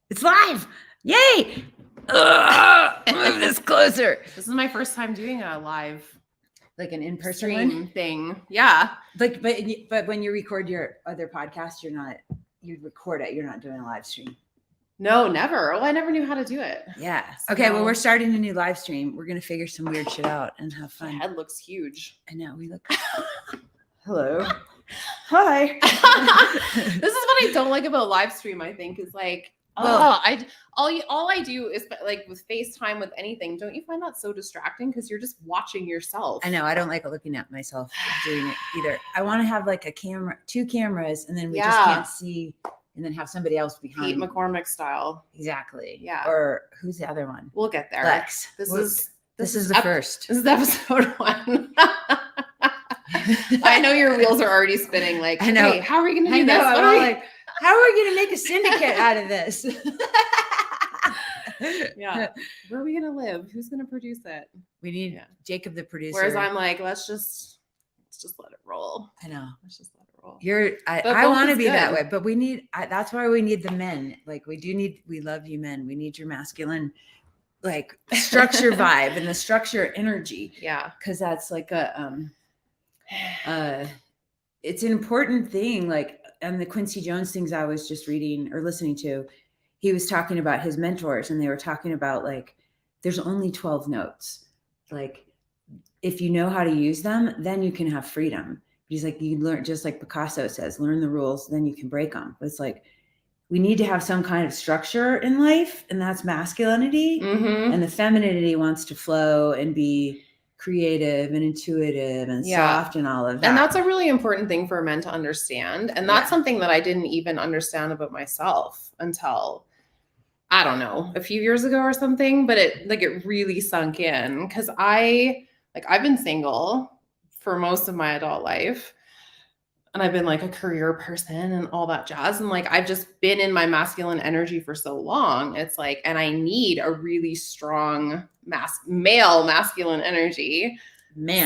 It's live. Yay. Move this closer. This is my first time doing a live Like an in-person stream thing. Yeah. Like, but when you record your other podcast, you record it. You're not doing a live stream. No, never. Oh, I never knew how to do it. Yeah. Okay. Well, we're starting a new live stream. We're going to figure some weird shit out and have fun. My head looks huge. I know. We look. Hello. Hi. This is what I don't like about live stream, I think, is like, all I do is like with FaceTime, with anything. Don't you find that so distracting? Because you're just watching yourself. I know. I don't like looking at myself doing it either. I want to have like a camera, 2 cameras, and then we just can't see, and then have somebody else behind. Pete McCormick style. Exactly. Yeah. Or who's the other one? We'll get there. Lex. This is the first. This is episode 1. I know your wheels are already spinning. Like, I know. Hey, how are we going to do this? Like, how are we going to make a syndicate out of this? Yeah. Where are we going to live? Who's going to produce it? We need Jacob, the producer. Whereas I'm like, let's just let it roll. I know. Let's just let it roll. I want to be that way, but we need, that's why we need the men. Like we love you men. We need your masculine, like structure vibe and the structure energy. Yeah. Cause that's like it's an important thing. Like, and the Quincy Jones things I was just reading or listening to, he was talking about his mentors, and they were talking about like, there's only 12 notes. Like, if you know how to use them, then you can have freedom. He's like, you learn, just like Picasso says, learn the rules, then you can break them. But it's like, we need to have some kind of structure in life, and that's masculinity. Mm-hmm. And the femininity wants to flow and be creative and intuitive and soft and all of that. And that's a really important thing for men to understand. And that's something that I didn't even understand about myself until, I don't know, a few years ago or something, but it really sunk in, because I've been single for most of my adult life, and I've been like a career person and all that jazz. And like, I've just been in my masculine energy for so long. It's like, and I need a really strong male masculine energy,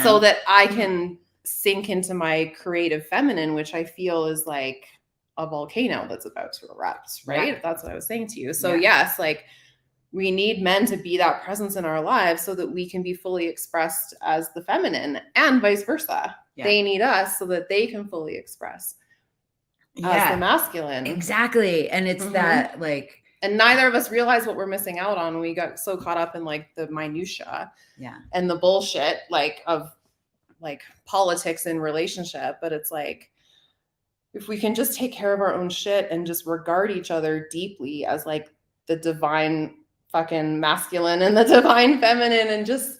so that I can sink into my creative feminine, which I feel is like a volcano that's about to erupt, right? Yeah. That's what I was saying to you. So yes, like, we need men to be that presence in our lives so that we can be fully expressed as the feminine, and vice versa. Yeah. They need us so that they can fully express as the masculine. Exactly. And it's that like, and neither of us realize what we're missing out on. We got so caught up in like the minutia and the bullshit, like of like politics in relationship. But it's like, if we can just take care of our own shit and just regard each other deeply as like the divine fucking masculine and the divine feminine, and just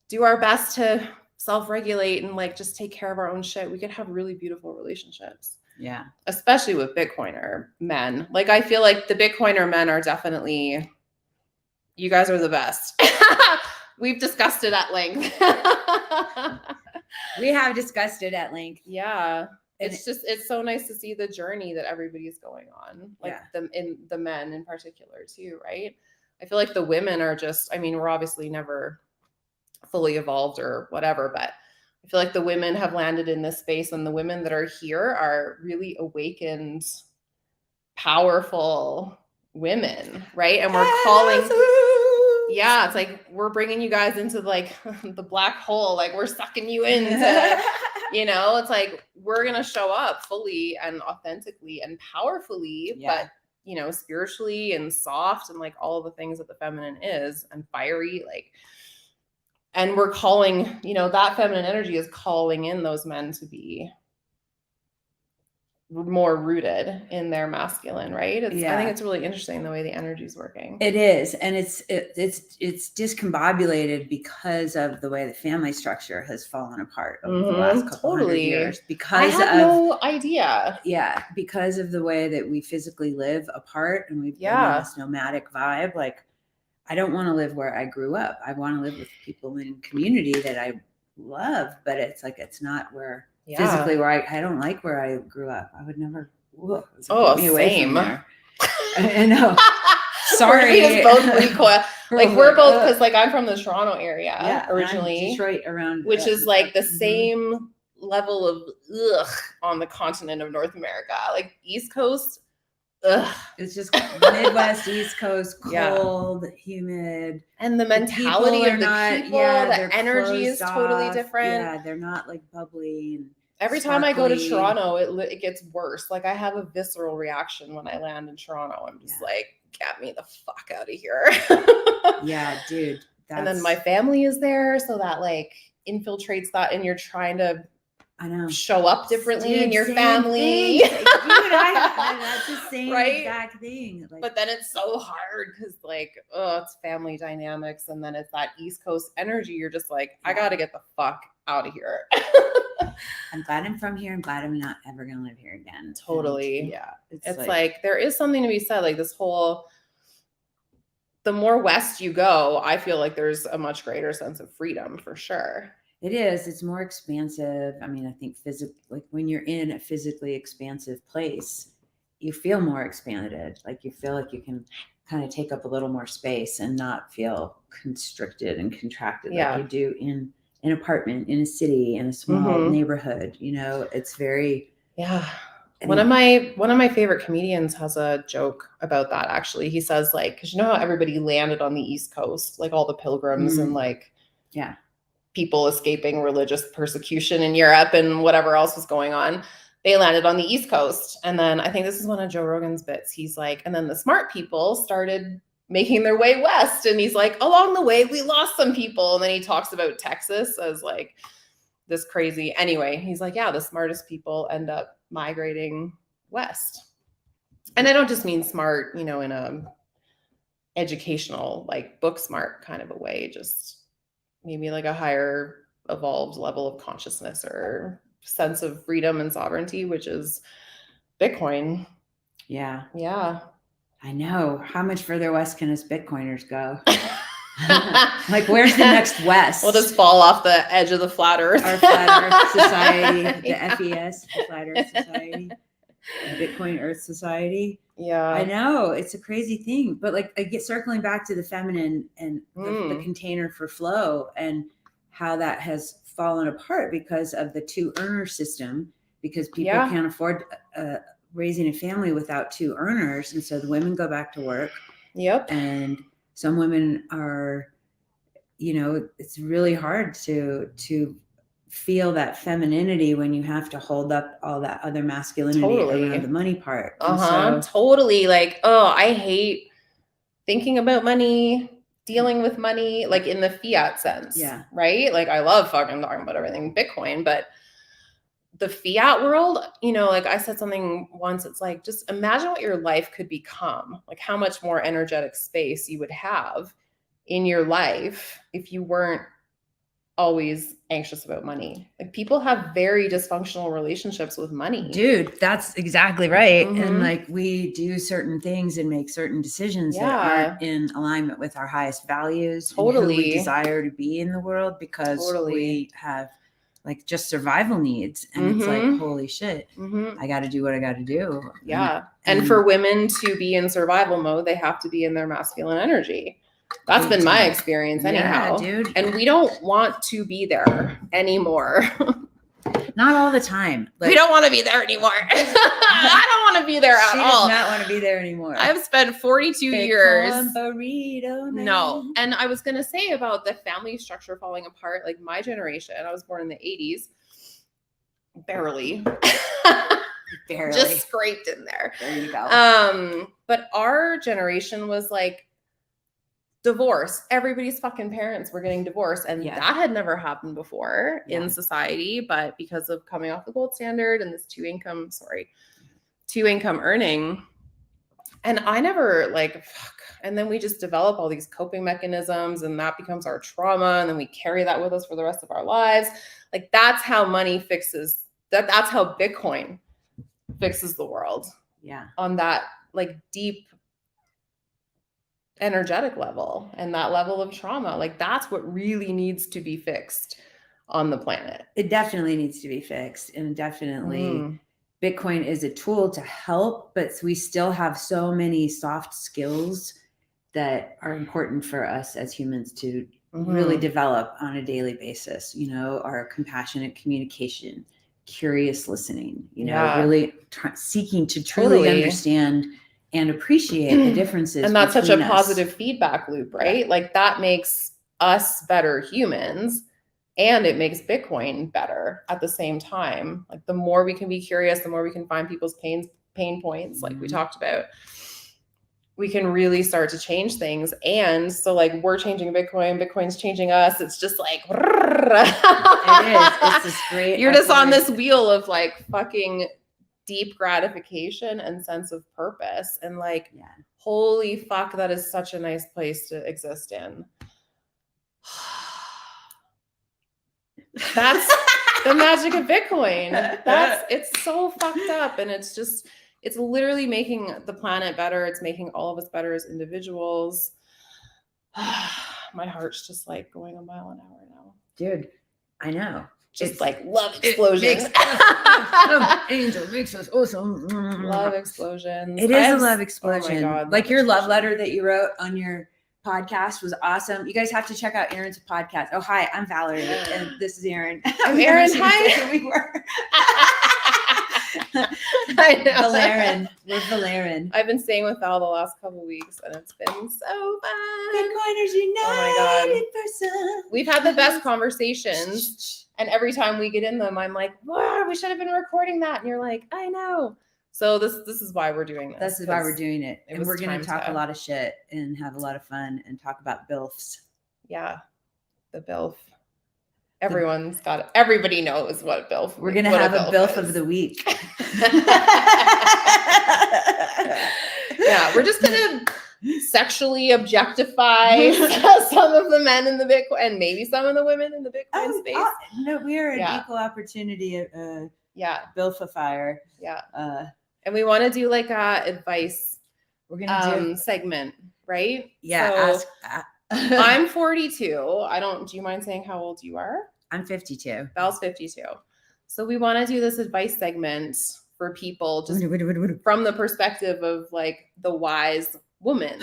do our best to self-regulate and like just take care of our own shit, we could have really beautiful relationships. Yeah. Especially with Bitcoiner men. Like, I feel like the Bitcoiner men are definitely, you guys are the best. We've discussed it at length. We have discussed it at length. Yeah. It's so nice to see the journey that everybody's going on. Like the men in particular too, right? I feel like the women are just, I mean, we're obviously never fully evolved or whatever, but I feel like the women have landed in this space, and the women that are here are really awakened, powerful women, right? And we're calling, it's like, we're bringing you guys into like the black hole, like we're sucking you into, it's like, we're going to show up fully and authentically and powerfully, but spiritually and soft and like all of the things that the feminine is, and fiery, like, and we're calling, that feminine energy is calling in those men to be more rooted in their masculine, right? I think it's really interesting the way the energy is working. It is. And it's discombobulated because of the way the family structure has fallen apart over the last couple hundred years. Because I had no idea. Yeah. Because of the way that we physically live apart, and we've been in this nomadic vibe. Like, I don't want to live where I grew up. I want to live with people in community that I love, but it's like, it's not where physically where I don't like where I grew up. I would never. Same. I know. Sorry. We both recoil. Like, we're both, because like I'm from the Toronto area originally, Detroit around, which is like the same level of on the continent of North America. Like, East Coast, ugh. It's just Midwest, East Coast, Yeah. cold, humid. And the The mentality people are of the not, people, they're the energy is closed totally off. different. Yeah, they're not like bubbly and Every time I go to sparkly. Toronto, it gets worse. Like I have a visceral reaction when I land in Toronto. I'm just like, get me the fuck out of here. Yeah, dude. And then my family is there, so that like infiltrates that, and you're trying to I know. show up differently Dude, in your same family. thing. Dude, that's the same Right? exact thing. Like, but then it's so hard because like, oh, it's family dynamics, and then it's that East Coast energy. You're just like, I gotta get the fuck out of here. I'm glad I'm from here. I'm glad I'm not ever gonna live here again. Totally. And yeah. It's like there is something to be said. Like this whole, the more west you go, I feel like there's a much greater sense of freedom for sure. It is. It's more expansive. I mean, I think like when you're in a physically expansive place, you feel more expanded. Like you feel like you can kind of take up a little more space and not feel constricted and contracted like you do in an apartment, in a city, in a small neighborhood. You know, it's very One of my favorite comedians has a joke about that, actually. He says, like, because you know how everybody landed on the East Coast, like all the pilgrims and like people escaping religious persecution in Europe and whatever else was going on. They landed on the East Coast. And then I think this is one of Joe Rogan's bits. He's like, and then the smart people started making their way west. And he's like, along the way, we lost some people. And then he talks about Texas as like this crazy. Anyway, he's like, yeah, the smartest people end up migrating west. And I don't just mean smart, you know, in a educational, like book smart kind of a way, just maybe like a higher evolved level of consciousness or sense of freedom and sovereignty, which is Bitcoin. Yeah. I know. How much further west can us Bitcoiners go? Like, where's the next west? We'll just fall off the edge of the flat earth. Our flat earth society, the FES, the flat earth society, the Bitcoin Earth Society. Yeah. I know. It's a crazy thing. But like, I get circling back to the feminine and the container for flow and how that has fallen apart because of the two earner system, because people can't afford raising a family without two earners. And so the women go back to work. And some women are, you know, it's really hard to feel that femininity when you have to hold up all that other masculinity around the money part. Totally. Like, oh, I hate thinking about money, dealing with money, like in the fiat sense. Yeah. Right? Like I love fucking talking about everything Bitcoin, but the fiat world, you know, like I said something once, it's like, just imagine what your life could become, like how much more energetic space you would have in your life if you weren't always anxious about money. Like people have very dysfunctional relationships with money. Dude, that's exactly right. And like we do certain things and make certain decisions that aren't in alignment with our highest values and who we desire to be in the world, because we have like just survival needs. And it's like, holy shit, I got to do what I got to do. Yeah. And for women to be in survival mode, they have to be in their masculine energy. That's been my experience anyhow. Yeah, dude. And we don't want to be there anymore. Not all the time. Like, we don't want to be there anymore. I don't want to be there at all. She does not want to be there anymore. I've spent 42 years. Burrito, no. And I was going to say about the family structure falling apart, like my generation, I was born in the 80s. Barely. Barely. Just scraped in there. There you go. But our generation was like, divorce. Everybody's fucking parents were getting divorced. And that had never happened before in society. But because of coming off the gold standard and this two income earning. And I never like, fuck. And then we just develop all these coping mechanisms and that becomes our trauma. And then we carry that with us for the rest of our lives. Like that's how money fixes that's how Bitcoin fixes the world. Yeah. On that like deep energetic level and that level of trauma. Like that's what really needs to be fixed on the planet. It definitely needs to be fixed. And definitely Bitcoin is a tool to help, but we still have so many soft skills that are important for us as humans to really develop on a daily basis. You know, our compassionate communication, curious listening, you know, really seeking to truly understand and appreciate the differences. And that's such a between us. positive feedback loop, right? Like that makes us better humans, and it makes Bitcoin better at the same time. Like the more we can be curious, the more we can find people's pain points, like we talked about, we can really start to change things. And so like we're changing Bitcoin, Bitcoin's changing us. It's just like it is. It's this great. You're just on this wheel of like fucking deep gratification and sense of purpose. And like, holy fuck, that is such a nice place to exist in. That's the magic of Bitcoin. It's so fucked up. And it's literally making the planet better. It's making all of us better as individuals. My heart's just like going a mile an hour now. Dude, I know. Just like love explosions. Angel makes us awesome. Love explosions. It is a love explosion. Oh my God, like your love letter that you wrote on your podcast was awesome. You guys have to check out Erin's podcast. Oh, hi, I'm Valerie, and this is Erin. I'm Erin. Hi. We were. I know. Valerie. We're Valerie. I've been staying with Val the last couple of weeks, and it's been so fun. Bitcoiners United. Oh my God. Person. We've had the best conversations, and every time we get in them, I'm like, wow, we should have been recording that. And you're like, I know. So this is why we're doing this. This is why we're doing it. And we're going to talk a lot of shit and have a lot of fun and talk about BILFs. Yeah. The BILF. Everybody knows what a BILF. We're going to have a BILF of the week. Yeah. We're just going to sexually objectify some of the men in the Bitcoin and maybe some of the women in the Bitcoin space. No, we are an equal opportunity BILFifier. Yeah. And we want to do like a advice we're gonna do segment, right? Yeah. So I'm 42. Do you mind saying how old you are? I'm 52. Val's 52. So we want to do this advice segment for people just from the perspective of like the wise woman,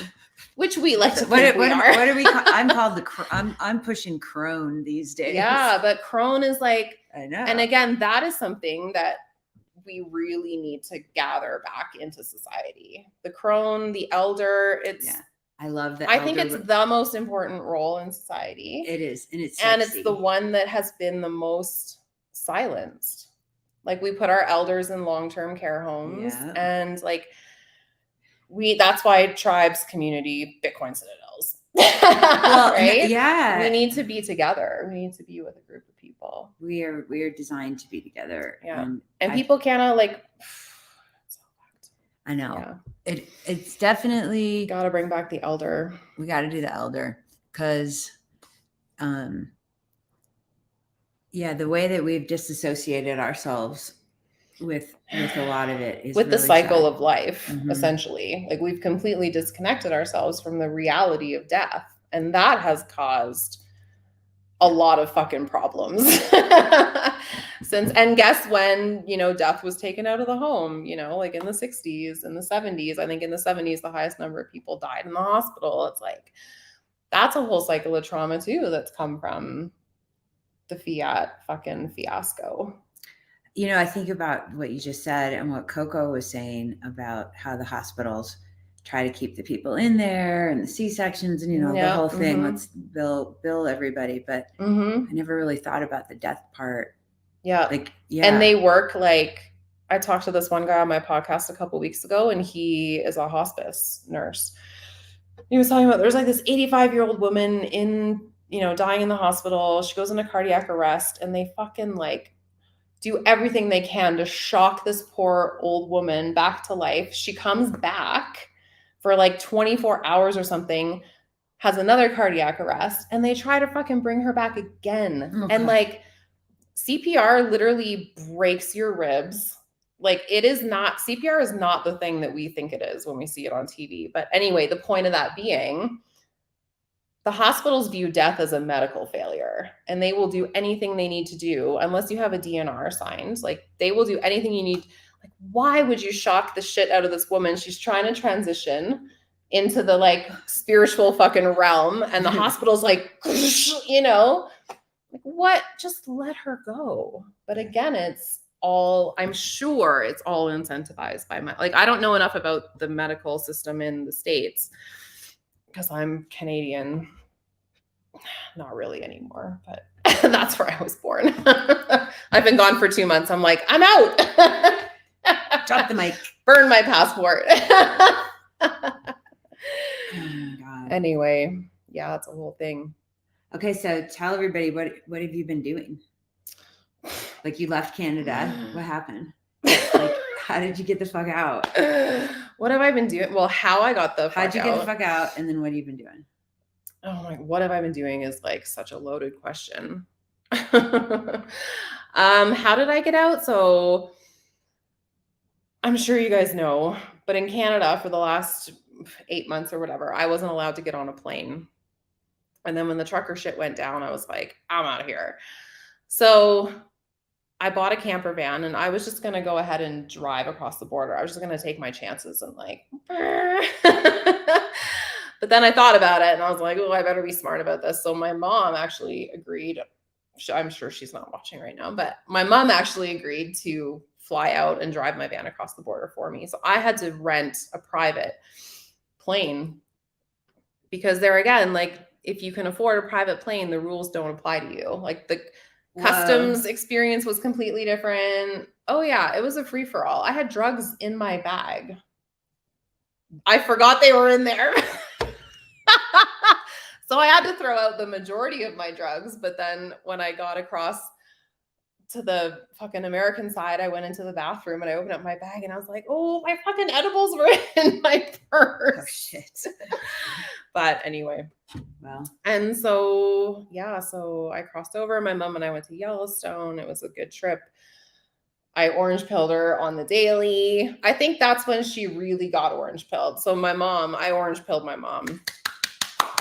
which we like to think we are. What are we? I'm called I'm pushing crone these days. Yeah, but crone is like, I know. And again, that is something that we really need to gather back into society. The crone, the elder, I love that. I think it's the most important role in society. It is. And it's the one that has been the most silenced. Like we put our elders in long-term care homes and like that's why tribes, community, Bitcoin citadels. Right? Yeah. We need to be together. We need to be with a group of people. We are designed to be together. Yeah. And people cannot like I know. Yeah. It's definitely gotta bring back the elder. We gotta do the elder because the way that we've disassociated ourselves with a lot of it is with really the cycle sad. of life, essentially. Like we've completely disconnected ourselves from the reality of death. And that has caused a lot of fucking problems. And guess when, death was taken out of the home, like in the 60s and the 70s. I think in the 70s, the highest number of people died in the hospital. It's like, that's a whole cycle of trauma too that's come from the fiat fucking fiasco. I think about what you just said and what Coco was saying about how the hospitals try to keep the people in there and the C-sections and, the whole thing. Let's bill everybody. But I never really thought about the death part. Yeah. And they work like, I talked to this one guy on my podcast a couple weeks ago, and he is a hospice nurse. He was talking about there's like this 85-year-old woman dying in the hospital. She goes into cardiac arrest, and they fucking like do everything they can to shock this poor old woman back to life. She comes back for like 24 hours or something, has another cardiac arrest, and they try to fucking bring her back again. Okay. And like CPR literally breaks your ribs. Like CPR is not the thing that we think it is when we see it on TV. But anyway, the point of that being, the hospitals view death as a medical failure, and they will do anything they need to do unless you have a DNR signed. Like they will do anything you need. Like, why would you shock the shit out of this woman? She's trying to transition into the like spiritual fucking realm, and the hospital's like, like what? Just let her go. But again, it's I'm sure it's all incentivized by like, I don't know enough about the medical system in the States because I'm Canadian. Not really anymore, but that's where I was born. I've been gone for 2 months. I'm like, I'm out. Drop the mic. Burn my passport. Oh my God. Anyway, yeah, it's a whole thing. Okay, so tell everybody what have you been doing? Like, you left Canada. What happened? Like, how did you get the fuck out? What have I been doing? Well, how I got the fuck out. How'd you get the fuck out? And then what have you been doing? Oh my, what have I been doing is like such a loaded question. How did I get out? So I'm sure you guys know, but in Canada for the last 8 months or whatever, I wasn't allowed to get on a plane. And then when the trucker shit went down, I was like, I'm out of here. So I bought a camper van and I was just going to go ahead and drive across the border. I was just going to take my chances and like, but then I thought about it and I was like, oh, I better be smart about this. So my mom actually agreed. I'm sure she's not watching right now, but my mom actually agreed to fly out and drive my van across the border for me. So I had to rent a private plane because there again, like if you can afford a private plane, the rules don't apply to you. Like the customs experience was completely different. Oh yeah, it was a free for all. I had drugs in my bag. I forgot they were in there. So I had to throw out the majority of my drugs. But then when I got across to the fucking American side, I went into the bathroom and I opened up my bag and I was like, oh, my fucking edibles were in my purse. Oh shit. But anyway. Wow. And so, yeah, so I crossed over. My mom and I went to Yellowstone. It was a good trip. I orange pilled her on the daily. I think that's when she really got orange pilled. So I orange pilled my mom.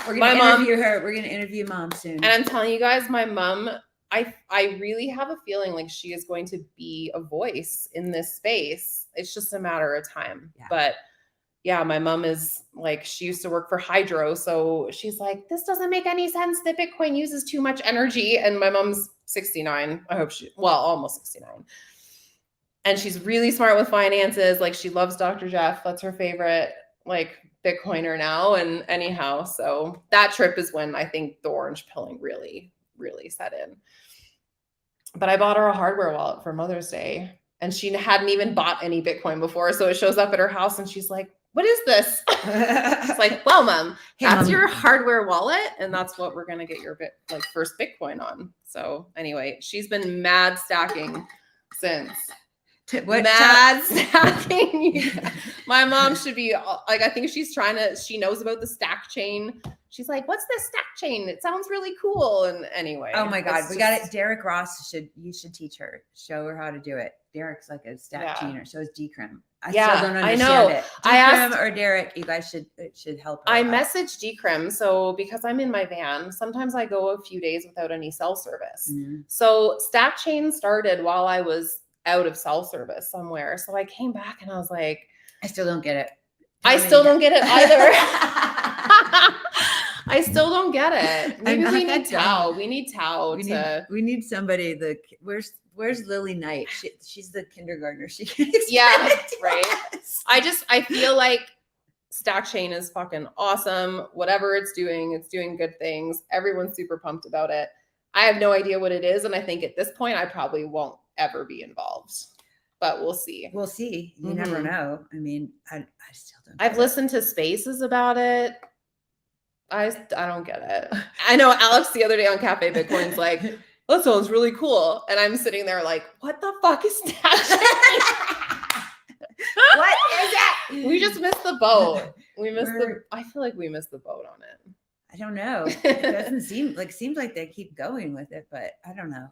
We're going to interview her. We're going to interview mom soon. And I'm telling you guys, my mom, I really have a feeling like she is going to be a voice in this space. It's just a matter of time. Yeah. But yeah, my mom is like, she used to work for Hydro. So she's like, this doesn't make any sense that Bitcoin uses too much energy. And my mom's 69. Almost 69. And she's really smart with finances. Like she loves Dr. Jeff. That's her favorite, like Bitcoiner now. And anyhow, so that trip is when I think the orange pilling really, really set in. But I bought her a hardware wallet for Mother's Day and she hadn't even bought any Bitcoin before. So it shows up at her house and she's like, what is this? It's like, well, Mom, that's your hardware wallet. And that's what we're going to get your first Bitcoin on. So anyway, she's been mad stacking since. Mad stacking. My mom should be like, I think she knows about the stack chain. She's like, what's this stack chain? It sounds really cool. And anyway. Oh my God. We got it. Derek Ross you should teach her, show her how to do it. Derek's like a stack chainer. So is Decrim. I still don't understand it. Decrim or Derek, you guys should help her. I messaged Decrim. So because I'm in my van, sometimes I go a few days without any cell service. Mm-hmm. So stack chain started while I was out of cell service somewhere. So I came back and I was like, I still don't get it. I still don't get it either. I still don't get it. Maybe we need Tao. We need Tao we need somebody. Where's Lily Knight? She's the kindergartner. She can right. I feel like Stack Chain is fucking awesome. Whatever it's doing good things. Everyone's super pumped about it. I have no idea what it is. And I think at this point, I probably won't ever be involved, but we'll see. We'll see. You never know. I mean, I still don't. I've listened to spaces about it. I don't get it. I know Alex the other day on Cafe Bitcoin's like, that sounds really cool. And I'm sitting there like, what the fuck is that? What is it? We just missed the boat. I feel like we missed the boat on it. I don't know. It doesn't seems like they keep going with it, but I don't know.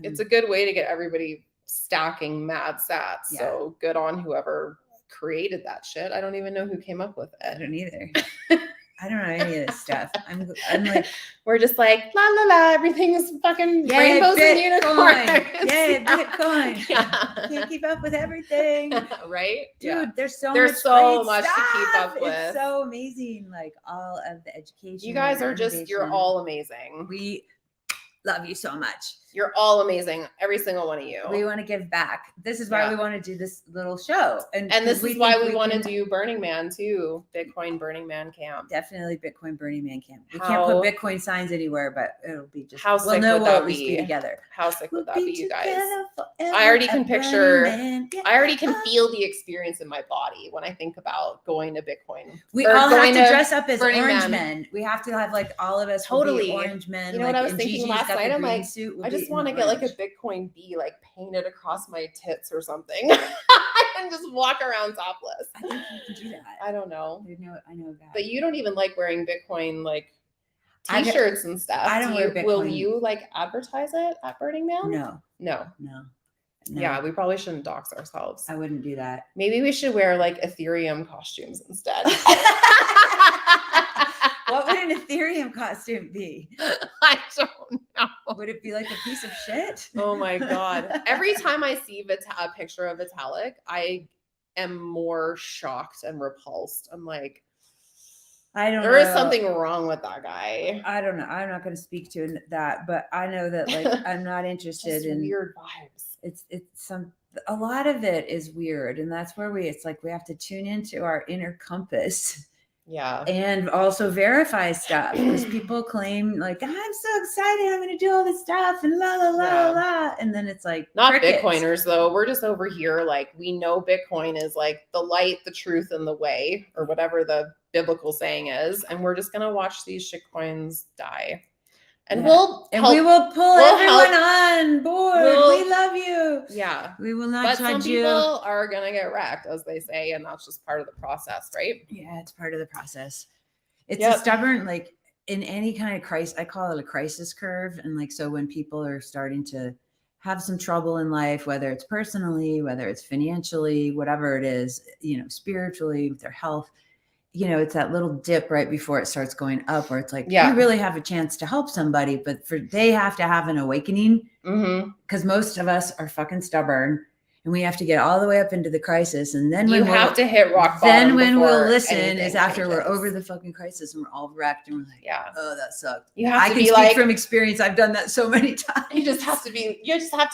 It's a good way to get everybody stacking mad sats. Yeah. So good on whoever created that shit. I don't even know who came up with it. I don't either. I don't know any of this stuff. I'm like, we're just like, la la la, everything is fucking rainbows and unicorns. Yay, Bitcoin. Yeah. Can't keep up with everything. Right? Dude, there's so much to keep up with. It's so amazing. Like all of the education. You guys are you're all amazing. We love you so much. You're all amazing. Every single one of you. We want to give back. This is why we want to do this little show. And this is why we want to do Burning Man too. Bitcoin Burning Man camp. Definitely Bitcoin Burning Man camp. We can't put Bitcoin signs anywhere, but it'll be just, we'll know we'll at least be together. How sick would that be, you guys? I already can picture, I already can feel the experience in my body when I think about going to Bitcoin. We all have to dress up as orange men. We have to have like all of us totally orange men. You know what I was thinking last night? I'm like, I just want to get like a Bitcoin bee like painted across my tits or something and just walk around topless. I think you can do that. I don't know. I know that. But you don't even like wearing Bitcoin like t-shirts and stuff. I don't wear Bitcoin. Will you like advertise it at Burning Man? No. Yeah, we probably shouldn't dox ourselves. I wouldn't do that. Maybe we should wear like Ethereum costumes instead. What would an Ethereum costume be? I don't know. Would it be like a piece of shit? Oh my God. Every time I see a picture of Vitalik, I am more shocked and repulsed. I'm like, there is something wrong with that guy. I don't know. I'm not going to speak to that, but I know that like I'm not interested in weird vibes. A lot of it is weird, and that's where it's like we have to tune into our inner compass. Yeah. And also verify stuff because people claim like, I'm so excited, I'm going to do all this stuff and la, la, la, la. And then it's like, not crickets. Bitcoiners though. We're just over here. Like we know Bitcoin is like the light, the truth, and the way, or whatever the biblical saying is. And we're just going to watch these shitcoins die. And we will pull everyone on board. We love you. Yeah. We will not judge you. But some people are going to get wrecked, as they say, and that's just part of the process, right? Yeah, it's part of the process. It's a stubborn, like in any kind of crisis, I call it a crisis curve. And like, so when people are starting to have some trouble in life, whether it's personally, whether it's financially, whatever it is, spiritually, with their health, it's that little dip right before it starts going up where it's like, you really have a chance to help somebody, but they have to have an awakening because most of us are fucking stubborn and we have to get all the way up into the crisis. And then you have to hit rock bottom. Then when we'll listen is after we're over the fucking crisis and we're all wrecked and we're like, oh, that sucked. I can speak from experience. I've done that so many times. You just have to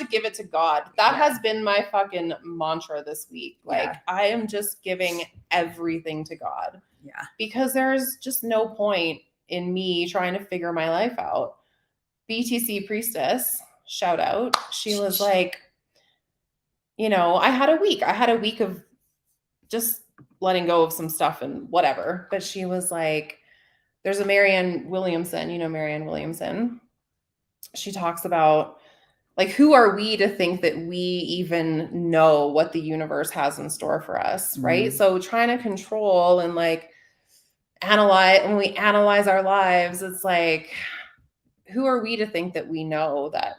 give it to God. That has been my fucking mantra this week. Like I am just giving everything to God. Yeah. Because there's just no point in me trying to figure my life out. BTC Priestess, shout out. She was like, I had a week of just letting go of some stuff and whatever. But she was like, there's a Marianne Williamson, Marianne Williamson. She talks about like, who are we to think that we even know what the universe has in store for us, right? So trying to control and like when we analyze our lives, it's like, who are we to think that we know that,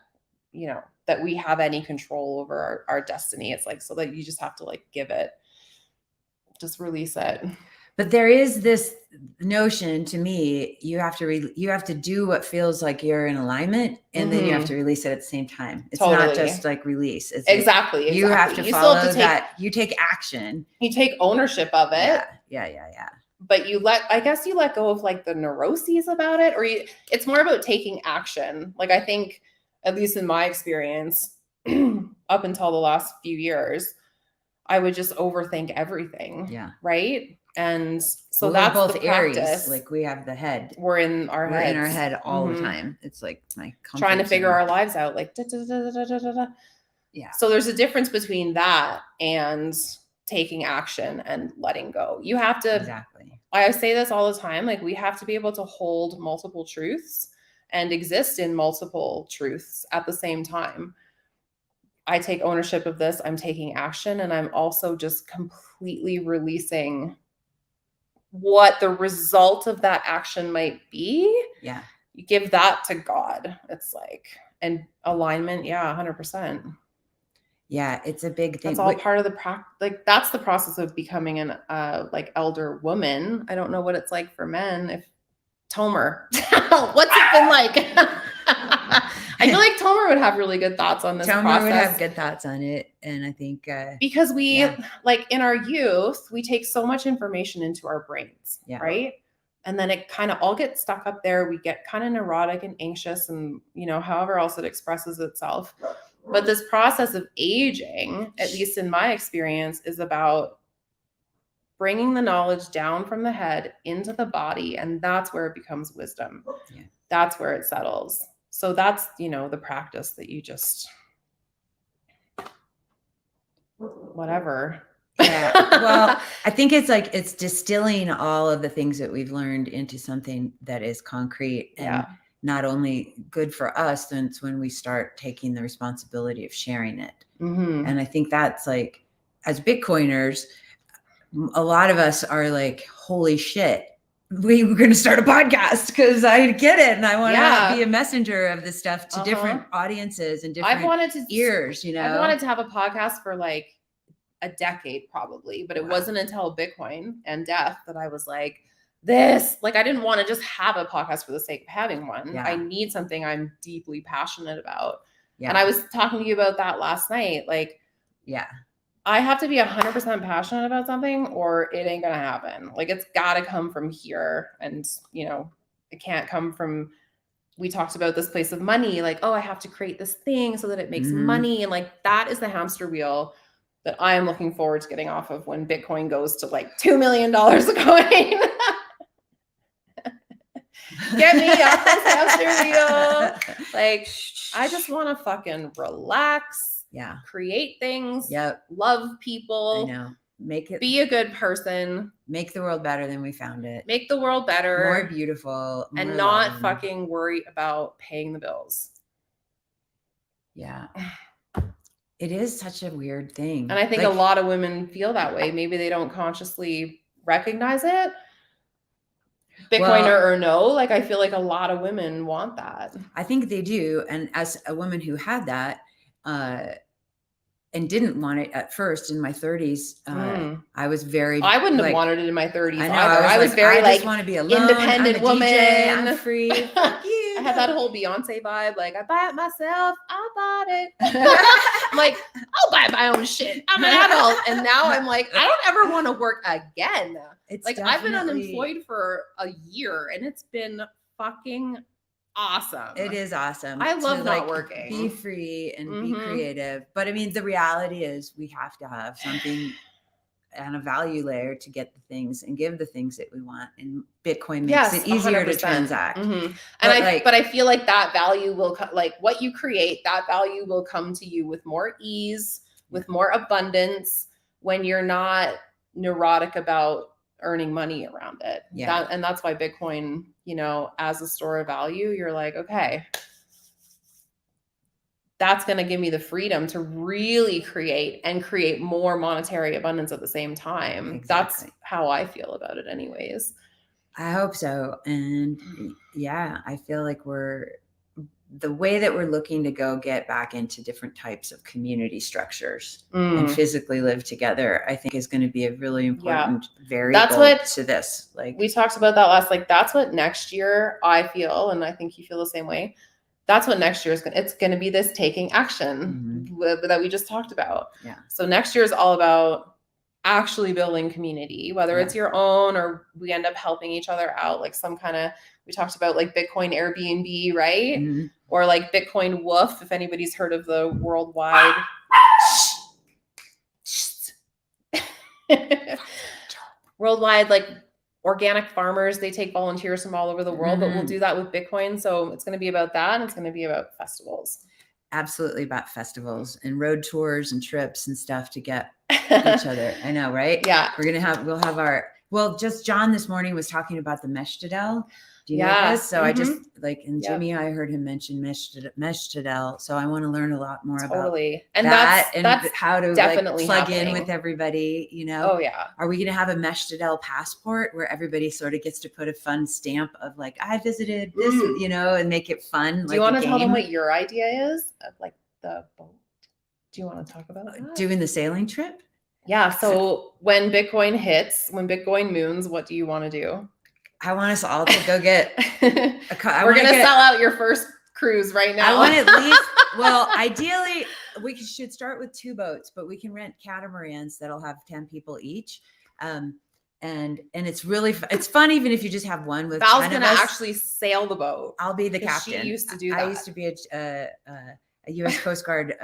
that we have any control over our destiny? It's like, so that you just have to like just release it. But there is this notion to me, you have to do what feels like you're in alignment, and then you have to release it at the same time. It's not just like release. It's exactly. You have to follow that. You take action. You take ownership of it. Yeah. But I guess you let go of like the neuroses about it, or it's more about taking action. Like I think, at least in my experience, up until the last few years, I would just overthink everything. Yeah. Right. And so that's both the practice. Aries. Like we have the head. We're in our head all the time. It's like my trying to figure our lives out. Like da, da, da, da, da, da, da. Yeah. So there's a difference between that and taking action and letting go. You have to. Exactly. I say this all the time. Like we have to be able to hold multiple truths and exist in multiple truths at the same time. I take ownership of this. I'm taking action, and I'm also just completely releasing what the result of that action might be. Yeah. You give that to God. It's like, and alignment. Yeah. 100%. Yeah. It's a big thing. That's all part of the like, that's the process of becoming an, like elder woman. I don't know what it's like for men. If Tomer, what's it been like? I feel like Tomer would have really good thoughts on this process. Tomer would have good thoughts on it. And I think because we like in our youth, we take so much information into our brains, right? And then it kind of all gets stuck up there. We get kind of neurotic and anxious and, however else it expresses itself. But this process of aging, at least in my experience, is about bringing the knowledge down from the head into the body. And that's where it becomes wisdom. Yeah. That's where it settles. So that's, the practice that you just, whatever. Yeah. Well, I think it's distilling all of the things that we've learned into something that is concrete and not only good for us, then it's when we start taking the responsibility of sharing it. Mm-hmm. And I think that's like, as Bitcoiners, a lot of us are like, holy shit, we were going to start a podcast because I get it. And I want to be a messenger of this stuff to different audiences and different ears, I've wanted to have a podcast for like a decade probably, but it wasn't until Bitcoin and death that I was like, I didn't want to just have a podcast for the sake of having one. Yeah. I need something I'm deeply passionate about. Yeah. And I was talking to you about that last night. Like, I have to be 100% passionate about something or it ain't going to happen. Like, it's got to come from here. And, it can't come from, we talked about this place of money. Like, oh, I have to create this thing so that it makes money. And like, that is the hamster wheel that I am looking forward to getting off of when Bitcoin goes to like $2 million a coin. Get me off this hamster wheel. Like, I just want to fucking relax. Yeah. Create things. Yep. Love people. I know. Be a good person. Make the world better than we found it. Make the world better. More beautiful. And more not loving. fucking worry about paying the bills. Yeah. It is such a weird thing. And I think a lot of women feel that way. Maybe they don't consciously recognize it. Bitcoiner or no, like I feel like a lot of women want that. I think they do. And as a woman who had that and didn't want it at first in my 30s, I was very. I wouldn't have wanted it in my 30s. I know. Either. I was very I just want to be alone. Independent woman. DJ, I'm free. Fuck you. I had that whole Beyonce vibe. Like, I buy it myself. I bought it. I'm like, I'll buy my own shit. I'm an adult. And now I'm like, I don't ever want to work again. It's like, I've been unemployed for a year and it's been fucking awesome. It is awesome. I love not working. Be free and be creative. But I mean, the reality is we have to have something and a value layer to get the things and give the things that we want. And Bitcoin makes it easier 100%. To transact. And I feel like that value will like what you create, that value will come to you with more ease, with more abundance when you're not neurotic about earning money around it. Yeah. And that's why Bitcoin, as a store of value, you're like, okay, that's going to give me the freedom to really create more monetary abundance at the same time. Exactly. That's how I feel about it anyways. I hope so. And I feel like the way that we're looking to go get back into different types of community structures and physically live together, I think is going to be a really important variable to this. Like we talked about that last, like that's what next year I feel. And I think you feel the same way. That's what next year is it's going to be this taking action that we just talked about. Yeah. So next year is all about actually building community, whether it's your own or we end up helping each other out, like some kind of, we talked about like Bitcoin Airbnb, right? Or like Bitcoin Woof, if anybody's heard of the worldwide. Worldwide, like organic farmers, they take volunteers from all over the world, but we'll do that with Bitcoin. So it's going to be about that. And it's going to be about festivals. Absolutely about festivals and road tours and trips and stuff to get each other. I know, right? Yeah. We'll have just John this morning was talking about the Meshtadel. Do you know this? So I just and Jimmy, I heard him mention Meshtadel. So I want to learn a lot more about and that that's and how to definitely plug in with everybody, Oh yeah. Are we going to have a Meshtadel passport where everybody sort of gets to put a fun stamp of like, I visited this, and make it fun? Do you want to tell them what your idea is of like the boat? Do you want to talk about that? Doing the sailing trip? Yeah. So when Bitcoin moons, what do you want to do? I want us all to go get we're going to sell out your first cruise right now. I want at least, ideally we should start with 2 boats, but we can rent catamarans that'll have 10 people each. And And it's really it's fun even if you just have one with Val's 10 gonna of us. actually sail the boat. I'll be the 'Cause captain. she used to do I that. used to be a U.S. Coast Guard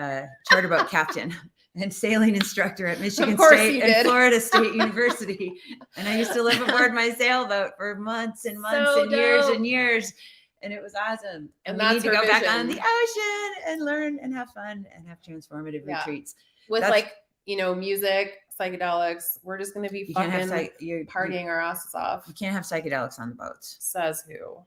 charter boat captain and sailing instructor at Michigan course State you and did. Florida State University. And I used to live aboard my sailboat for months and months So and years dope. and years. And it was awesome. And we need that's to her go back on the vision. ocean and learn and have fun and have transformative Yeah. retreats. With That's- like, you know, music, psychedelics. We're just gonna be You can't have fucking partying our asses off. You can't have psychedelics on the boats. Says who?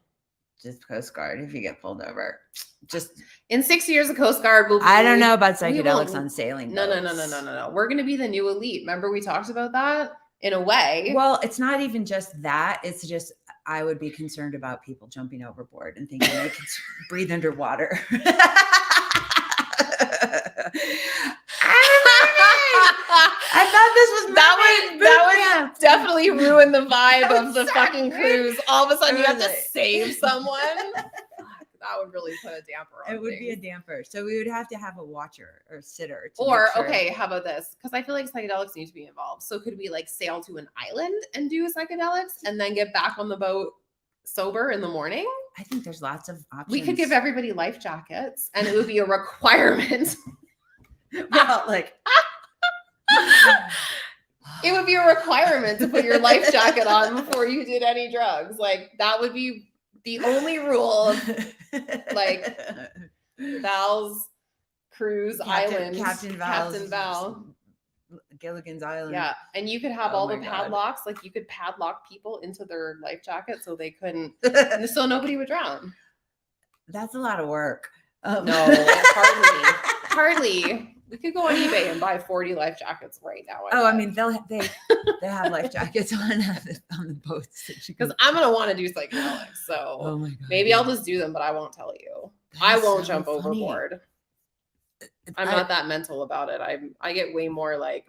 Just Coast Guard if you get pulled over. Just In 6 years of Coast Guard, we'll be, I don't know about we psychedelics won't- on sailing No. boats. We're gonna be the new elite. Remember we talked about that in a way. Well, it's not even just that. It's just I would be concerned about people jumping overboard and thinking they could breathe underwater. I thought this was that would definitely ruin the vibe of the so fucking weird. cruise. All of a sudden, you have to Really. save someone. That would really put a damper on It would be a things. damper. So we would have to have a watcher or sitter. To Or make sure. okay, how about this? Because I feel like psychedelics need to be involved. So could we like sail to an island and do psychedelics and then get back on the boat sober in the morning? I think there's lots of options. We could give everybody life jackets, and it would be a requirement. well, like It would be a requirement to put your life jacket on before you did any drugs. Like that would be the only rule of like Val's cruise island. Captain Val. Gilligan's Island. Yeah. And you could have Oh all the my God. padlocks. Like you could padlock people into their life jacket so they couldn't, so nobody would drown. That's a lot of work. No, hardly. We could go on eBay and buy 40 life jackets right now. Oh, I mean, they have life jackets on the boats. Because I'm gonna want to do psychedelics, so Oh my God. maybe I'll just do them, but I won't tell you. I That's won't so jump funny. overboard. I'm not that mental about it. I get way more like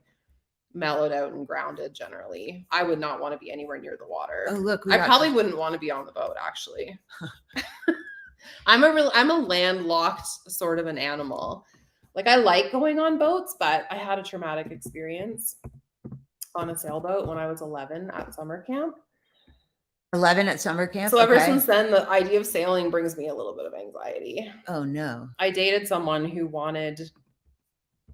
mellowed out and grounded generally. I would not want to be anywhere near the water. Oh, look. I probably wouldn't want to be on the boat actually. I'm a landlocked sort of an animal. Like I like going on boats, but I had a traumatic experience on a sailboat when I was 11 at summer camp. 11 at summer camp. So ever Okay. since then, the idea of sailing brings me a little bit of anxiety. Oh no. I dated someone who wanted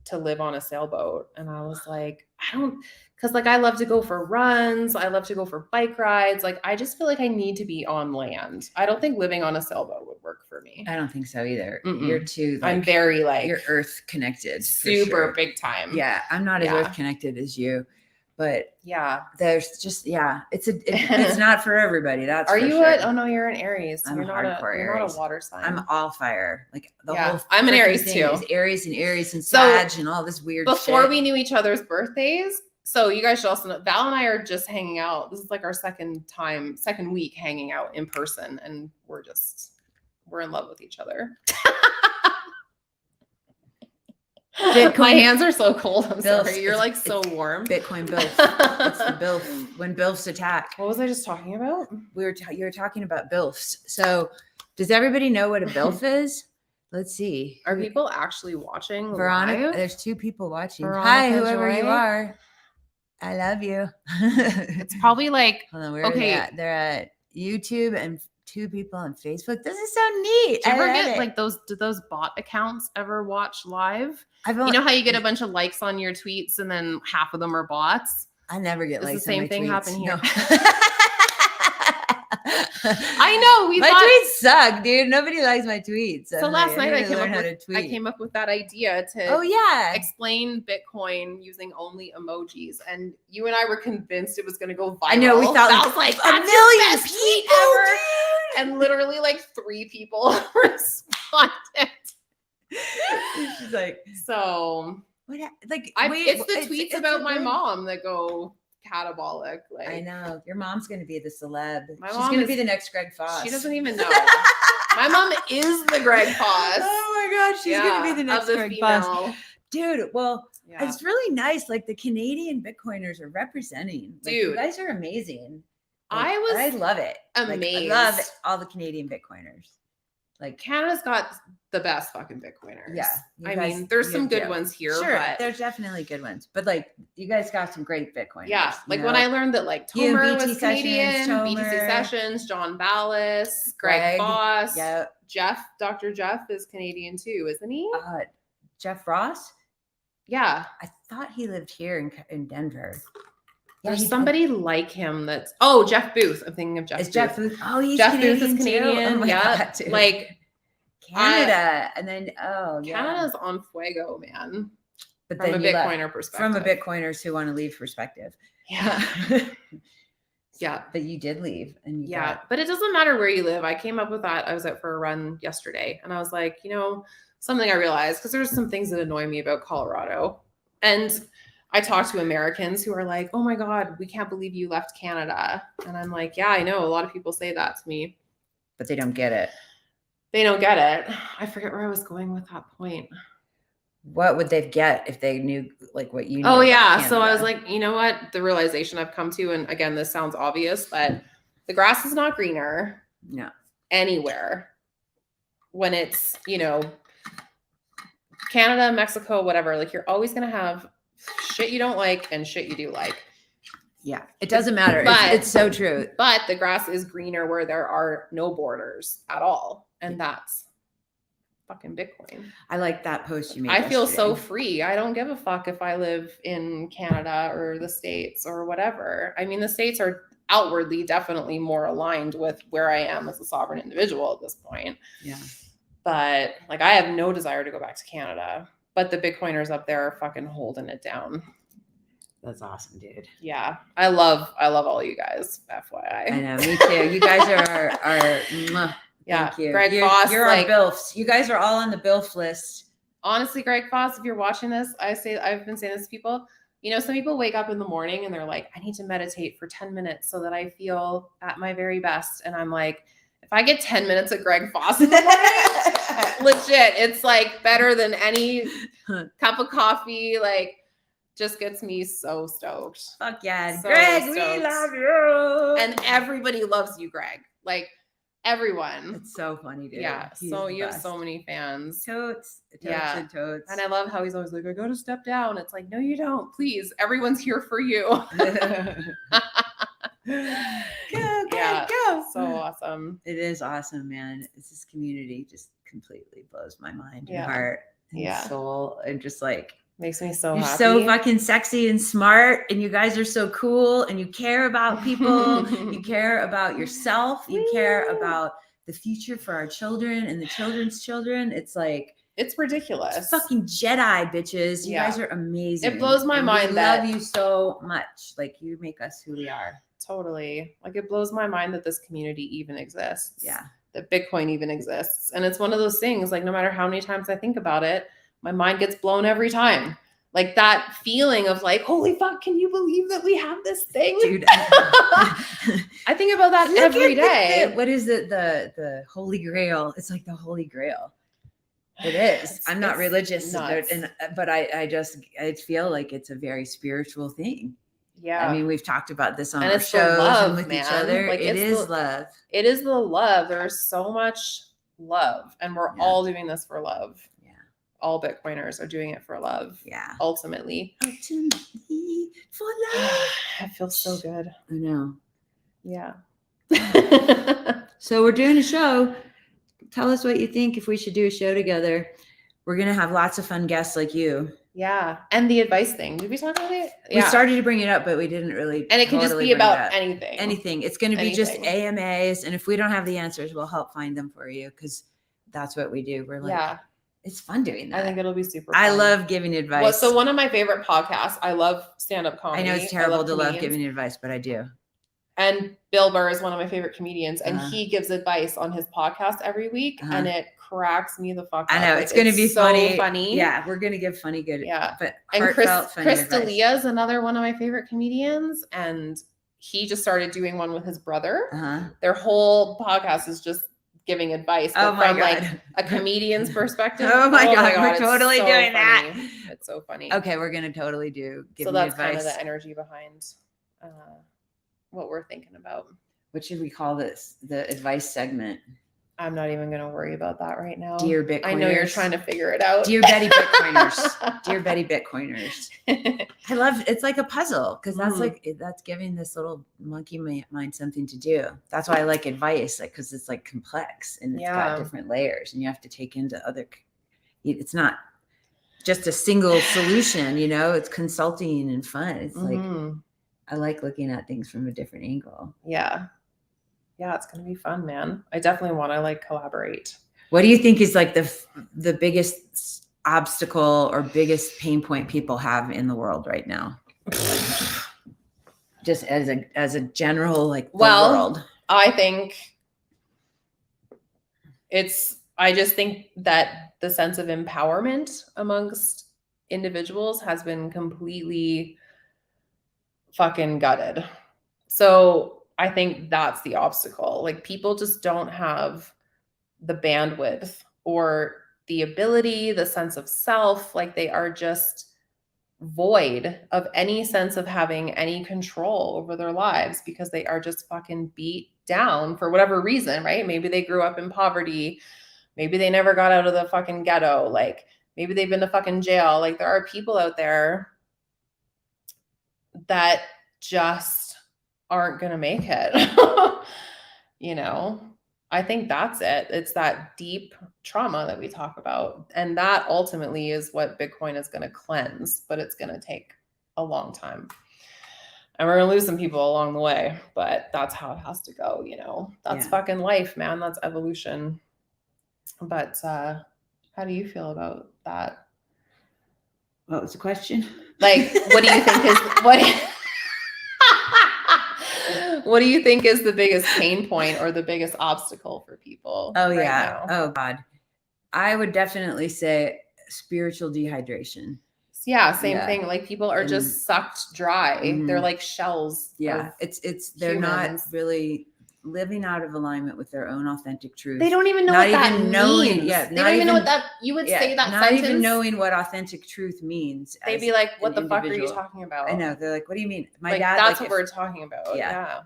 to live on a sailboat, and I was like, because like I love to go for runs, I love to go for bike rides. Like I just feel like I need to be on land. I don't think living on a sailboat would work for me. I don't think so either. Mm-mm. You're too. I'm very like you're earth connected. for super sure. big time. Yeah, I'm not as Yeah. earth connected as you, but Yeah. there's just it's not for everybody. That's Are for you sure. oh no, you're an Aries. I'm You're a not hardcore you're not Aries. a water sign. I'm all fire. Like the Yeah, whole. I'm an freaking Aries thing too. is Aries and So, Sag and all this weird Before shit. we knew each other's birthdays, so you guys should also know Val and I are just hanging out. This is like our second week hanging out in person, and we're in love with each other. Bitcoin- My hands are so cold. I'm Bills, sorry. You're it's- like so it's warm. Bitcoin bilf. It's the bilf when bilfs attack. What was I just talking about? You were talking about bilfs. So does everybody know what a bilf is? Let's see. Are people actually watching? Veronica? live? There's two people watching. Veronica Hi, whoever you Joy? are. I love you. It's probably like Hold on, where are they okay. at? They're at YouTube and two people on Facebook. This is so neat. Do you ever I love get it. like do those bot accounts ever watch live? I've You only, know how you get a bunch of likes on your tweets and then half of them are bots? I never get Does the likes same on my thing tweets. happen here? No. I know we my thought tweets suck, dude. Nobody likes my tweets. so. I'm Last like, night I need to came learn up how to with tweet. that idea to Oh yeah. explain Bitcoin using only emojis, and you and I were convinced it was going to go viral. I know, we thought I was like, a that's million the best tweet people, ever. dude. And literally like 3 people responded. She's like, So what? Like, it's the tweets it's about a my good- mom that go catabolic. Like I know your mom's going to be the celeb. My She's mom going to is- be the next Greg Foss. she doesn't even know. My mom is the Greg Foss. Oh my gosh, she's going to be the next of the Greg female. Foss, dude. Well, Yeah. it's really nice. Like the Canadian Bitcoiners are representing. Like, you Dude. guys are amazing. I love it. Like, I love amazed. all the Canadian Bitcoiners. Like Canada's got the best fucking Bitcoiners. Yeah, I mean, there's some good ones here. Sure, but there's definitely good ones, but like you guys got some great Bitcoiners. yeah, you like when I learned that like You and Tomer BT was Canadian, Sessions, BTC Tomer. Sessions, John Ballas, Greg Foss, yeah, Jeff, Dr. Jeff is Canadian too, isn't he? Jeff Ross. Yeah, I thought he lived here in Denver. there's somebody like him that's Jeff Booth. I'm thinking of Jeff. Is Booth. Jeff Booth? Oh, he's Jeff Canadian Booth is Canadian. Too? Oh my God, dude. Like Canada, and then Canada's on fuego, man. But from then a Bitcoiner perspective. From a Bitcoiners who want to leave perspective. Yeah. Yeah. But you did leave. And but it doesn't matter where you live. I came up with that. I was out for a run yesterday and I was like, something I realized, because there's some things that annoy me about Colorado. And I talk to Americans who are like, oh my God, we can't believe you left Canada. And I'm like, yeah, I know. A lot of people say that to me. But they don't get it. They don't get it. I forget where I was going with that point. What would they get if they knew like what you knew? Oh yeah. So I was like, you know what? The realization I've come to, and again, this sounds obvious, but the grass is not greener anywhere when it's, Canada, Mexico, whatever. Like you're always going to have shit you don't like and shit you do like. Yeah. It doesn't matter. It's so true. But the grass is greener where there are no borders at all. And that's fucking Bitcoin. I like that post you made. I feel so free. I don't give a fuck if I live in Canada or the States or whatever. I mean, the States are outwardly definitely more aligned with where I am as a sovereign individual at this point. Yeah. But like, I have no desire to go back to Canada, but the Bitcoiners up there are fucking holding it down. That's awesome, dude. Yeah. I love all you guys, FYI. I know, me too. You guys are yeah. Thank you. Greg Foss. You're on BILFs. You guys are all on the BILF list. Honestly, Greg Foss, if you're watching this, I've been saying this to people. Some people wake up in the morning and they're like, I need to meditate for 10 minutes so that I feel at my very best. And I'm like, if I get 10 minutes of Greg Foss in the morning, legit, it's like better than any cup of coffee. Like, just gets me so stoked. Fuck yeah. So Greg, stoked. We love you. And everybody loves you, Greg. Like, everyone. It's so funny, dude. Yeah. So you have so many fans. Totes Yeah. and totes. And I love how he's always like, I gotta step down. It's like, no, you don't. Please. Everyone's here for you. Go. So awesome. It is awesome, man. It's this community just completely blows my mind and Yeah. heart and Yeah. soul. And just like Makes me so you're happy. so fucking sexy and smart, and you guys are so cool, and you care about people. You care about yourself. You care about the future for our children and the children's children. It's like it's ridiculous. It's fucking Jedi, bitches. You guys are amazing. It blows my mind we that love you so much. Like you make us who we are. Totally. Like it blows my mind that this community even exists. Yeah. That Bitcoin even exists. And it's one of those things, like no matter how many times I think about it, my mind gets blown every time. Like that feeling of like, holy fuck, can you believe that we have this thing? Dude. I think about that every day. What is it? The Holy Grail. It's like the Holy Grail. It is. I'm not religious, but I feel like it's a very spiritual thing. Yeah. I mean, we've talked about this on and our it's shows love, and with man. each other. Like, it is love. It is the love. There's so much love, and we're all doing this for love. Yeah. All Bitcoiners are doing it for love. Yeah. Ultimately for love. It feels so good. I know. Yeah. So we're doing a show. Tell us what you think if we should do a show together. We're going to have lots of fun guests like you. Yeah. And the advice thing. Did we talk about it? We started to bring it up, but we didn't really. And it can just be about anything. Anything. It's going to be just AMAs. And if we don't have the answers, we'll help find them for you because that's what we do. We're like, it's fun doing that. I think it'll be super fun. I love giving advice. Well, so one of my favorite podcasts, I love stand-up comedy. I know it's terrible to love giving advice, but I do. And Bill Burr is one of my favorite comedians, and he gives advice on his podcast every week, and it cracks me the fuck up. I know it's going to be so funny. Yeah, we're going to give funny, good. Yeah, but and Chris D'Elia is another one of my favorite comedians, and he just started doing one with his brother. Their whole podcast is just giving advice, but from like a comedian's perspective. Oh my god, we're totally doing that. It's so funny. Okay, we're going to totally do. So that's kind of the energy behind. What we're thinking about. What should we call this? The advice segment. I'm not even going to worry about that right now. Dear Bitcoiners. I know you're trying to figure it out. Dear Betty Bitcoiners. Dear Betty Bitcoiners. I love, it's like a puzzle because that's giving this little monkey mind something to do. That's why I like advice, like, because it's like complex and it's got different layers and you have to take into other, it's not just a single solution, you know, it's consulting and fun. It's like, I like looking at things from a different angle. Yeah. Yeah, it's going to be fun, man. I definitely want to like collaborate. What do you think is like the biggest obstacle or biggest pain point people have in the world right now? Just as a general, like, the world. I think I just think that the sense of empowerment amongst individuals has been completely fucking gutted. So I think that's the obstacle. Like, people just don't have the bandwidth or the ability, the sense of self. Like, they are just void of any sense of having any control over their lives because they are just fucking beat down for whatever reason, right? Maybe they grew up in poverty. Maybe they never got out of the fucking ghetto. Like, maybe they've been to fucking jail. Like, there are people out there that just aren't going to make it. You know, I think that's it. It's that deep trauma that we talk about. And that ultimately is what Bitcoin is going to cleanse, but it's going to take a long time. And we're going to lose some people along the way, but that's how it has to go. You know, that's fucking life, man. That's evolution. But how do you feel about that? What was the question? Like, what do you think is what do you think is the biggest pain point or the biggest obstacle for people? Oh, right now? Oh, God. I would definitely say spiritual dehydration. Yeah, same thing. Like, people are just sucked dry. They're like shells. Yeah, they're not really living out of alignment with their own authentic truth. They don't even know what that means. Yeah, they don't even know what that, you would say that not sentence. Not even knowing what authentic truth means. They'd be like, what the fuck are you talking about? I know. They're like, what do you mean? My like, dad. That's what we're talking about. Yeah.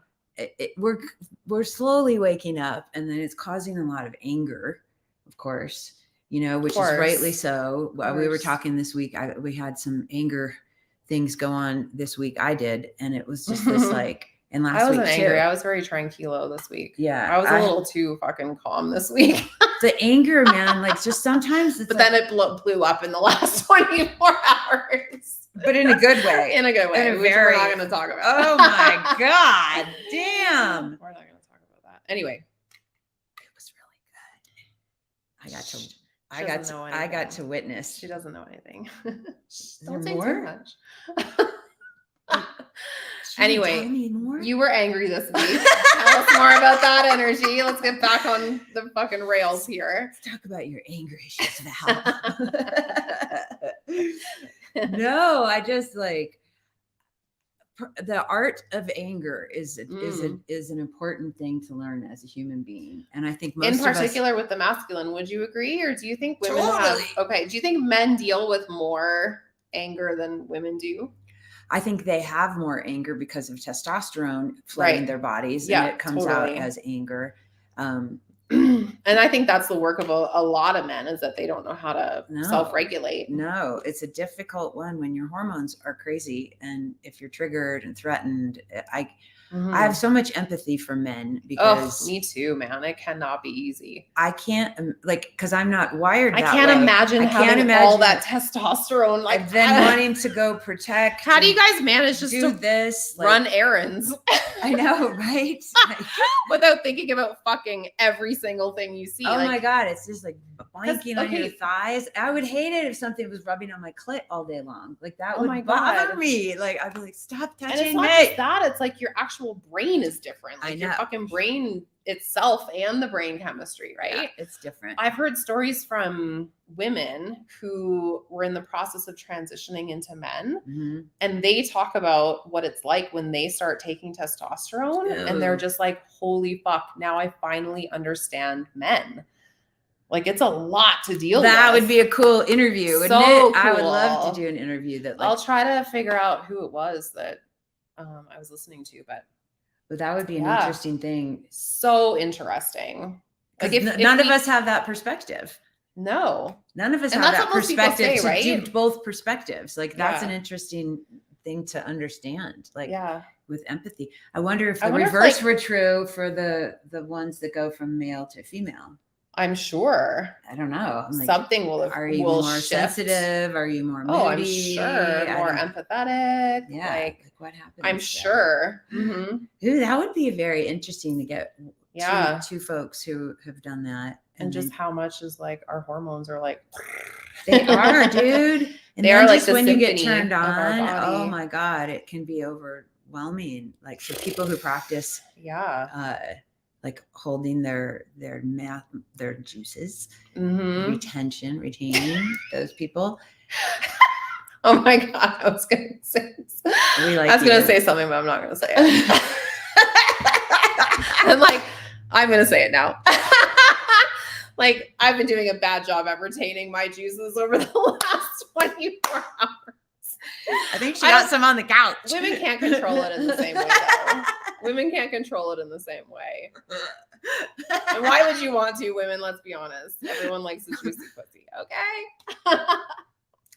We're slowly waking up, and then it's causing a lot of anger, of course, you know, which is rightly so. We were talking this week. We had some anger things go on this week. I did, and it was just this like. And last week I wasn't angry. I was very tranquilo this week. Yeah, I was a little too fucking calm this week. The anger, man, like just sometimes. But then it blew up in the last 24 hours. But in a good way. In a good way. Which we're not going to talk about. Oh my God. Damn. We're not going to talk about that. Anyway. It was really good. I got to witness. She doesn't know anything. Don't say too much. Anyway, you were angry this week. Tell us more about that energy. Let's get back on the fucking rails here. Let's talk about your anger issues, Val. No, I just like the art of anger is an important thing to learn as a human being, and I think most in particular with the masculine. Would you agree, or do you think women do you think men deal with more anger than women do? I think they have more anger because of testosterone flooding their bodies, and it comes out as anger. And I think that's the work of a lot of men, is that they don't know how to self-regulate. No, it's a difficult one when your hormones are crazy, and if you're triggered and threatened. I have so much empathy for men because me too, man. It cannot be easy. I can't because I'm not wired. I can't imagine having all that testosterone, like then wanting to go protect. How do you guys manage just to do this? Run errands. I know, right? Without thinking about fucking every single thing you see. Oh my God, it's just like blanking on your thighs. I would hate it if something was rubbing on my clit all day long. Like that would bother me. Like I'd be like, stop touching me. And it's not just that, it's like your actual brain is different. Like I know. Your fucking brain itself and the brain chemistry, right? Yeah, it's different. I've heard stories from women who were in the process of transitioning into men, and they talk about what it's like when they start taking testosterone, and they're just like, holy fuck, now I finally understand men. Like, it's a lot to deal with. That would be a cool interview, wouldn't it? Cool. I would love to do an interview that. I'll try to figure out who it was that I was listening to, but that would be an interesting thing. So interesting. Like none of us have that perspective. No. None of us And have that's that what most people perspective say, to right? do both perspectives. Like that's Yeah. an interesting thing to understand. Like Yeah. with empathy. I wonder if I the wonder if, reverse like- were true for the ones that go from male to female. I'm sure I don't know. I'm like, something will are you will more shift. sensitive? Are you more moody? Oh, I'm sure. More empathetic. Yeah. Like what happens? I'm sure. Mm-hmm. Ooh, that would be very interesting to get Yeah. two folks who have done that. And just how much is like our hormones are like they are, dude. And they then are like just the when you get symphony turned of our on, body. oh my God, it can be overwhelming. Like for people who practice like holding their juices, retaining those people. Oh my God, I was gonna say something, but I'm not gonna say it. I'm gonna say it now. Like I've been doing a bad job at retaining my juices over the last 24 hours. I think she got some on the couch. Women can't control it in the same way, though. Women can't control it in the same way. And why would you want to, women? Let's be honest. Everyone likes a juicy pussy, okay?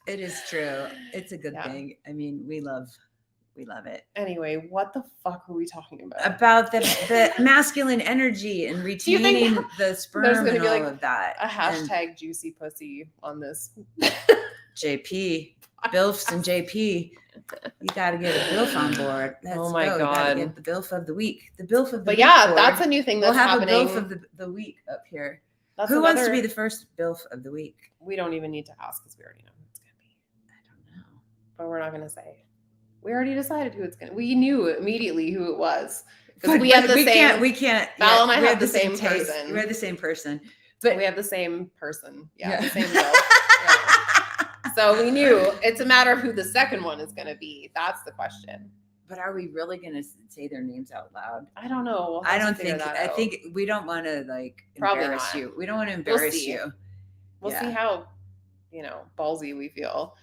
It is true. It's a good thing. I mean, we love it. Anyway, what the fuck are we talking about? About the masculine energy and retaining the sperm there's gonna and be all like of that. A hashtag juicy pussy on this. JP, BILFs and JP. You got to get a BILF on board. Oh my God. You got to get the BILF of the week. The BILF of the week. But yeah, board. that's a new thing that's happening. We'll have a BILF of the week up here. Who wants to be the first BILF of the week? We don't even need to ask because we already know who it's going to be. I don't know. But we're not going to say. We already decided who it's going to be. We knew immediately who it was. Because we have the same. We can't. Val and I have the same person. We have the same person. But we have the same person. Yeah. The same BILF. So we knew it's a matter of who the second one is going to be. That's the question. But are we really going to say their names out loud? I don't know. I don't think. I think we don't want to like embarrass you. We don't want to embarrass you. We'll see how, ballsy we feel.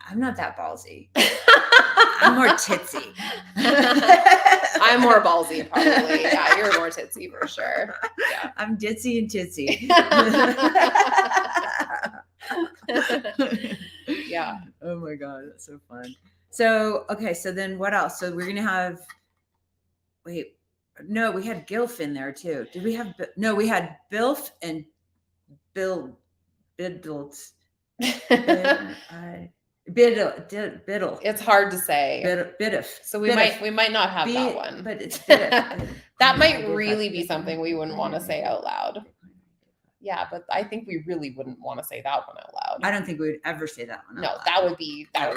I'm not that ballsy. I'm more titsy. I'm more ballsy, probably. Yeah, you're more titsy for sure. Yeah. I'm ditzy and titsy. Yeah. Oh my God, that's so fun. So, okay, so then what else? So we're gonna have. Wait, no, we had GILF in there too. Did we have? No, we had BILF and Biddles. Biddle. It's hard to say. Biddif. So we might not have that one. But it's that might really be something we wouldn't want to say out loud. Yeah, but I think we really wouldn't want to say that one out loud. I don't think we would ever say that one out loud. That would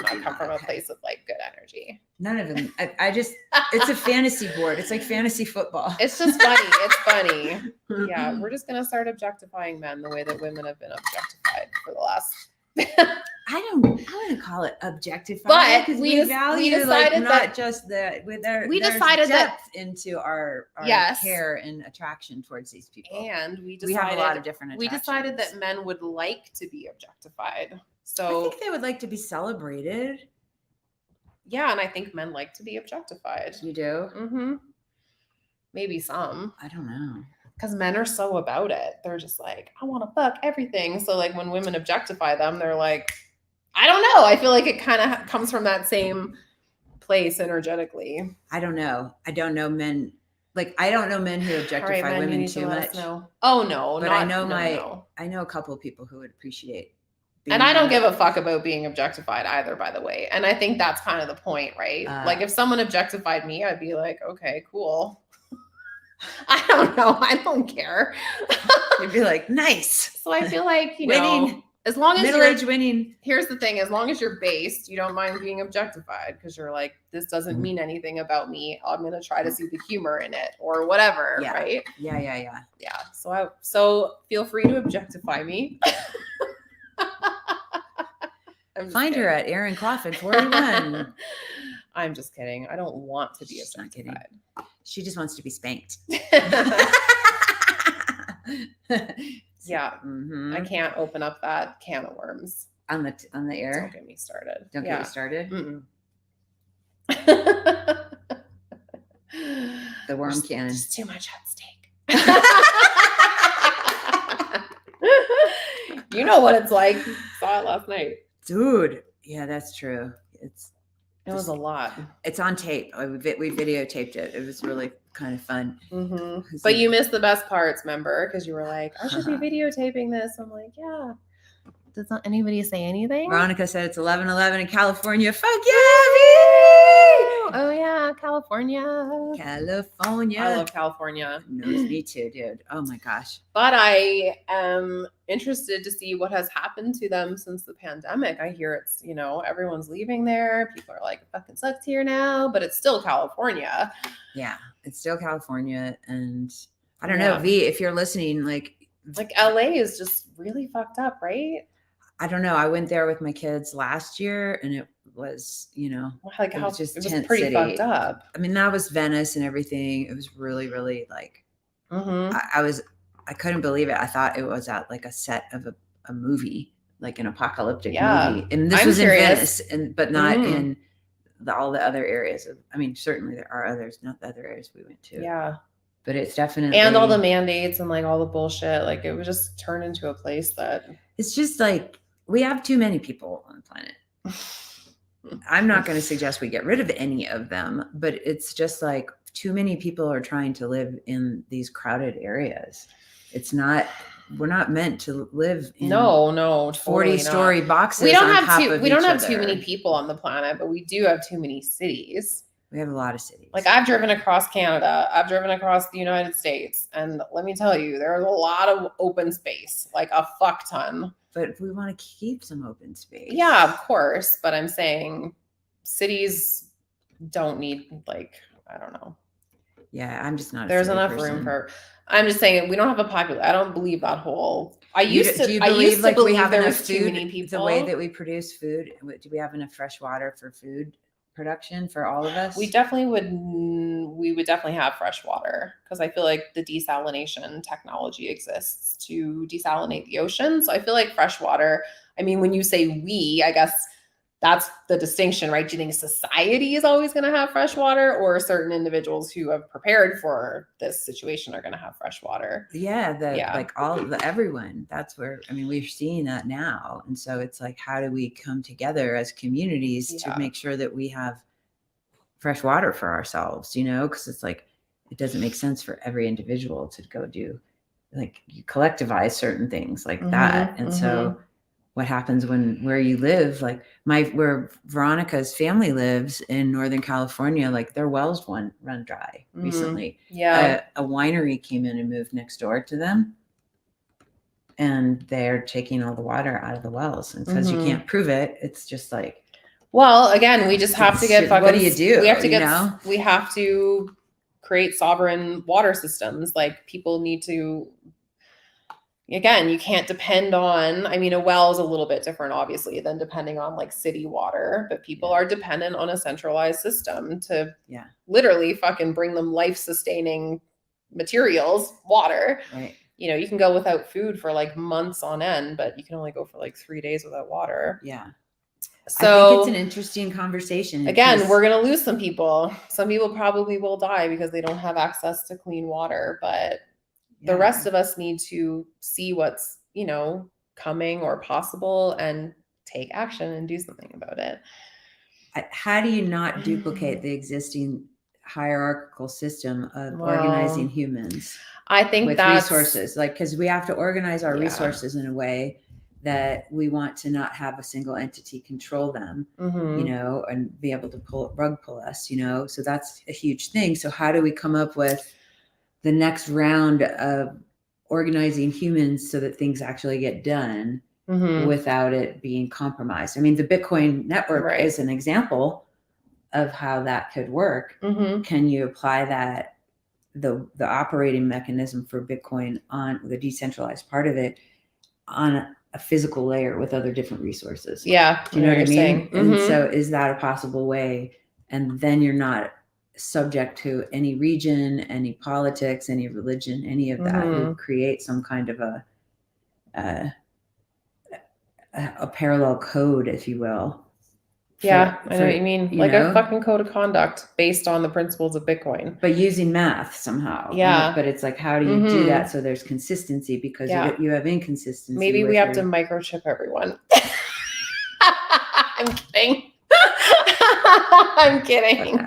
not come from a place of like good energy. None of them. I just, it's a fantasy board. It's like fantasy football. It's just funny. It's funny. Yeah, we're just going to start objectifying men the way that women have been objectified for the last. I wouldn't call it objectifying, but we value decided not just we decided depth into our care and attraction towards these people, and we have a lot of different. We decided that men would like to be objectified, so I think they would like to be celebrated. Yeah, and I think men like to be objectified. You do? Mm-hmm. Maybe some. I don't know. Because men are so about it. They're just like, I want to fuck everything. So like when women objectify them, they're like, I don't know. I feel like it kind of comes from that same place energetically. I don't know. I don't know men. Like, I don't know men who objectify women too much. Oh, no. But I know a couple of people who would appreciate. And I don't give a fuck about being objectified either, by the way. And I think that's kind of the point, right? Like if someone objectified me, I'd be like, okay, cool. I don't know. I don't care. You'd be like, nice. So I feel like, winning. As long as middle-aged winning. Here's the thing. As long as you're based, you don't mind being objectified because you're like, this doesn't mean anything about me. I'm going to try to see the humor in it or whatever. Yeah. Right? Yeah. So feel free to objectify me. Find her at Erin Crawford 41. I'm just kidding. I don't want to be objectified. She just wants to be spanked. Yeah. Mm-hmm. I can't open up that can of worms on the air. Don't get me started. Don't get me started. The worm can. Just too much at stake. You know what it's like. Saw it last night. Dude. Yeah, that's true. It was a lot. It's on tape. We videotaped it. It was really kind of fun. Mm-hmm. But you missed the best parts, remember? Because you were like, I should be videotaping this. I'm like, yeah. Does not anybody say anything? Veronica said it's 11:11 in California. Fuck yeah! Oh yeah, California. California. I love California. Me too, dude. Oh my gosh. But I am interested to see what has happened to them since the pandemic. I hear it's, everyone's leaving there. People are like, it fucking sucks here now, but it's still California. Yeah, it's still California. And I don't know, V, if you're listening, like LA is just really fucked up, right? I don't know. I went there with my kids last year and it was, it was pretty fucked up. I mean, that was Venice and everything. It was really, really like, I couldn't believe it. I thought it was at like a set of a movie, like an apocalyptic movie. And this was curious. In Venice, but not in all the other areas. Certainly there are others, not the other areas we went to. Yeah. But it's definitely. And all the mandates and like all the bullshit. Like it would just turn into a place that. It's just like, we have too many people on the planet. I'm not going to suggest we get rid of any of them, but it's just like too many people are trying to live in these crowded areas. We're not meant to live in 40-story boxes. We don't have too many people on the planet, but we do have too many cities. We have a lot of cities. Like I've driven across Canada, I've driven across the United States, and let me tell you, there's a lot of open space, like a fuck ton. But we want to keep some open space. Yeah, of course. But I'm saying cities don't need I don't know. Yeah, I'm just not. There's enough room for. I'm just saying we don't have a population. I don't believe that whole. Do you believe we have enough food? Too many people. The way that we produce food, do we have enough fresh water for food production for all of us? We definitely would. We would definitely have fresh water because I feel like the desalination technology exists to desalinate the ocean. So I feel like fresh water. I mean, when you say we, I guess that's the distinction, right? Do you think society is always going to have fresh water, or certain individuals who have prepared for this situation are going to have fresh water? Yeah, everyone. That's where we're seeing that now, and so it's like, how do we come together as communities to make sure that we have fresh water for ourselves? Because it's like it doesn't make sense for every individual to go do you collectivize certain things like that, and so. What happens where you live, where Veronica's family lives in Northern California, their wells run dry recently. Yeah. A winery came in and moved next door to them. And they're taking all the water out of the wells. And because you can't prove it, it's just like. Well, again, we just have to get fucking. What do you do? We have to create sovereign water systems. People need to. Again, you can't depend on, a well is a little bit different, obviously, than depending on city water, but people are dependent on a centralized system to literally fucking bring them life-sustaining materials, water. Right. You can go without food for months on end, but you can only go for 3 days without water. Yeah. So I think it's an interesting conversation. Again, we're going to lose some people. Some people probably will die because they don't have access to clean water, but the rest of us need to see what's, coming or possible and take action and do something about it. How do you not duplicate the existing hierarchical system of organizing humans? I think with resources, because we have to organize our resources in a way that we want to not have a single entity control them, and be able to rug pull us, so that's a huge thing. So how do we come up with the next round of organizing humans so that things actually get done without it being compromised? The Bitcoin network is an example of how that could work. Can you apply that, the operating mechanism for Bitcoin on the decentralized part of it on a physical layer with other different resources? Yeah. Do you know what I mean? And so is that a possible way? And then you're not subject to any region, any politics, any religion, any of that. You create some kind of a parallel code, if you will, Yeah, I know what you mean. you Like know? a fucking code of conduct based on the principles of Bitcoin. But using math somehow. Yeah. But it's like, how do you do that so there's consistency? Because you have inconsistency. Maybe we have to microchip everyone. I'm kidding. I'm kidding.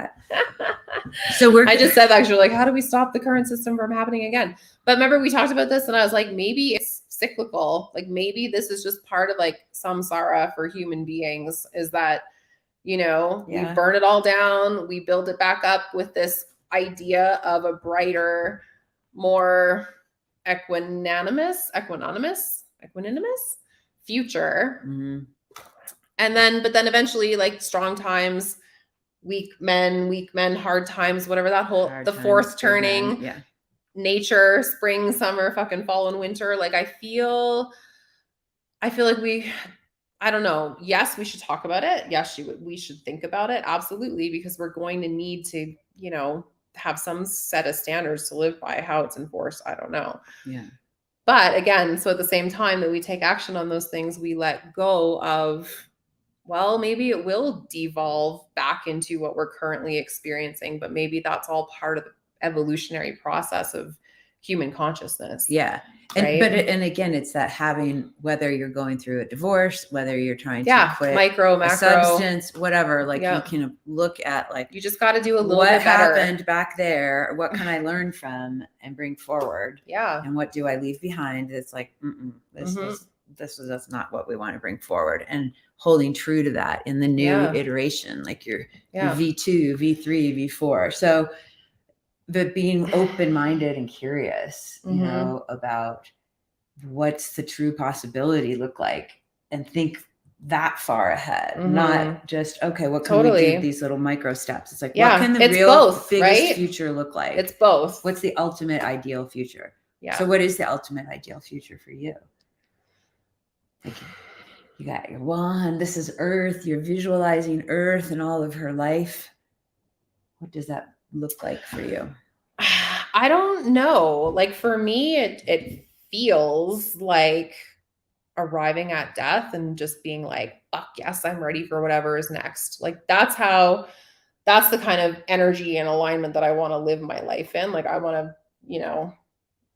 So I just said actually, like, how do we stop the current system from happening again? But remember, we talked about this, and I was like, maybe it's cyclical. Like, maybe this is just part of like samsara for human beings. Is that, we burn it all down, we build it back up with this idea of a brighter, more equanimous future. Mm-hmm. But then eventually, like, strong times, weak men, hard times, whatever that whole, the fourth turning, nature, spring, summer, fucking fall and winter. Like, I feel like I don't know. Yes, we should talk about it. Yes, we should think about it. Absolutely. Because we're going to need to, have some set of standards to live by. How it's enforced, I don't know. Yeah. But again, so at the same time that we take action on those things, we let go of, well, maybe it will devolve back into what we're currently experiencing, but maybe that's all part of the evolutionary process of human consciousness. Yeah. Right? And again, it's that having, whether you're going through a divorce, whether you're trying to quit macro substance, whatever, like you can look at, like, you just got to do a little what bit better. happened back there, what can I learn from and bring forward? Yeah. And what do I leave behind? It's like, this is not what we want to bring forward, and holding true to that in the new iteration, like your V2, V3, V4. So but being open-minded and curious, about what's the true possibility look like, and think that far ahead, not just, okay, what can we do, these little micro steps. It's like, what can the real biggest future look like? It's both. What's the ultimate ideal future? Yeah. So what is the ultimate ideal future for you? You got your wand. This is Earth. You're visualizing Earth and all of her life. What does that look like for you? I don't know. Like, for me, it feels like arriving at death and just being like, fuck yes, I'm ready for whatever is next. Like, that's the kind of energy and alignment that I want to live my life in. Like, I want to,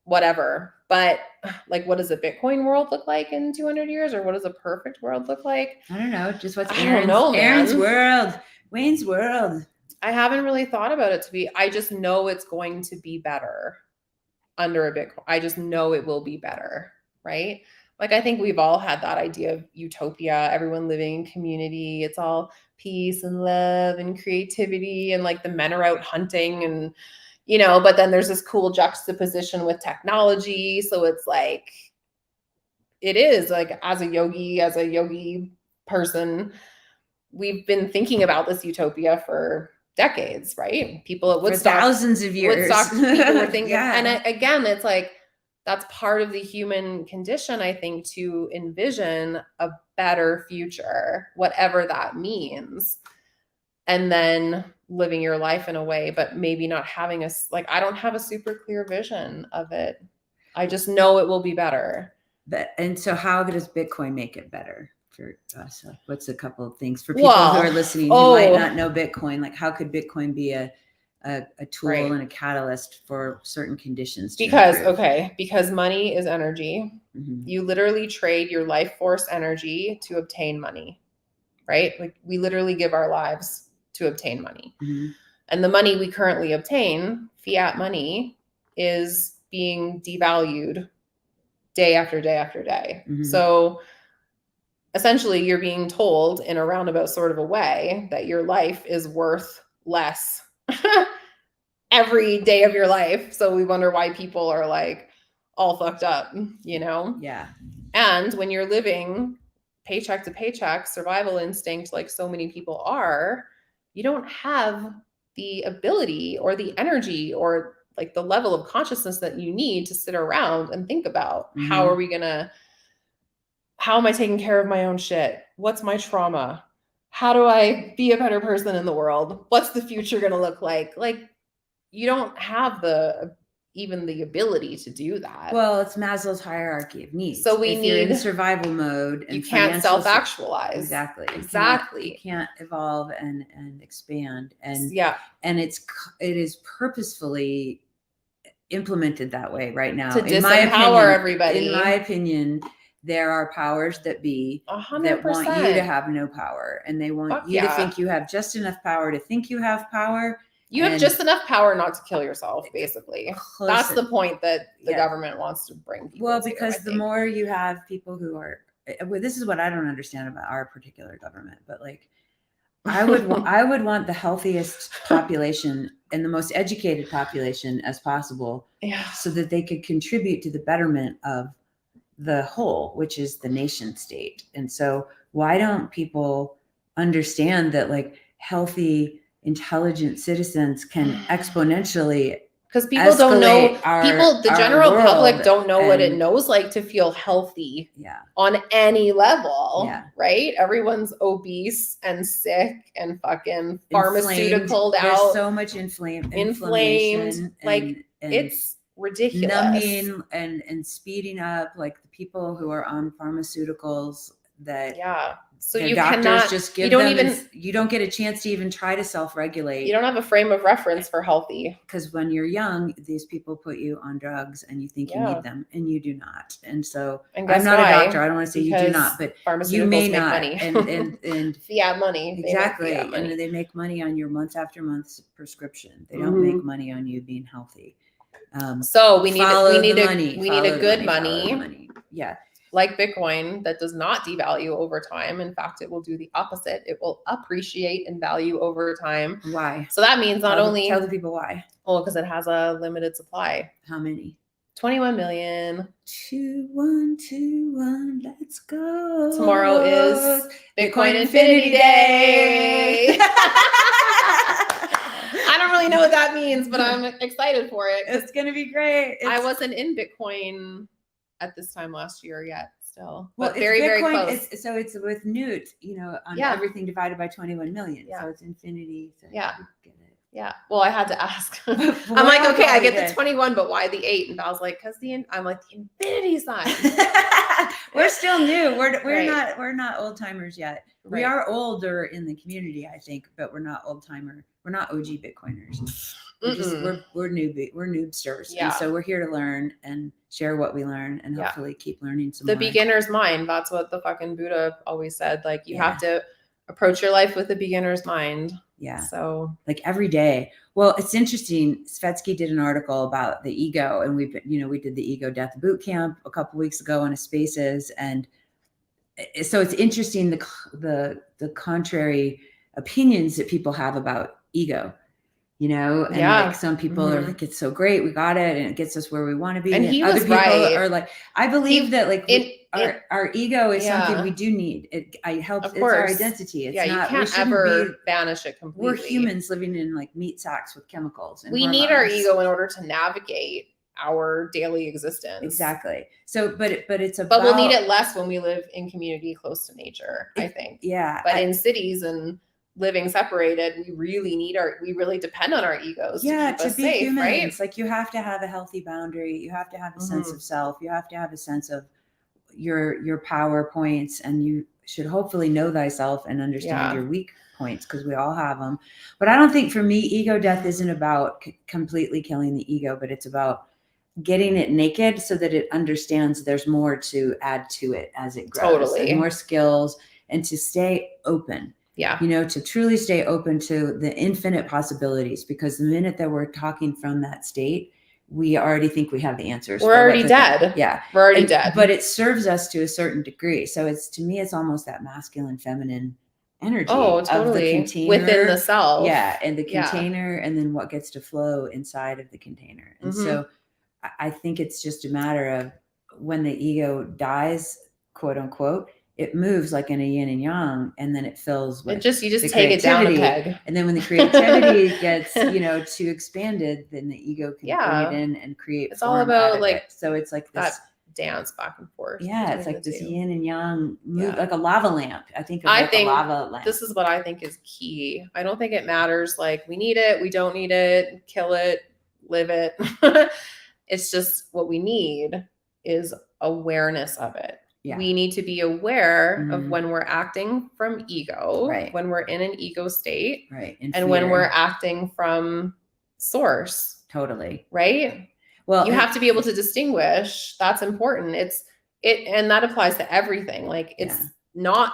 whatever. But like, what does a Bitcoin world look like in 200 years? Or what does a perfect world look like? I don't know. Just what's Erin's world, Wayne's world. I haven't really thought about it I just know it's going to be better under a Bitcoin. I just know it will be better, right? Like, I think we've all had that idea of utopia, everyone living in community. It's all peace and love and creativity, and like the men are out hunting, and, but then there's this cool juxtaposition with technology. So it's like, it is like, as a yogi person, we've been thinking about this utopia for decades, right? People at Woodstock, for thousands of years. Woodstock people were thinking, and again, it's like, that's part of the human condition, I think, to envision a better future, whatever that means, and then living your life in a way, but maybe not having I don't have a super clear vision of it. I just know it will be better. And so how does Bitcoin make it better for us? What's a couple of things for people who are listening who might not know Bitcoin? Like, how could Bitcoin be a tool and a catalyst for certain conditions? Because money is energy. Mm-hmm. You literally trade your life force energy to obtain money, right? Like, we literally give our lives to obtain money. Mm-hmm. And the money we currently obtain, fiat money, is being devalued day after day after day. Mm-hmm. So essentially, you're being told in a roundabout sort of a way that your life is worth less every day of your life. So we wonder why people are like all fucked up, Yeah. And when you're living paycheck to paycheck, survival instinct, like so many people are, you don't have the ability or the energy or like the level of consciousness that you need to sit around and think about, how am I taking care of my own shit? What's my trauma? How do I be a better person in the world? What's the future going to look like? Like, you don't have the even the ability to do that. Well, it's Maslow's hierarchy of needs. So if you're in survival mode, and you can't self-actualize. Exactly. Exactly. You can't evolve and expand. And yeah, and it is purposefully implemented that way right now. to disempower everybody. In my opinion, there are powers that be 100%. that want you to have no power, and they want you to think you have just enough power to think you have power. You have just enough power not to kill yourself, basically. That's the point that the government wants to bring people Well, because the more you have people who are, well, this is what I don't understand about our particular government, but like, I would want the healthiest population and the most educated population as possible, so that they could contribute to the betterment of the whole, which is the nation state. And so why don't people understand that like healthy, intelligent citizens can exponentially, because people don't know, the general public don't know what it and knows like to feel healthy yeah, on any level, yeah, right? Everyone's obese and sick and fucking pharmaceutical out. There's so much inflamed, like and it's ridiculous. Numbing and speeding up, like the people who are on pharmaceuticals that so their you doctors cannot just give you don't them, even you don't get a chance to even try to self-regulate. You don't have a frame of reference for healthy, because when you're young, these people put you on drugs and you think you need them, and you do not. And so I'm not a doctor, I don't want to say you do not, but you may not. Money. and fiat money. Exactly. Fiat money. And they make money on your month after month prescription. They don't make money on you being healthy. So we need a good money. Yeah. Like Bitcoin, that does not devalue over time. In fact, it will do the opposite. It will appreciate in value over time. Why? So that means tell the people why. Well, because it has a limited supply. How many? 21 million. 2121. Let's go. Tomorrow is Bitcoin Infinity Day. I don't really know what that means, but I'm excited for it. It's going to be great. I wasn't in Bitcoin at this time last year yet still. Well, but very, very close. So it's with Newt, on everything divided by 21 million. Yeah. So it's infinity. So yeah. Get it. Yeah. Well, I had to ask. I'm like, okay, I get the 21, but why the 8? And Val's like, because I'm like, the infinity sign. We're still new. We're not old timers yet. Right. We are older in the community, I think, but we're not old timer. We're not OG Bitcoiners. We're noobsters. Yeah. And so we're here to learn and share what we learn, and hopefully keep learning some more. The beginner's mind. That's what the fucking Buddha always said. Like you have to approach your life with a beginner's mind. Yeah. So like every day. Well, it's interesting. Svetsky did an article about the ego, and we did the ego death boot camp a couple weeks ago on a Spaces. And so it's interesting the contrary opinions that people have about ego, and like some people are like, it's so great, we got it, and it gets us where we want to be. And other people are like, I believe that like our ego is something we do need. It helps. It's our identity. It's not, you can't ever banish it completely. We're humans living in like meat sacks with chemicals. And we need our ego in order to navigate our daily existence. Exactly. So, but we'll need it less when we live in community close to nature, I think. Yeah. But in cities and living separated, we really depend on our egos to keep us safe, humans, right? It's like you have to have a healthy boundary. You have to have a sense of self. You have to have a sense of your power points, and you should hopefully know thyself and understand your weak points, because we all have them. But I don't think, for me, ego death isn't about completely killing the ego, but it's about getting it naked so that it understands there's more to add to it as it grows. And more skills, and to stay open. Yeah. To truly stay open to the infinite possibilities, because the minute that we're talking from that state, we already think we have the answers. We're already dead. Yeah. We're already dead. But it serves us to a certain degree. So to me, it's almost that masculine, feminine energy of the container within the self. Yeah. And the container, and then what gets to flow inside of the container. And so I think it's just a matter of when the ego dies, quote unquote, it moves like in a yin and yang, and then it fills with you just take it down a peg. And then when the creativity gets too expanded, then the ego can bring it in and create. It's all about so it's like this dance back and forth. Yeah, it's like this yin and yang move, like a lava lamp. I think a lava lamp. This is what I think is key. I don't think it matters like we need it, we don't need it, kill it, live it. It's just what we need is awareness of it. Yeah. We need to be aware of when we're acting from ego, Right. when we're in an ego state, right, and when we're acting from source. totally Right? well. You have to be able to distinguish. That's important. And that applies to everything. Like it's not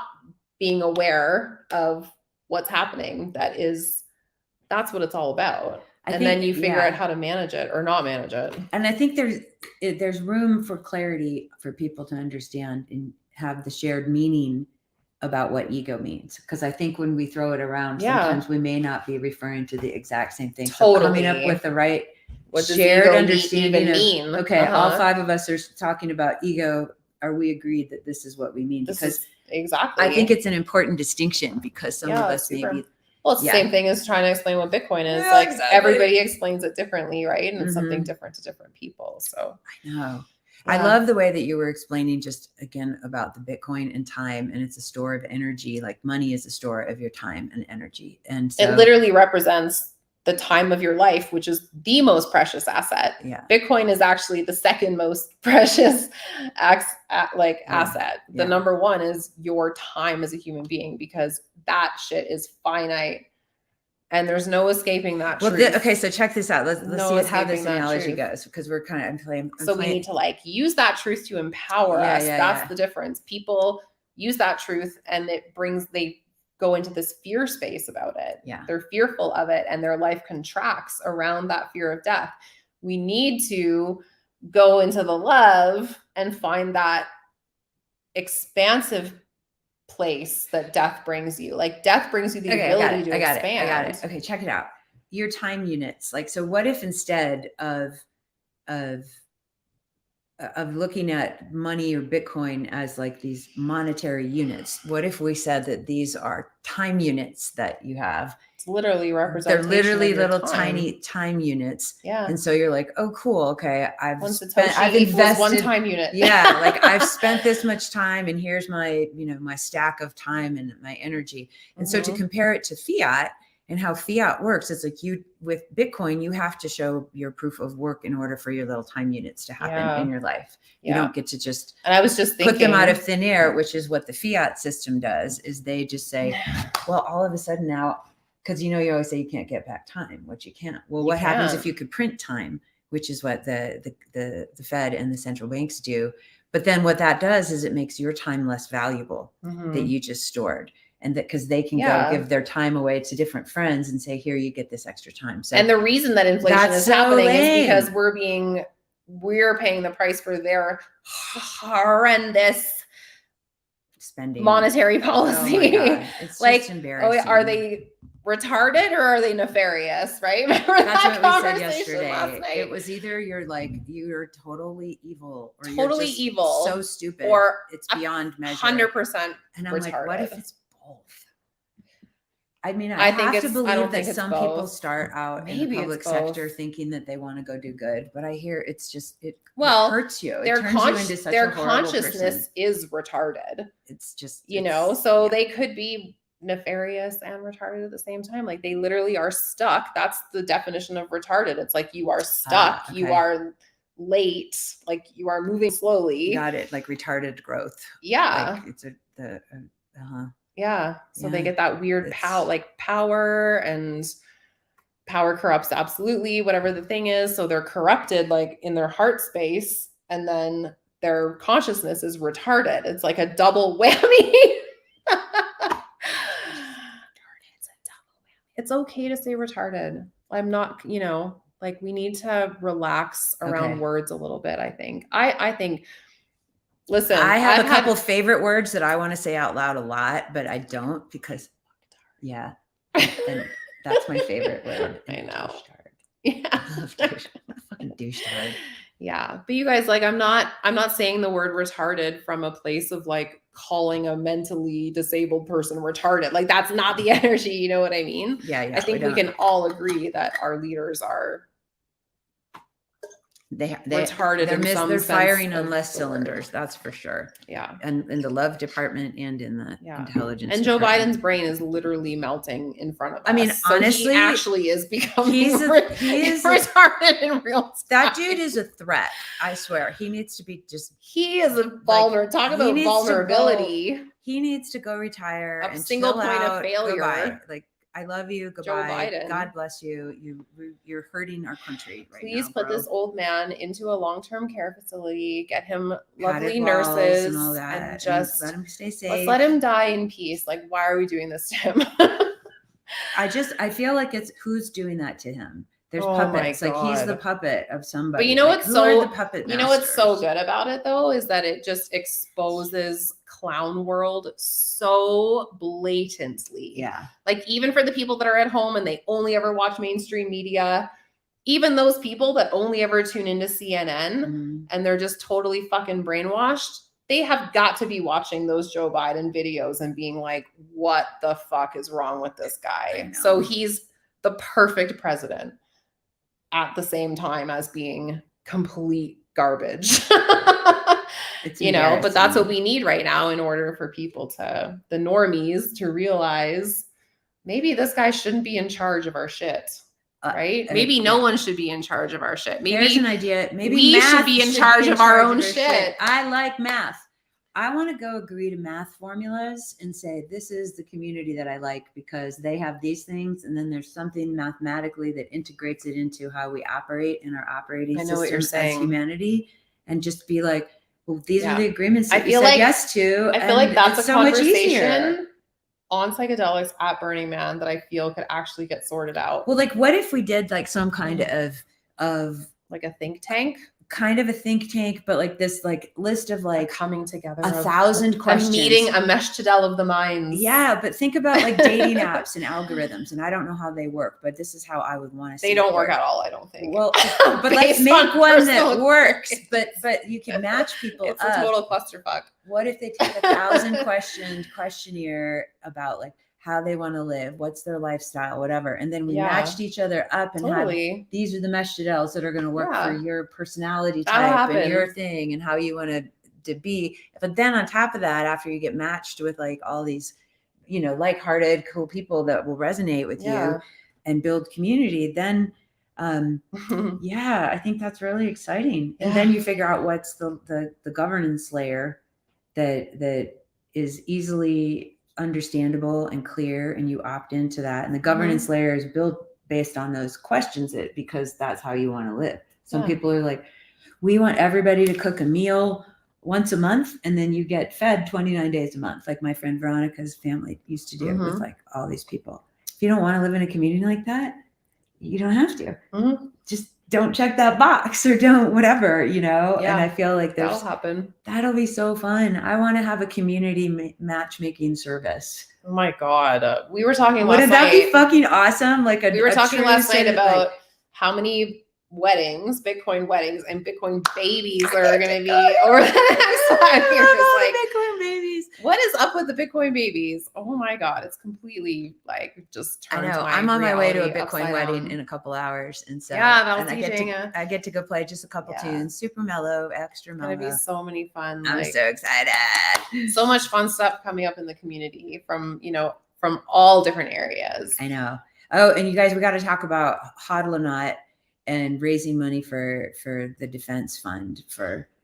being aware of what's happening. That's what it's all about. Then you figure out how to manage it or not manage it. And I think there's room for clarity for people to understand and have the shared meaning about what ego means. Because I think when we throw it around, sometimes we may not be referring to the exact same thing. Totally. So coming up with the right what shared understanding mean? Okay, all 5 of us are talking about ego. Are we agreed that this is what we mean? Because exactly. I think it's an important distinction because some of us maybe. Well, it's the same thing as trying to explain what Bitcoin is. Like everybody explains it differently, right? And it's something different to different people. So I know. Yeah. I love the way that you were explaining just again about the Bitcoin and time, and it's a store of energy. Like money is a store of your time and energy. And so, it literally represents the time of your life, which is the most precious asset. Yeah. Bitcoin is actually the second most precious asset. The number one is your time as a human being, because that shit is finite and there's no escaping that truth. Okay, so check this out. Let's see how this analogy goes, because we're kind of playing. We need to like use that truth to empower us. That's the difference. People use that truth and they go into this fear space about it. Yeah. They're fearful of it and their life contracts around that fear of death. We need to go into the love and find that expansive place that death brings you. Like death brings you the ability to expand. I got it. Okay, check it out. Your time units. Like, so what if instead of looking at money or Bitcoin as like these monetary units, what if we said that these are time units that you have? It's literally representation. They're literally little tiny time units. Yeah. And so you're like, oh, cool. Okay. I've invested 1 time unit. Yeah. Like I've spent this much time and here's my, my stack of time and my energy. And so to compare it to fiat and how fiat works, it's like with Bitcoin, you have to show your proof of work in order for your little time units to happen in your life. You don't get to just and I was just thinking, put them out of thin air, which is what the fiat system does, is they just say, well, all of a sudden now, because you always say you can't get back time, which you can't. Well, what happens if you could print time, which is what the Fed and the central banks do. But then what that does is it makes your time less valuable that you just stored. And that because they can go give their time away to different friends and say, here, you get this extra time. So, and the reason that inflation is happening is because we're paying the price for their horrendous spending monetary policy. Oh my God. It's like, just embarrassing. Are they retarded or are they nefarious? Right? Remember that's what we said yesterday. It was either you're totally evil or totally you're just evil, so stupid, or it's beyond measure. 100%. And I'm retarded. like, what if it's both? I mean, I have to believe that some people start out in the public sector thinking that they want to go do good, but I hear it hurts you. It turns you into such a horrible consciousness person. is retarded. It's just, so they could be nefarious and retarded at the same time. Like they literally are stuck. That's the definition of retarded. It's like you are stuck. Okay. You are late. Like you are moving slowly. Got it. Like retarded growth. Yeah. Like it's yeah. So they get that weird power, and power corrupts absolutely whatever the thing is. So they're corrupted like in their heart space, and then their consciousness is retarded. It's like a double whammy. It's okay to say retarded. I'm not, like we need to relax around words a little bit. I think, listen, I have a couple favorite words that I want to say out loud a lot, but I don't because and that's my favorite word. I know. Yeah. I love fucking douchebag. Yeah. But you guys, like, I'm not saying the word retarded from a place of like calling a mentally disabled person retarded. Like that's not the energy. You know what I mean? Yeah. I think we can all agree that our leaders are retarded in some they're sense firing of on less the word. cylinders, that's for sure. Yeah. And in the love department and in the intelligence and Joe department. Biden's brain is literally melting in front of us. I mean, So honestly, he actually is becoming he is retarded in real time. That dude is a threat. I swear, he needs to be He is a vulnerable. Talk about vulnerability. He needs to go retire A and single chill point out. of failure. Goodbye. Like, I love you. Goodbye. Joe Biden. God bless you. You're hurting our country right now. Please put this old man into a long-term care facility. Get him lovely Padded walls nurses and all that, and just let him stay safe. Let's let him die in peace. Like, why are we doing this to him? I feel like it's who's doing that to him. There's Oh puppets. my Like, he's the God. puppet of somebody. But you know like, what's who so are the puppet you know what's so masters? good about it though is that it just exposes clown world so blatantly. Yeah. Like, even for the people that are at home and they only ever watch mainstream media, even those people that only ever tune into CNN Mhm. and they're just totally fucking brainwashed, they have got to be watching those Joe Biden videos and being like, what the fuck is wrong with this guy? So he's the perfect president at the same time as being complete garbage. You know, but that's what we need right now in order for people the normies to realize maybe this guy shouldn't be in charge of our shit. Right? Maybe no one should be in charge of our shit. Maybe there's an idea. Maybe we should be in charge of our own shit. I like math. I want to go agree to math formulas and say, this is the community that I like because they have these things. And then there's something mathematically that integrates it into how we operate in our operating system as humanity. And just be like, well, these are the agreements that we said yes to. I feel like that's a so much easier. conversation on psychedelics at Burning Man that I feel could actually get sorted out. Well, like, what if we did like some kind of like a think tank? Kind of a think tank, but like this like list of like coming together 1,000 questions. Meeting a meshtadel of the minds. Yeah, but think about like dating apps and algorithms, and I don't know how they work, but this is how I would want to see They don't work at all, I don't think. Well, but let's make one that works. But you can match people it's up. It's a total clusterfuck. What if they take 1,000 question questionnaire about like how they want to live, what's their lifestyle, whatever. And then we matched each other up and had these are the meshtadels that are going to work for your personality type and your thing and how you want to be. But then on top of that, after you get matched with like all these, you know, like-hearted, cool people that will resonate with you and build community, then I think that's really exciting. And then you figure out what's the governance layer that is easily understandable and clear, and you opt into that. And the governance layer is built based on those questions because that's how you want to live. Some people are like, we want everybody to cook a meal once a month and then you get fed 29 days a month, like my friend Veronica's family used to do with like all these people. If you don't want to live in a community like that, you don't have to. Just don't check that box or don't whatever, you know. And I feel like that'll happen. That'll be so fun. I want to have a community matchmaking service. Oh my God. We were talking last Wouldn't that be fucking awesome? We were talking last night about how many weddings, Bitcoin weddings, and Bitcoin babies are going to be over the next 5 years. Like, Bitcoin babies. What is up with the Bitcoin babies? Oh my God. It's completely like just turned. I know. I'm on my way to a Bitcoin wedding in a couple hours. And so I get to go play just a couple tunes. Super mellow, extra mellow. It's going to be so many fun. I'm so excited. So much fun stuff coming up in the community from all different areas. I know. Oh, and you guys, we got to talk about Hodlonaut and raising money for the defense fund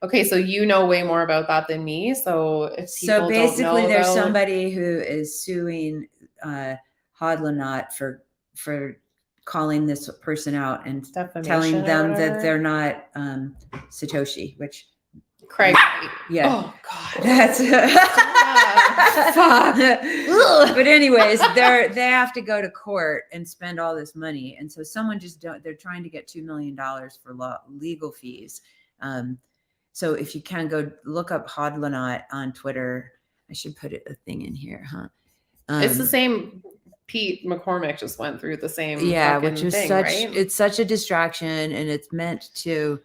Okay, so you know way more about that than me. So if people basically don't know there's somebody who is suing Hodlonaut for calling this person out and telling them that they're not Satoshi, which Craig. Yeah. Oh God. That's but anyways, they have to go to court and spend all this money. And so they're trying to get $2 million for legal fees. So if you can go look up Hodlonaut on Twitter, I should put a thing in here, huh? It's the same. Pete McCormick just went through the same. Which is it's such a distraction, and it's meant to.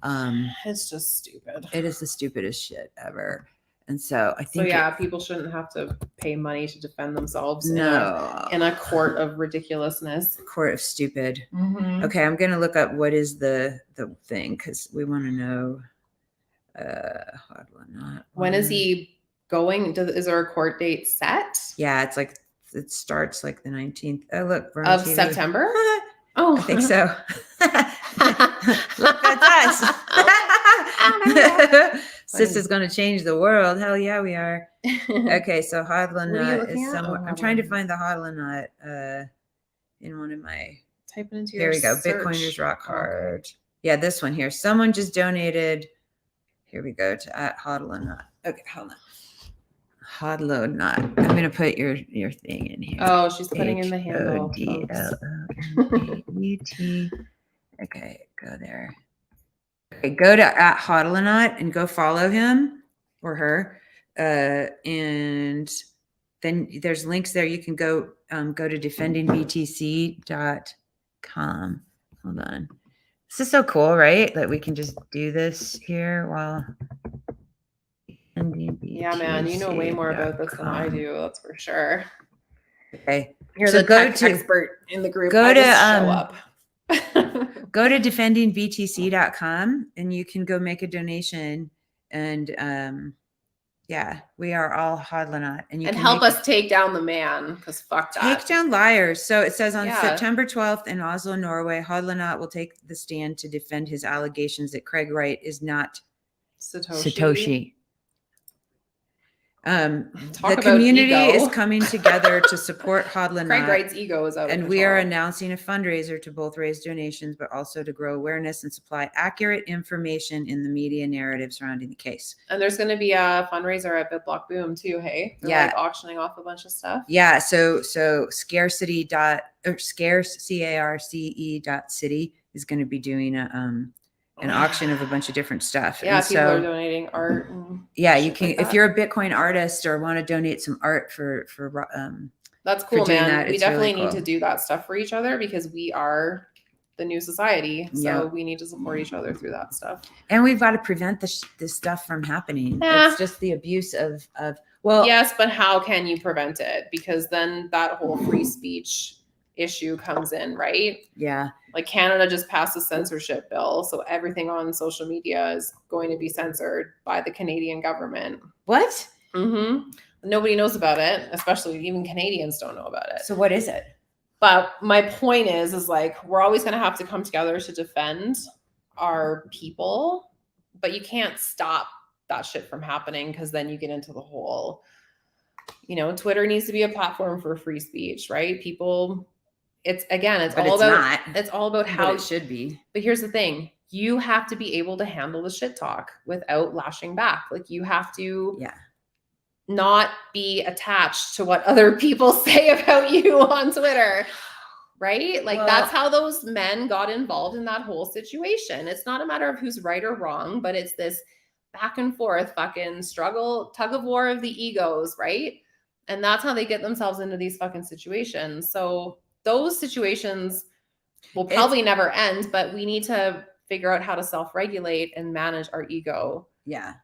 It's just stupid. It is the stupidest shit ever. And so I think people shouldn't have to pay money to defend themselves in no a court of ridiculousness. court of stupid. Mm-hmm. Okay, I'm gonna look up what is the thing because we want to know. When is he going? Is there a court date set? Yeah, it's like it starts like the 19th. Oh, look, we're on Of TV. September. Oh, I think so. Look, that's us. Sis is going to change the world. Hell yeah, we are. Okay, so Hodla Nut is somewhere. I'm trying to find the Hodla Nut in one of my. Type it into Here we go. search. Bitcoiners rock hard. Okay. Yeah, this one here. Someone just donated. Here we go to Hodla Nut. Okay, hold on. Hodlo Nut. I'm gonna put your thing in here. Oh, she's putting in the handle. HODLONUT. Okay, go there. Okay, go to @Hodlanut and go follow him or her. And then there's links there. You can go to defendingbtc.com. Hold on. This is so cool, right? That we can just do this here while. Yeah, man, you know way more about this than I do. That's for sure. Okay, you're the tech expert in the group. Go to show up. Go to defendingbtc.com and you can go make a donation. And yeah, we are all Hodlanot, and you can help us take down the man because fuck that. Take down liars. So it says on September 12th in Oslo, Norway, Hodlanot will take the stand to defend his allegations that Craig Wright is not Satoshi. The community is coming together to support Hodlanot. Craig Wright's ego is out of control. We are announcing a fundraiser to both raise donations, but also to grow awareness and supply accurate information in the media narrative surrounding the case. And there's going to be a fundraiser at BitBlock Boom too. Hey, they're like auctioning off a bunch of stuff. Yeah. So scarce.city is going to be doing an auction of a bunch of different stuff. Yeah, and people are donating art. Yeah, you can if you're a Bitcoin artist or want to donate some art for that's cool, man. We definitely need to do that stuff for each other because we are the new society. So we need to support each other through that stuff. And we've got to prevent this stuff from happening. It's just the abuse of yes, but how can you prevent it? Because then that whole free speech issue comes in, right? Yeah. Like Canada just passed a censorship bill, so everything on social media is going to be censored by the Canadian government. What? Mm-hmm. Nobody knows about it, especially even Canadians don't know about it. So what is it? But my point is like we're always going to have to come together to defend our people, but you can't stop that shit from happening because then you get into the whole, Twitter needs to be a platform for free speech, right? People. It's all about how it should be. But here's the thing. You have to be able to handle the shit talk without lashing back. Like you have to not be attached to what other people say about you on Twitter. Right? Like that's how those men got involved in that whole situation. It's not a matter of who's right or wrong, but it's this back and forth fucking struggle, tug of war of the egos, right? And that's how they get themselves into these fucking situations. So those situations will probably never end, but we need to figure out how to self-regulate and manage our ego. Yeah.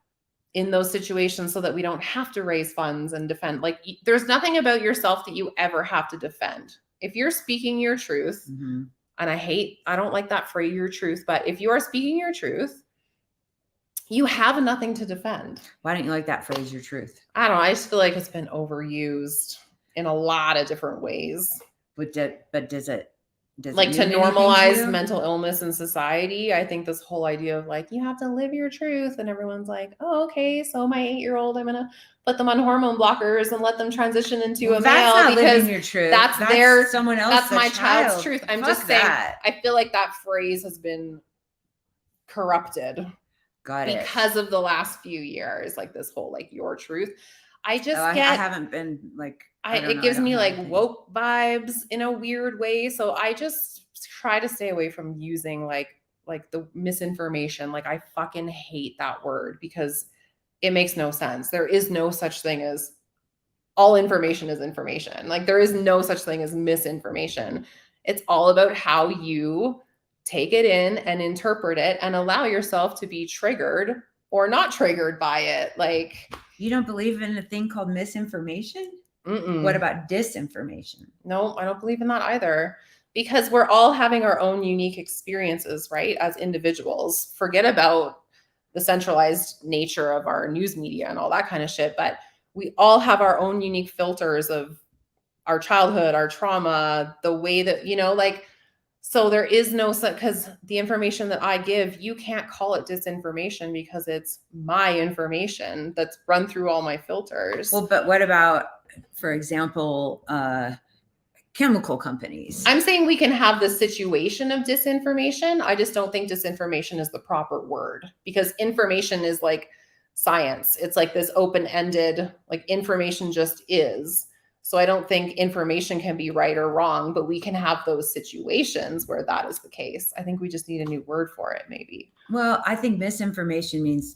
In those situations so that we don't have to raise funds and defend. Like there's nothing about yourself that you ever have to defend. If you're speaking your truth, and I don't like that phrase, your truth, but if you are speaking your truth, you have nothing to defend. Why don't you like that phrase, your truth? I don't know. I just feel like it's been overused in a lot of different ways. But does it like to normalize mental illness in society? I think this whole idea of like, you have to live your truth. And everyone's like, oh, okay. So my 8-year-old, I'm going to put them on hormone blockers and let them transition into a male because your truth. That's their, someone else. That's my child's truth. I'm just saying, I feel like that phrase has been corrupted. Because of the last few years, like this whole, like your truth. I haven't been like, it gives me like woke vibes in a weird way. So I just try to stay away from using like the misinformation. Like I fucking hate that word because it makes no sense. There is no such thing as all information is information. Like there is no such thing as misinformation. It's all about how you take it in and interpret it and allow yourself to be triggered or not triggered by it. Like, You don't believe in a thing called misinformation? Mm-mm. What about disinformation? No, I don't believe in that either. Because we're all having our own unique experiences, right? As individuals. Forget about the centralized nature of our news media and all that kind of shit. But we all have our own unique filters of our childhood, our trauma, the way that, like, so there is no, because the information that I give, you can't call it disinformation because it's my information that's run through all my filters. Well, but what about, for example, chemical companies? I'm saying we can have the situation of disinformation. I just don't think disinformation is the proper word, because information is like science. It's like this open-ended, like information just is. So I don't think information can be right or wrong, but we can have those situations where that is the case. I think we just need a new word for it, maybe. Well, I think misinformation means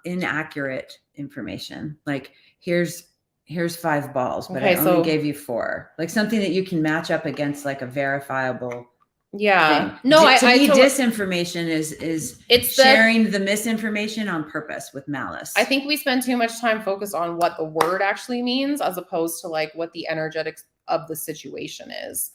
inaccurate information. Like, here's 5 balls, but I only gave you 4. Like something that you can match up against, like a verifiable thing. No, to me, disinformation is it's sharing the misinformation on purpose with malice. I think we spend too much time focused on what the word actually means as opposed to like what the energetics of the situation is.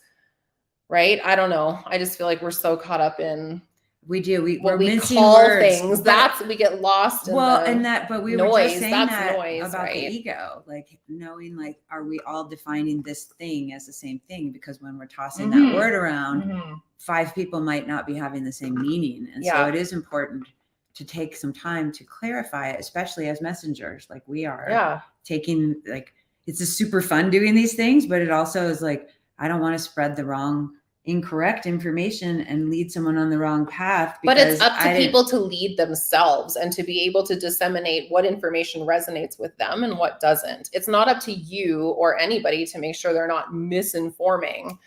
Right? I don't know. I just feel like we're so caught up in we're mincing call words, things. That's we get lost in but we noise. Were just saying that's that noise, about right? the ego, like knowing, like, are we all defining this thing as the same thing? Because when we're tossing that word around, 5 people might not be having the same meaning, and so it is important to take some time to clarify it, especially as messengers, like we are. Taking, like, it's just super fun doing these things, but it also is like, I don't want to spread the wrong, incorrect information and lead someone on the wrong path. But it's up to people to lead themselves and to be able to disseminate what information resonates with them and what doesn't. It's not up to you or anybody to make sure they're not misinforming.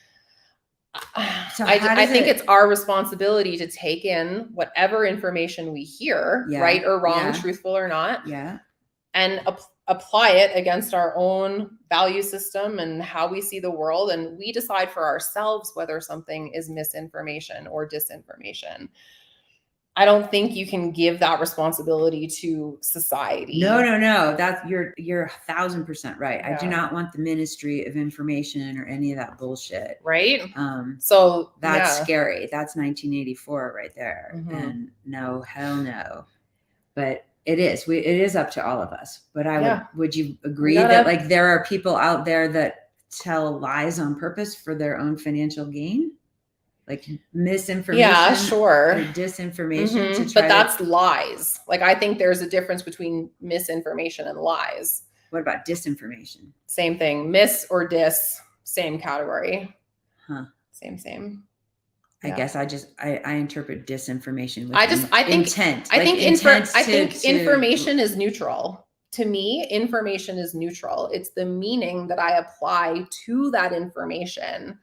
So I think it's our responsibility to take in whatever information we hear, right or wrong, truthful or not, and apply it against our own value system and how we see the world. And we decide for ourselves whether something is misinformation or disinformation. I don't think you can give that responsibility to society. No. That's you're 1,000% right. I do not want the Ministry of Information or any of that bullshit. Right. So that's scary. That's 1984 right there. And no, hell no. But it is up to all of us. But would you agree that, like, there are people out there that tell lies on purpose for their own financial gain? Like misinformation, or disinformation, but that's lies. Like, I think there's a difference between misinformation and lies. What about disinformation? Same thing. Mis or dis, same category. Same. I guess I interpret disinformation with intent. I think information is neutral. To me, information is neutral. It's the meaning that I apply to that information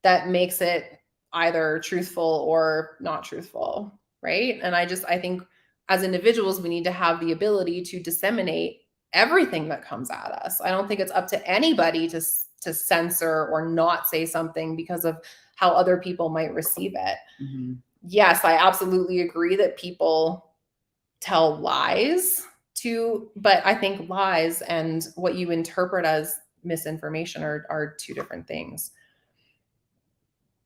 that makes it either truthful or not truthful, right? And I think as individuals, we need to have the ability to disseminate everything that comes at us. I don't think it's up to anybody to censor or not say something because of how other people might receive it. Yes, I absolutely agree that people tell lies but I think lies and what you interpret as misinformation are 2 different things.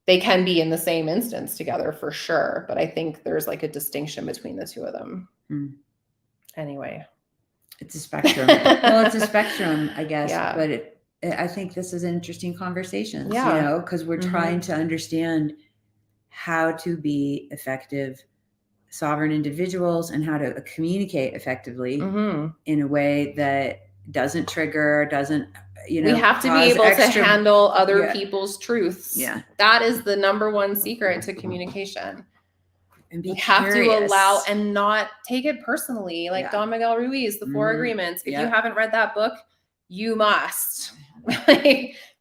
They can be in the same instance together for sure, but I think there's like a distinction between the 2 of them. Anyway, it's a spectrum. Well, it's a spectrum, I guess. But I think this is an interesting conversation. Because we're trying to understand how to be effective sovereign individuals and how to communicate effectively in a way that doesn't trigger, we have to be able to handle other people's truths. That is the number 1 secret to communication. And we have to allow and not take it personally. Like Don Miguel Ruiz, The 4 Agreements. If you haven't read that book, you must.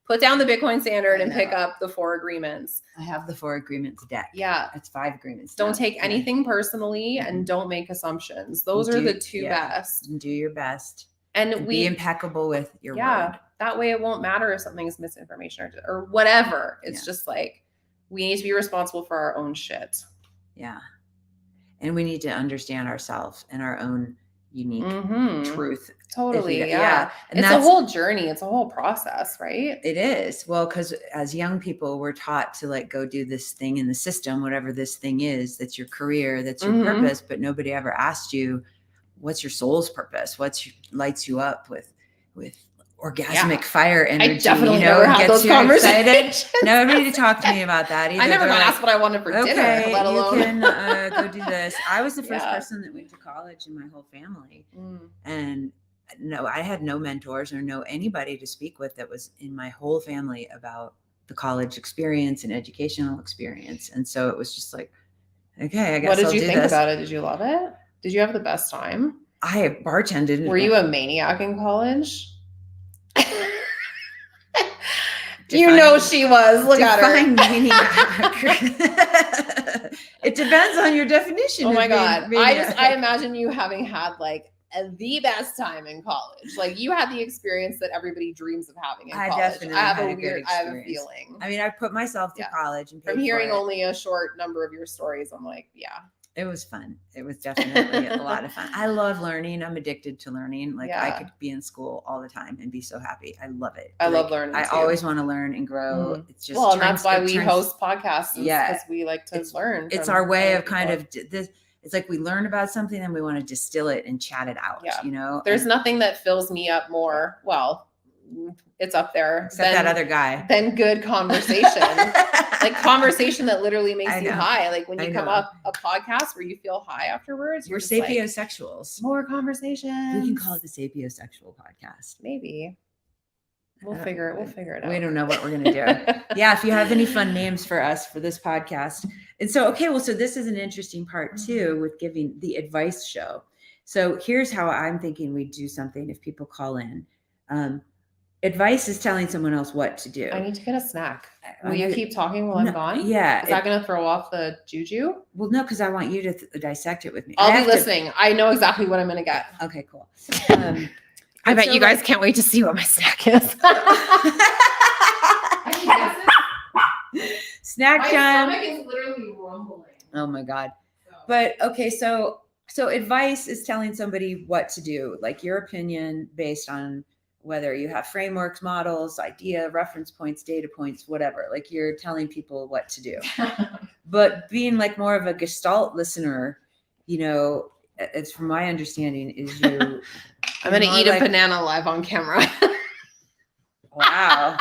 Put down the Bitcoin Standard and pick up The 4 Agreements. I have the 4 Agreements deck. It's 5 agreements. Don't take anything personally and don't make assumptions. Those are the 2 best. And do your best. And be impeccable with your word. That way it won't matter if something's misinformation or whatever. It's just like, we need to be responsible for our own shit. And we need to understand ourselves and our own unique truth. Totally. And it's a whole journey. It's a whole process, right? It is. Well, because as young people, we're taught to like go do this thing in the system, whatever this thing is, that's your career, that's your purpose. But nobody ever asked you, what's your soul's purpose? Lights you up with orgasmic fire energy? I definitely never had those conversations. Nobody to talk to me about that either. I never got asked what I wanted for dinner, let alone. You can go do this. I was the first person that went to college in my whole family. And no, I had no mentors or no anybody to speak with that was in my whole family about the college experience and educational experience. And so it was just like, okay, I guess what did you think about it? Did you love it? Did you have the best time? I bartended. Were you a maniac in college? You know she was. Look at her. It depends on your definition. Oh my God. I imagine you having had like the best time in college. Like you had the experience that everybody dreams of having in college. Definitely I have had I have a feeling. I mean, I put myself to college and from hearing only a short number of your stories, I'm like, yeah. It was fun. It was definitely a lot of fun. I love learning. I'm addicted to learning. Like I could be in school all the time and be so happy. I love it. I love learning. I always want to learn and grow. It's just and that's why we host podcasts. Because we like to learn. It's our way of kind of this. It's like we learn about something and we want to distill it and chat it out. You know, there's nothing that fills me up more. Well, it's up there. Except that other guy. Than good conversation. Like conversation that literally makes you high. Like when you come up a podcast where you feel high afterwards. We're sapiosexuals. Like, more conversation. We can call it the sapiosexual podcast. Maybe. We'll figure it out. We don't know what we're going to do. If you have any fun names for us for this podcast. And so, so this is an interesting part too with giving the advice show. So here's how I'm thinking we do something if people call in. Advice is telling someone else what to do. I need to get a snack. Will you keep talking while I'm gone? Yeah. Is that going to throw off the juju? Well, no, because I want you to dissect it with me. I'll be listening. I know exactly what I'm going to get. Okay, cool. I bet you guys can't wait to see what my snack is. Snack time. My stomach is literally rumbling. Oh my God. But okay, so advice is telling somebody what to do, like your opinion based on whether you have frameworks, models, idea, reference points, data points, whatever, like you're telling people what to do. But being like more of a Gestalt listener, it's from my understanding is you. I'm going to eat a banana live on camera. Wow.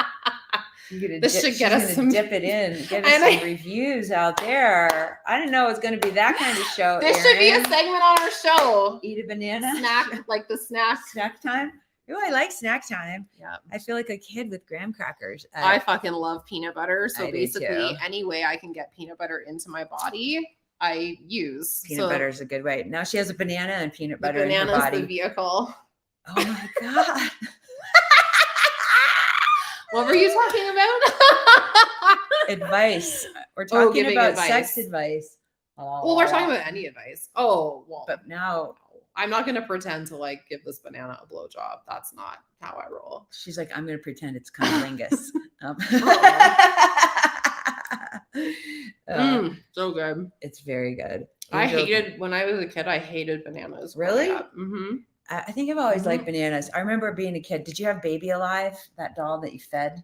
This should get us some dip it in, get us some reviews out there. I didn't know it was going to be that kind of show. This should be a segment on our show. Eat a banana. Snack, like the snack time. Oh, I like snack time. Yeah. I feel like a kid with graham crackers. I fucking love peanut butter. So basically any way I can get peanut butter into my body, I use. Peanut butter is a good way. Now she has a banana and peanut butter in her body. Banana's the vehicle. Oh my God. What were you talking about? Advice. We're talking about sex advice. Well, we're talking about any advice. Oh, well. But now I'm not going to pretend to like give this banana a blowjob. That's not how I roll. She's like, I'm going to pretend it's cunnilingus. So good. It's very good. When I was a kid, I hated bananas. Really? Mm-hmm. I think I've always liked bananas. I remember being a kid. Did you have Baby Alive, that doll that you fed?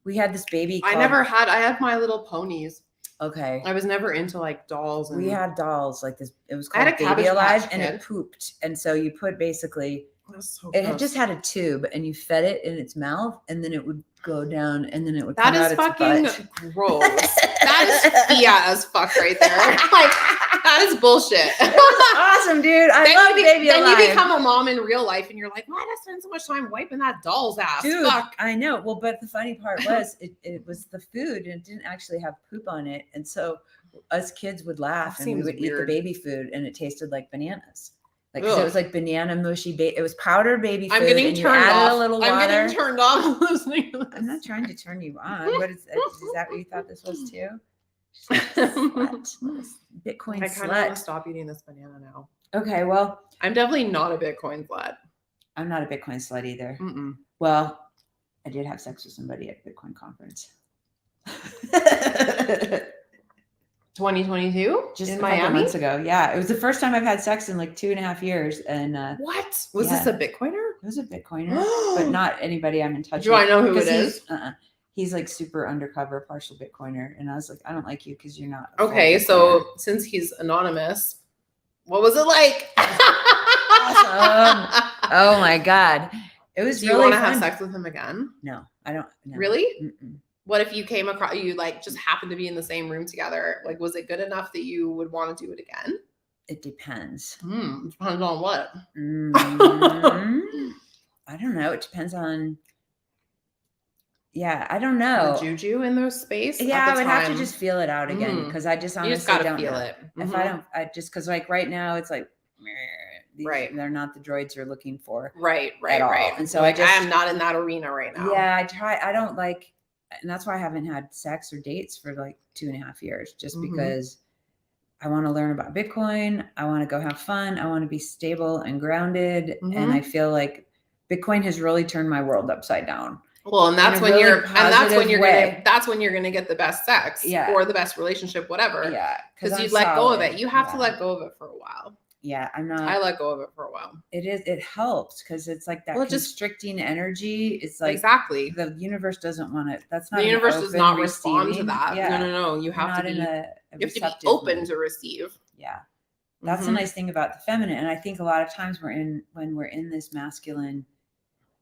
We had this baby. I had My Little Ponies. Okay. I was never into like dolls. We had dolls like this. It was called Baby Alive and it pooped. And so you put basically, it just had a tube and you fed it in its mouth and then it would go down and then it would come out its butt. That is fucking gross. That is fiat as fuck right there. Like, that is bullshit. Awesome, dude. I love Baby Alive. Then you become a mom in real life and you're like, why did I spend so much time wiping that doll's ass? Dude, fuck. I know. Well, but the funny part was it was the food and it didn't actually have poop on it. And so us kids would laugh and we would eat the baby food and it tasted like bananas. Like, cause it was like banana mushy. It was powdered baby food. I'm getting turned off. A little water. I'm getting turned off listening to this. I'm not trying to turn you on. What is that what you thought this was too? Slut. Bitcoin I slut. kind of want to stop eating this banana now. Okay, well. I'm definitely not a Bitcoin slut. I'm not a Bitcoin slut either. Mm-mm. Well, I did have sex with somebody at a Bitcoin conference. 2022? Just in a couple Miami? months ago. Yeah. It was the first time I've had sex in like 2.5 years. And What? Was yeah. this a Bitcoiner? It was a Bitcoiner, but not anybody I'm in touch with. Do I know who it Because is? he's like super undercover, partial Bitcoiner. And I was like, I don't like you because you're not. Okay, so since he's anonymous, what was it like? Awesome. Oh my God. It was Do you really want to have fun. sex with him again? No, I don't. No. Really? Mm-mm. What if you came across, you like just happened to be in the same room together? Like, was it good enough that you would want to do it again? It depends. Depends on what? I don't know. It depends on. Yeah, I don't know. The juju in their space. Yeah, I would have to just feel it out again because I just honestly you just gotta don't feel know. it. If I don't, I just because like right now it's like right. They're not the droids you're looking for. Right. And so like, I am not in that arena right now. Yeah, I don't like, and that's why I haven't had sex or dates for like 2.5 years, just because I want to learn about Bitcoin. I want to go have fun. I want to be stable and grounded. And I feel like Bitcoin has really turned my world upside down. Well, and that's when you're gonna get the best sex, or the best relationship, whatever. Yeah, because you let go of it. You have to let go of it for a while. Yeah, I'm not. I let go of it for a while. It helps because it's like that constricting energy. It's like exactly the universe doesn't want it. That's not the universe does not respond to that. Yeah. No. You have to be open to receive. Yeah, that's a nice thing about the feminine. And I think a lot of times when we're in this masculine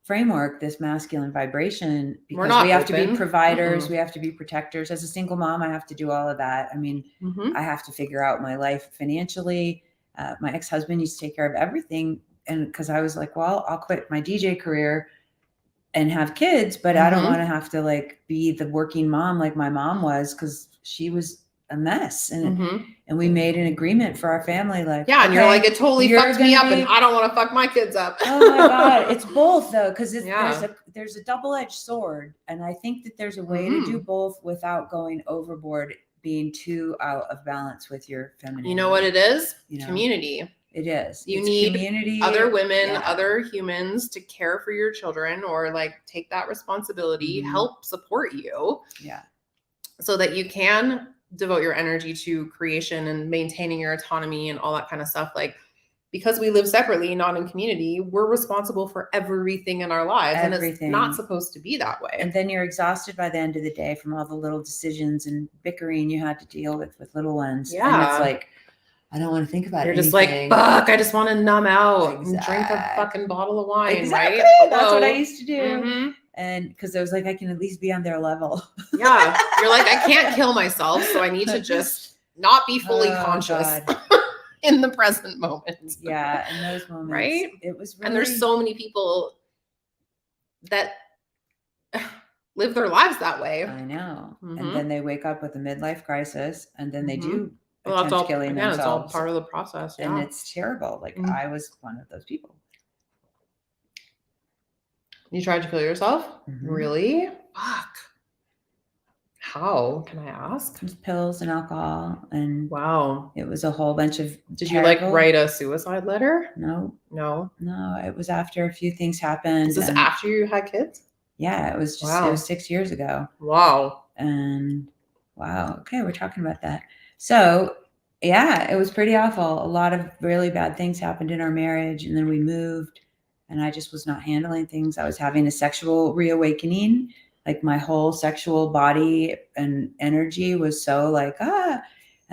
framework, this masculine vibration, because we have to be providers, we have to be protectors. As a single mom, I have to do all of that. I mean, I have to figure out my life financially. My ex-husband used to take care of everything. And because I was like, well, I'll quit my DJ career and have kids, but I don't want to have to like be the working mom like my mom was, because she was a mess. And we made an agreement for our family, like, yeah, and you're like, it totally fucked me up, and I don't want to fuck my kids up. Oh my God, it's both though, because there's a double-edged sword, and I think that there's a way to do both without going overboard, being too out of balance with your femininity. You know what it is? Community. It is. You need community, other women, other humans to care for your children, or like take that responsibility, help support you. Yeah. So that you can devote your energy to creation and maintaining your autonomy and all that kind of stuff. Like, because we live separately, not in community, we're responsible for everything in our lives. Everything. And it's not supposed to be that way. And then you're exhausted by the end of the day from all the little decisions and bickering you had to deal with little ones. Yeah. And it's like, I don't want to think about it. You're just like, fuck, I just want to numb out and drink a fucking bottle of wine, right? That's what I used to do. And because I was like, I can at least be on their level. Yeah. You're like, I can't kill myself, so I need to just not be fully conscious in the present moment. Yeah. In those moments. Right? It was really... And there's so many people that live their lives that way. I know. And then they wake up with a midlife crisis, and then they do attempt killing themselves. It's all part of the process. And it's terrible. Like I was one of those people. You tried to kill yourself? Really? Fuck. How? Can I ask? Just pills and alcohol, and wow, it was a whole bunch of. Did you like write a suicide letter? No. It was after a few things happened. Is this after you had kids? Yeah, it was just. It was 6 years ago. Wow. And wow. Okay, we're talking about that. So yeah, it was pretty awful. A lot of really bad things happened in our marriage, and then we moved. And I just was not handling things. I was having a sexual reawakening. Like my whole sexual body and energy was so like, and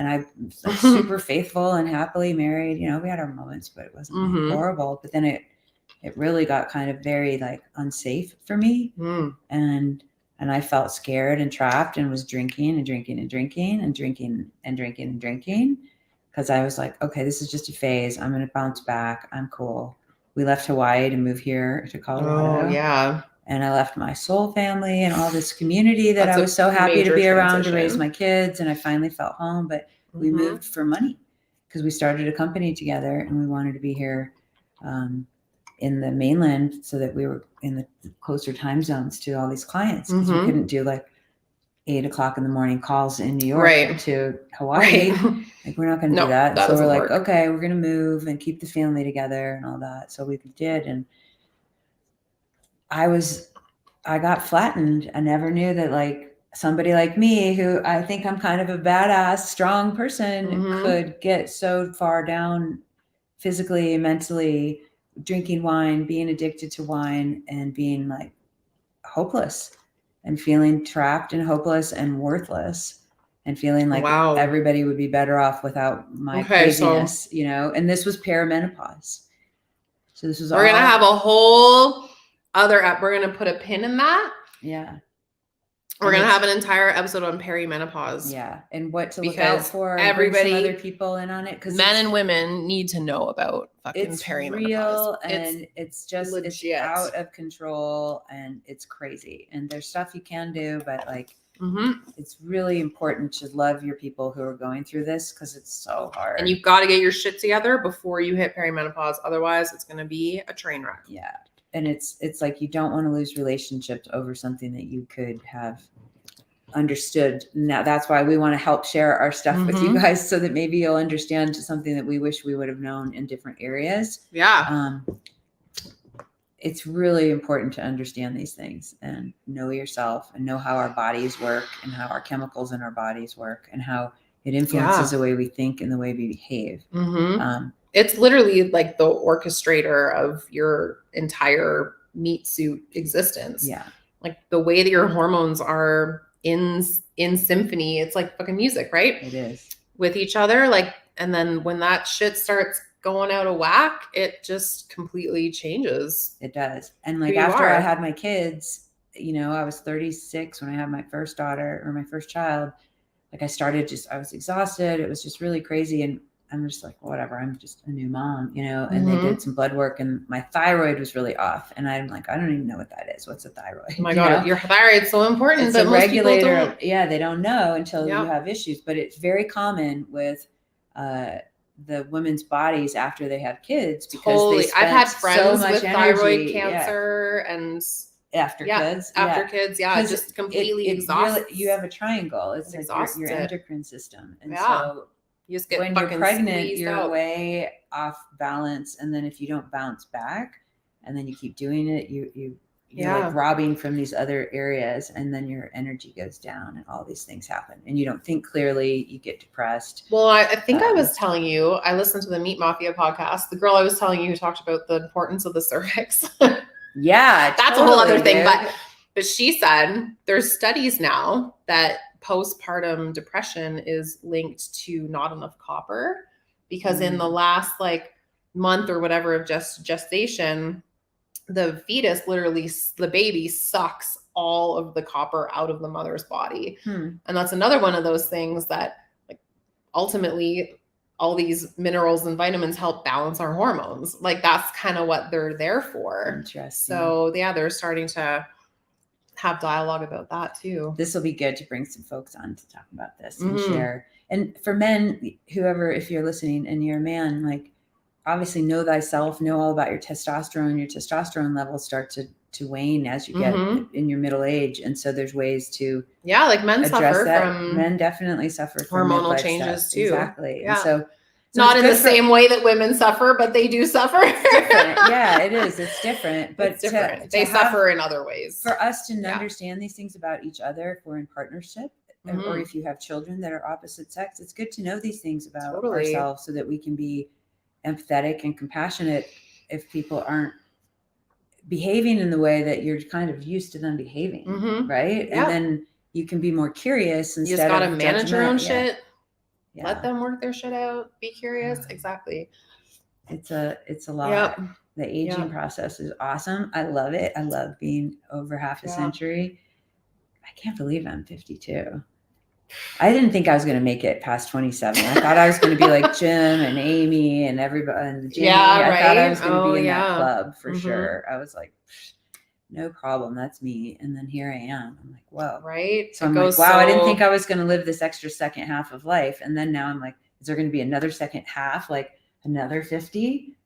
I was like super faithful and happily married. You know, we had our moments, but it wasn't horrible. But then it really got kind of very like unsafe for me. And I felt scared and trapped, and was drinking because I was like, okay, this is just a phase. I'm going to bounce back. I'm cool. We left Hawaii to move here to Colorado. Oh, yeah. And I left my soul family and all this community that I was so happy to be around to raise my kids. And I finally felt home, but we moved for money because we started a company together, and we wanted to be here in the mainland so that we were in the closer time zones to all these clients, because we couldn't do like 8 o'clock in the morning calls in New York to Hawaii. Like, we're not going to do that. So we're like, okay, we're going to move and keep the family together and all that. So we did. And I got flattened. I never knew that like somebody like me, who I think I'm kind of a badass, strong person, could get so far down physically, mentally, drinking wine, being addicted to wine, and being like hopeless and feeling trapped and hopeless and worthless and feeling like everybody would be better off without my craziness, you know. And this was perimenopause. So this was we're gonna have a whole other we're gonna put a pin in that. Yeah. We're going to have an entire episode on perimenopause. Yeah. And what to look out for. Everybody, bring some other people in on it. Because men and women need to know about fucking perimenopause. Real, and it's just legit. It's out of control and it's crazy. And there's stuff you can do, but like, it's really important to love your people who are going through this because it's so hard. And you've got to get your shit together before you hit perimenopause. Otherwise, it's going to be a train wreck. Yeah. And it's like you don't want to lose relationships over something that you could have understood. Now that's why we want to help share our stuff with you guys so that maybe you'll understand something that we wish we would have known in different areas. Yeah. It's really important to understand these things and know yourself and know how our bodies work and how our chemicals in our bodies work and how it influences the way we think and the way we behave. It's literally like the orchestrator of your entire meat suit existence. Yeah. Like the way that your hormones are in symphony, it's like fucking music, right? It is. With each other. Like, and then when that shit starts going out of whack, it just completely changes. It does. And like after I had my kids, you know, I was 36 when I had my first daughter or my first child. Like I was exhausted. It was just really crazy. And I'm just like, whatever, I'm just a new mom, you know, and they did some blood work and my thyroid was really off. And I'm like, I don't even know what that is. What's a thyroid? Oh my God, your thyroid's so important. It's a regulator. Yeah, they don't know until you have issues, but it's very common with the women's bodies after they have kids because they spent I've had friends with thyroid energy, cancer and after kids, just completely exhausted. Really, you have a triangle. It's like your endocrine system. And so you just get when you're pregnant, you're way off balance. And then if you don't bounce back and then you keep doing it, you're like robbing from these other areas and then your energy goes down and all these things happen and you don't think clearly, you get depressed. Well, I think I was telling you, I listened to the Meat Mafia podcast. The girl I was telling you who talked about the importance of the cervix. Yeah. That's a whole other thing. But she said there's studies now that postpartum depression is linked to not enough copper because in the last like month or whatever of gestation, the fetus literally, the baby sucks all of the copper out of the mother's body. And that's another one of those things that like ultimately all these minerals and vitamins help balance our hormones. Like that's kind of what they're there for. Interesting. So yeah, they're starting to have dialogue about that too. This will be good to bring some folks on to talk about this and share. And for men, whoever, if you're listening and you're a man, like obviously know thyself, know all about your testosterone. Your testosterone levels start to wane as you get in your middle age. And so there's ways to like men suffer from men definitely suffer from hormonal changes too. Exactly. Yeah. And so not in the same way that women suffer, but they do suffer. It's different. Yeah, it is. It's different. But it's different. They suffer in other ways. For us to understand these things about each other, if we're in partnership, or if you have children that are opposite sex, it's good to know these things about ourselves so that we can be empathetic and compassionate if people aren't behaving in the way that you're kind of used to them behaving, right? And then you can be more curious instead of you just gotta manage your own shit. Yeah. Let them work their shit out. Be curious. Exactly. It's a lot. The aging process is awesome. I love it. I love being over half a century. I can't believe I'm 52. I didn't think I was going to make it past 27. I thought I was going to be like Jim and Amy and everybody and Jamie. I thought I was going to be in that club for sure. I was like, no problem. That's me. And then here I am. I'm like, whoa. Right. So I'm like, wow, I didn't think I was going to live this extra second half of life. And then now I'm like, is there going to be another second half, like another 50?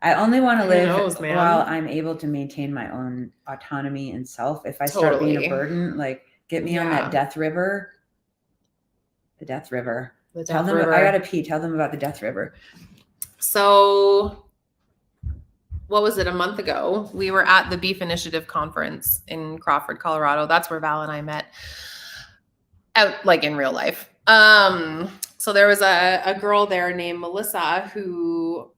I only want to live while I'm able to maintain my own autonomy and self. If I start being a burden, like get me on that death river. The death river. Tell them I gotta pee. Tell them about the death river. So what was it? A month ago, we were at the Beef Initiative conference in Crawford, Colorado. That's where Val and I met. out like in real life. So there was a girl there named Melissa who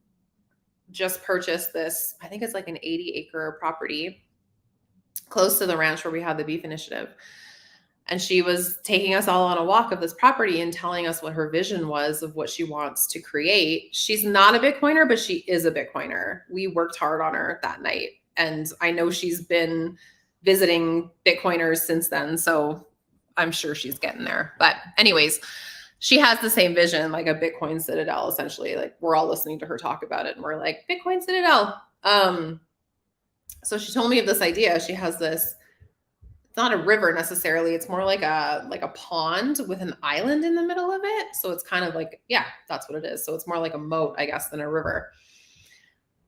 just purchased this, I think it's like an 80-acre property close to the ranch where we had the beef initiative. And she was taking us all on a walk of this property and telling us what her vision was of what she wants to create. She's not a Bitcoiner, but she is a Bitcoiner. We worked hard on her that night. And I know she's been visiting Bitcoiners since then. So I'm sure she's getting there. But anyways, she has the same vision, like a Bitcoin citadel, essentially. Like we're all listening to her talk about it and we're like, Bitcoin citadel. So she told me of this idea. She has this, it's not a river necessarily. It's more like a pond with an island in the middle of it. So it's kind of like, yeah, that's what it is. So it's more like a moat, I guess, than a river.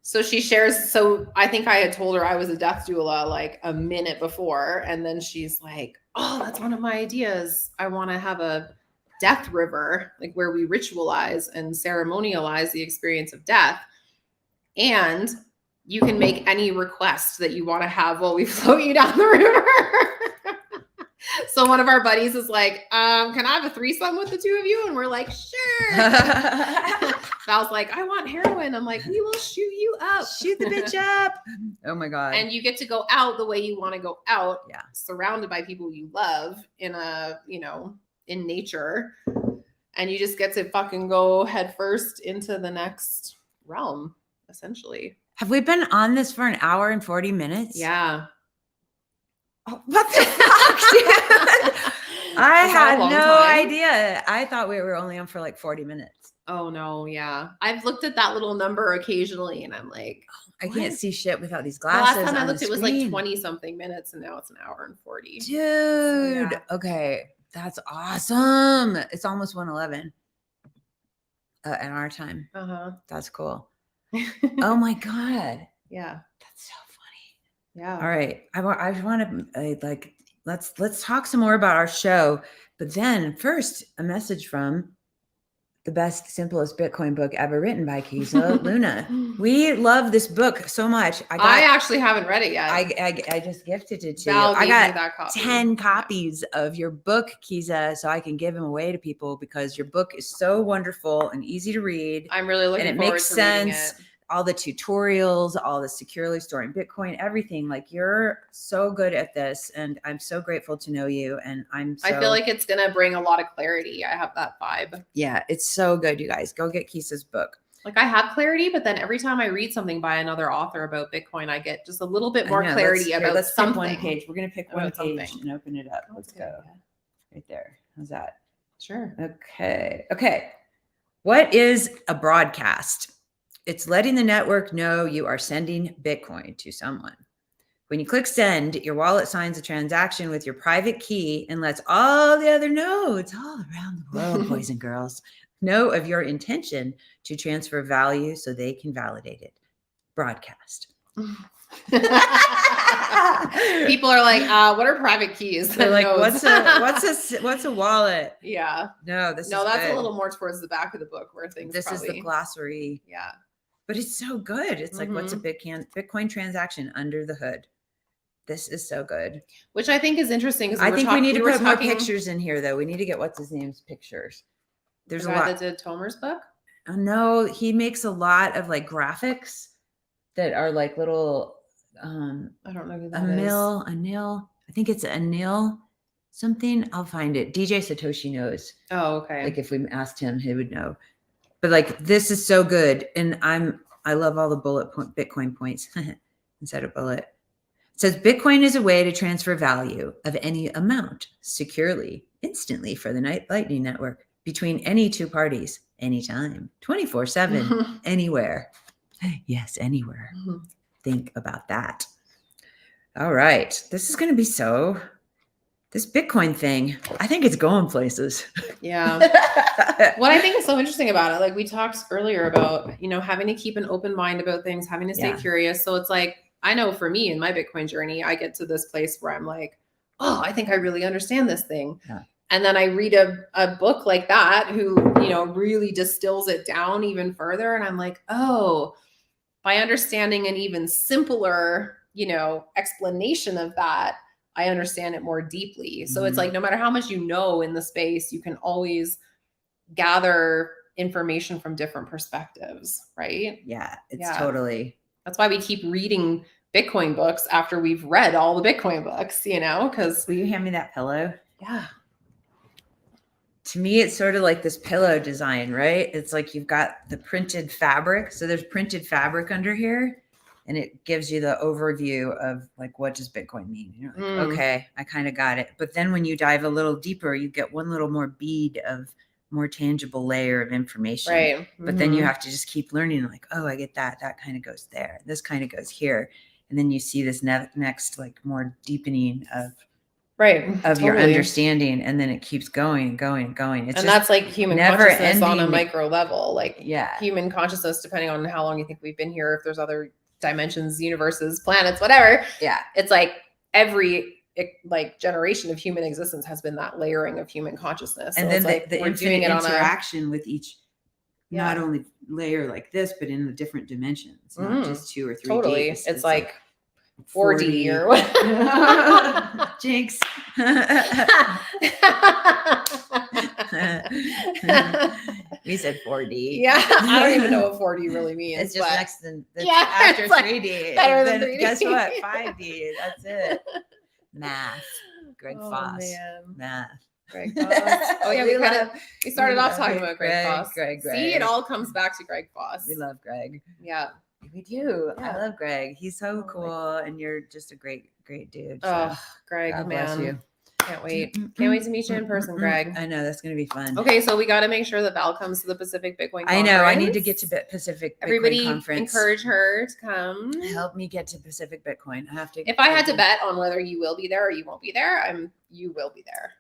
So she shares, so I think I had told her I was a death doula like a minute before. And then she's like, oh, that's one of my ideas. I want to have a death river, like where we ritualize and ceremonialize the experience of death. And you can make any request that you want to have while we float you down the river. So one of our buddies is like, can I have a threesome with the two of you? And we're like, sure. Val's like, I want heroin. I'm like, we will shoot you up. Shoot the bitch up. Oh my God. And you get to go out the way you want to go out. Yeah. Surrounded by people you love in a, in nature. And you just get to fucking go head first into the next realm, essentially. Have we been on this for an hour and 40 minutes? Yeah. Oh, what the fuck, dude? I had no idea. I thought we were only on for like 40 minutes. Oh, no. Yeah. I've looked at that little number occasionally and I'm like, I can't see shit without these the glasses. last time I looked, it was like 20 something minutes and now it's an hour and 40. Dude. Yeah. Okay. That's awesome. It's almost 1:11 in our time. Uh-huh. That's cool. Oh my God. Yeah. That's so funny. Yeah. All right. I want to let's talk some more about our show, but then first a message from the best, simplest Bitcoin book ever written by Kisa Luna. We love this book so much. I actually haven't read it yet. I just gifted it to Val you. I got that copy. 10 copies of your book, Kisa, so I can give them away to people because your book is so wonderful and easy to read. I'm really looking and it forward makes to sense. reading it. All the tutorials, all the securely storing Bitcoin, everything. Like you're so good at this, and I'm so grateful to know you. And I feel like it's gonna bring a lot of clarity. I have that vibe. Yeah, it's so good, you guys. Go get Kisa's book. Like I have clarity, but then every time I read something by another author about Bitcoin, I get just a little bit more clarity about something. Pick one page. We're gonna pick one page and open it up. Let's go. Right there. How's that? Sure. Okay. What is a broadcast? It's letting the network know you are sending Bitcoin to someone. When you click send, your wallet signs a transaction with your private key and lets all the other nodes all around the world, boys and girls, know of your intention to transfer value so they can validate it. Broadcast. People are like, what are private keys? They're like, what's a wallet? Yeah. No, that's good. A little more towards the back of the book where things. This is the glossary. Yeah. But it's so good. It's like, what's a Bitcoin transaction under the hood? This is so good. Which I think is interesting because I think we need to put more pictures in here, though. We need to get what's his name's pictures. There's a lot. That did Tomer's book? No, he makes a lot of like graphics that are like little. I don't know who that is. Anil. I think it's Anil something. I'll find it. DJ Satoshi knows. Oh, okay. Like if we asked him, he would know. But like this is so good, and I love all the Bitcoin points instead of bullet. It says Bitcoin is a way to transfer value of any amount securely, instantly for the Lightning Network between any two parties, anytime, 24/7, anywhere. Yes, anywhere. Mm-hmm. Think about that. All right, this is going to be this Bitcoin thing, I think it's going places. Yeah. What I think is so interesting about it, like we talked earlier about, having to keep an open mind about things, having to stay curious. So it's like, I know for me in my Bitcoin journey, I get to this place where I'm like, oh, I think I really understand this thing. Yeah. And then I read a book like that who, really distills it down even further. And I'm like, oh, by understanding an even simpler, explanation of that, I understand it more deeply. So it's like, no matter how much you know in the space, you can always gather information from different perspectives, right? Yeah, it's totally. That's why we keep reading Bitcoin books after we've read all the Bitcoin books, because. Will you hand me that pillow? Yeah. To me, it's sort of like this pillow design, right? It's like you've got the printed fabric. So there's printed fabric under here, and it gives you the overview of like, what does Bitcoin mean? You're like, okay, I kind of got it. But then when you dive a little deeper, you get one little more bead of more tangible layer of information. Right. But then you have to just keep learning, like, oh, I get that. That kind of goes there. This kind of goes here. And then you see this next, like, more deepening of your understanding, and then it keeps going and going and going. It's and that's like human consciousness on a micro level, like human consciousness, depending on how long you think we've been here, if there's other dimensions, universes, planets, whatever. Yeah, it's like every like generation of human existence has been that layering of human consciousness, and then the we're doing it interaction with each not only layer like this, but in the different dimensions, not just 2 or 3 totally. Ds. It's like 4D or what? Jinx. We said 4D. Yeah, I don't even know what 4D really means. It's just next to after 3D. Better than 3D. Guess what? 5D. That's it. Math. Greg Foss. Man. Math. Greg Foss. Oh yeah, we started off talking about Greg Foss. Greg. See, it all comes back to Greg Foss. We love Greg. Yeah. We do. Yeah. I love Greg. He's so cool, and you're just a great dude. So oh, Greg, God man. Bless you. Can't wait. Can't wait to meet you in person, Greg. I know, that's going to be fun. Okay, so we got to make sure that Val comes to the Pacific Bitcoin Conference. I know. I need to get to Pacific Bitcoin Everybody Conference. Encourage her to come. Help me get to Pacific Bitcoin. I have to. If I had to bet on whether you will be there or you won't be there, you will be there.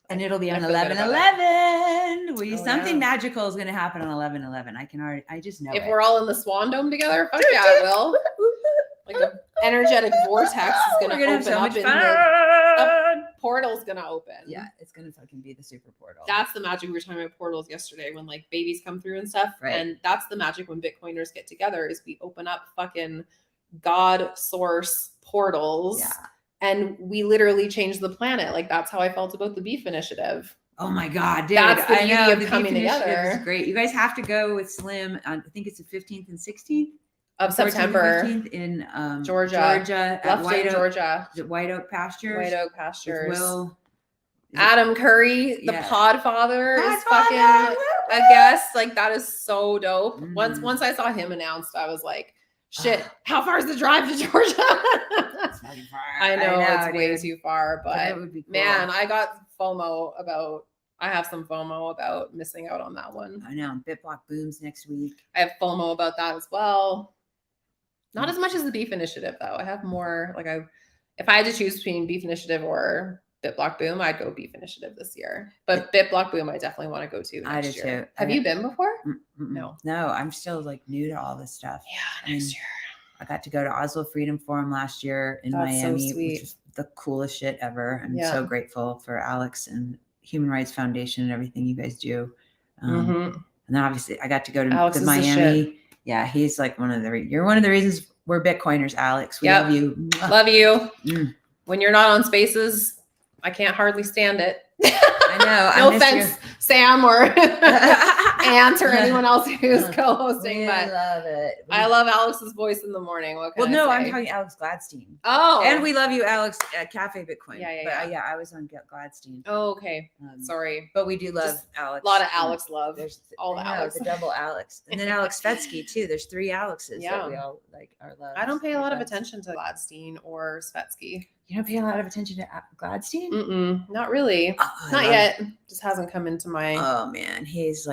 And it'll be on 11/11. Something magical is going to happen on 11/11. I just know if we're all in the Swan Dome together, fuck yeah, it will. Like an energetic vortex is going to open up in the portal's going to open. Yeah, it's going to fucking be the super portal. That's the magic. We were talking about portals yesterday when like babies come through and stuff. Right. And that's the magic when Bitcoiners get together is we open up fucking God source portals. Yeah. And we literally changed the planet. Like that's how I felt about the beef initiative. Oh my God, dude. That's the beauty of coming together. It's great. You guys have to go with Slim on, I think it's the 15th and 16th of September 15th in Georgia at White Oak, Georgia. Is it White Oak Pastures? White Oak Pastures. Will. Adam Curry, the Podfather, is fucking a guest. Like that is so dope. Mm-hmm. Once I saw him announced, I was like, shit, how far is the drive to Georgia? It's fucking far. I know it's way too far, but it would be cool. Man, I got FOMO I have some FOMO about missing out on that one. I know. BitBlock booms next week. I have FOMO about that as well. Not as much as the Beef Initiative, though. I have more, if I had to choose between Beef Initiative or BitBlock Boom, I'd go Beef Initiative this year. But BitBlock Boom, I definitely want to go to next year. Too. Have you been before? No, I'm still new to all this stuff. Yeah, next year. I got to go to Oslo Freedom Forum last year in Miami, which is the coolest shit ever. I'm so grateful for Alex and Human Rights Foundation and everything you guys do. And then obviously I got to go to Alex the Miami. Yeah, he's like you're one of the reasons we're Bitcoiners, Alex. We love you. Love you. When you're not on Spaces, I can't hardly stand it. I know. No offense, Sam or Ant or anyone else who's co-hosting, but love it. I love Alex's voice in the morning. What can I say? I'm talking Alex Gladstein. Oh, and we love you, Alex, at Cafe Bitcoin. Yeah. I was on Gladstein. Oh, okay. Sorry, but we do love Alex. A lot of Alex love. There's all the Alex, the double Alex, and then Alex Svetsky too. There's 3 Alexes that we all our love. I don't pay a lot of attention to Gladstein or Svetsky. You don't pay a lot of attention to Gladstein? Not really. Not yet. Just hasn't come into my. Oh man, he's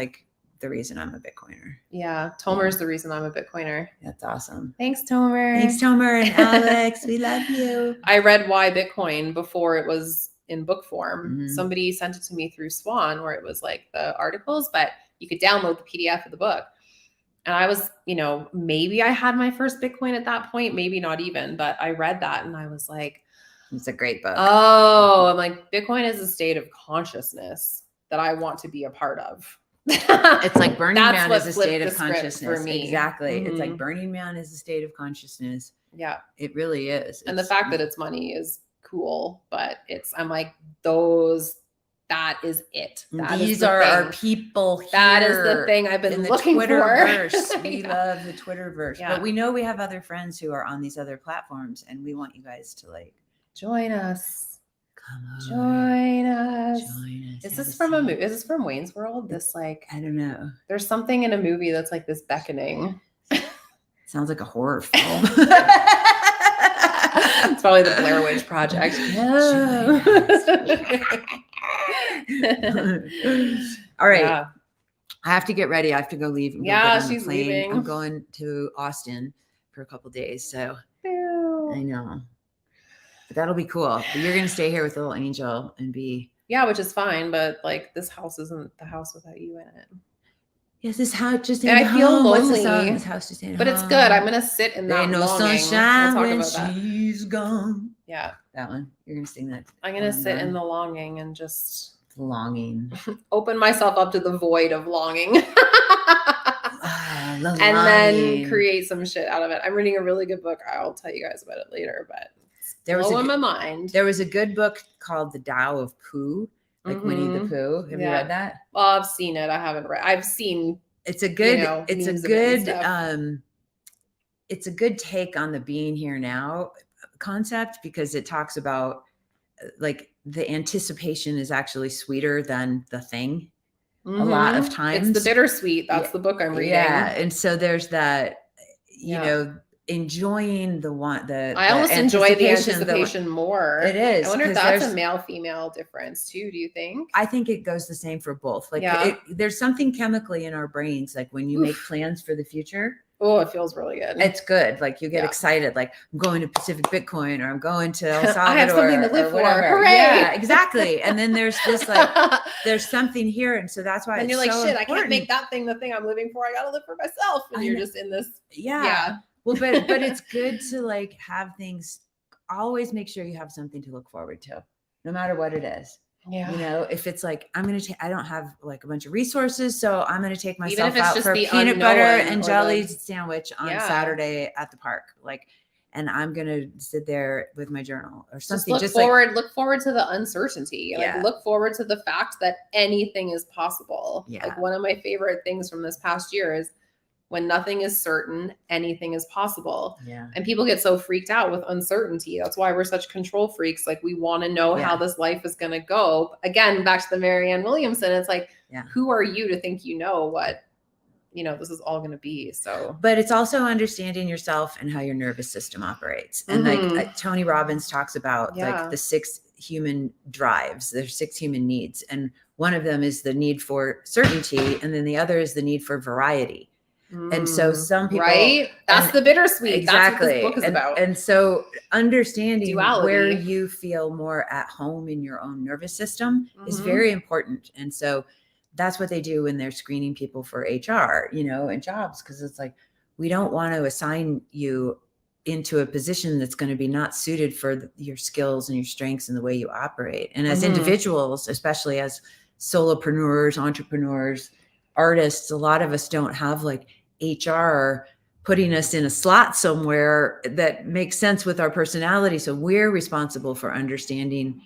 the reason I'm a Bitcoiner. Yeah, Tomer's the reason I'm a Bitcoiner. That's awesome. Thanks, Tomer. Thanks, Tomer and Alex. We love you. I read Why Bitcoin before it was in book form. Somebody sent it to me through Swan, where it was the articles, but you could download the PDF of the book. And I was, maybe I had my first Bitcoin at that point, maybe not even, but I read that and I was like, it's a great book. Oh, I'm like, Bitcoin is a state of consciousness that I want to be a part of. It's like Burning Man is a state of consciousness. For me. Exactly. It's like Burning Man is a state of consciousness. Yeah. It really is. And the fact that it's money is cool, but I'm like, that is it. These are our people here. That is the thing I've been looking for. Twitterverse. We love the Twitterverse. Yeah. But we know we have other friends who are on these other platforms, and we want you guys to like join us. Come on. Join us. Join us. Is this from a movie? Is this from Wayne's World? This like, I don't know. There's something in a movie that's like this beckoning. Sounds like a horror film. It's probably the Blair Witch Project. All right. Yeah. I have to get ready. I have to go leave. She's leaving. I'm going to Austin for a couple days. So Ew. I know. But that'll be cool. But you're going to stay here with little Angel and be. Yeah, which is fine. But like this house isn't the house without you in it. Yes, this house just and I feel lonely. This house just ain't but home. It's good. I'm gonna sit in that no longing. sunshine We'll when talk about she's gone. Yeah, that one. You're gonna sing that. I'm gonna sit in the longing and just longing. Open myself up to the void of longing. And then create some shit out of it. I'm reading a really good book. I'll tell you guys about it later, but it's blowing my mind. There was a good book called The Tao of Pooh. Like Winnie the Pooh. Have you read that? Well, I've seen it. I haven't read. I've seen. It's a good. It's a good take on the being here now concept, because it talks about like the anticipation is actually sweeter than the thing. A lot of times, it's the bittersweet. That's the book I'm reading. Yeah, and so there's that. You know. Enjoying I almost enjoy the anticipation more. It is. I wonder if that's a male-female difference too. Do you think? I think it goes the same for both. Like there's something chemically in our brains, like when you make plans for the future. Oh, it feels really good. It's good. Like you get excited, like I'm going to Pacific Bitcoin, or I'm going to El Salvador. I have something to live for. Hooray! Yeah, exactly. And then there's this like, there's something here. And so that's why and you're like, shit, I can't make that thing the thing I'm living for. I got to live for myself. And you're just in this. Yeah. Well, but it's good to like have things, always make sure you have something to look forward to, no matter what it is. Yeah. You know, if it's like, I don't have like a bunch of resources, so I'm going to take myself out for a peanut butter and jelly sandwich on Saturday at the park. Like, and I'm going to sit there with my journal or something. Look forward to the uncertainty. Like look forward to the fact that anything is possible. Yeah. Like one of my favorite things from this past year is when nothing is certain, anything is possible. Yeah. And people get so freaked out with uncertainty. That's why we're such control freaks. Like we want to know how this life is going to go. Again, back to the Marianne Williamson. It's like, who are you to think you know what, this is all going to be. So, but it's also understanding yourself and how your nervous system operates. And like Tony Robbins talks about like the 6 human drives. There's 6 human needs. And one of them is the need for certainty. And then the other is the need for variety. And so some people, that's the bittersweet. Exactly. That's what this book is about. And so understanding duality, where you feel more at home in your own nervous system is very important. And so that's what they do when they're screening people for HR, and jobs. Cause it's like, we don't want to assign you into a position that's going to be not suited for your skills and your strengths and the way you operate. And as individuals, especially as solopreneurs, entrepreneurs, artists, a lot of us don't have like HR putting us in a slot somewhere that makes sense with our personality. So we're responsible for understanding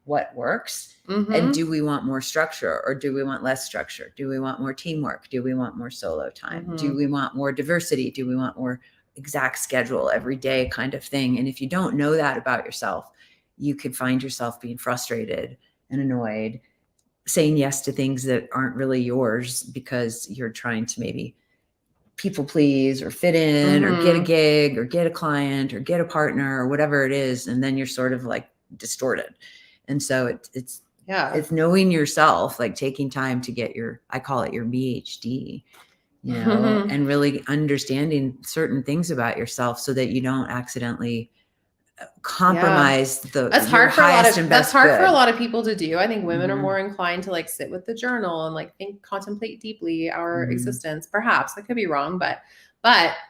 what works. And do we want more structure, or do we want less structure? Do we want more teamwork? Do we want more solo time? Do we want more diversity? Do we want more exact schedule every day kind of thing? And if you don't know that about yourself, you could find yourself being frustrated and annoyed, saying yes to things that aren't really yours because you're trying to maybe people please or fit in or get a gig or get a client or get a partner or whatever it is. And then you're sort of like distorted. And so it's knowing yourself, like taking time to get I call it your BHD, and really understanding certain things about yourself so that you don't accidentally compromise that's hard for a lot of people to do. I think women are more inclined to like sit with the journal and like contemplate deeply our existence. Perhaps I could be wrong, but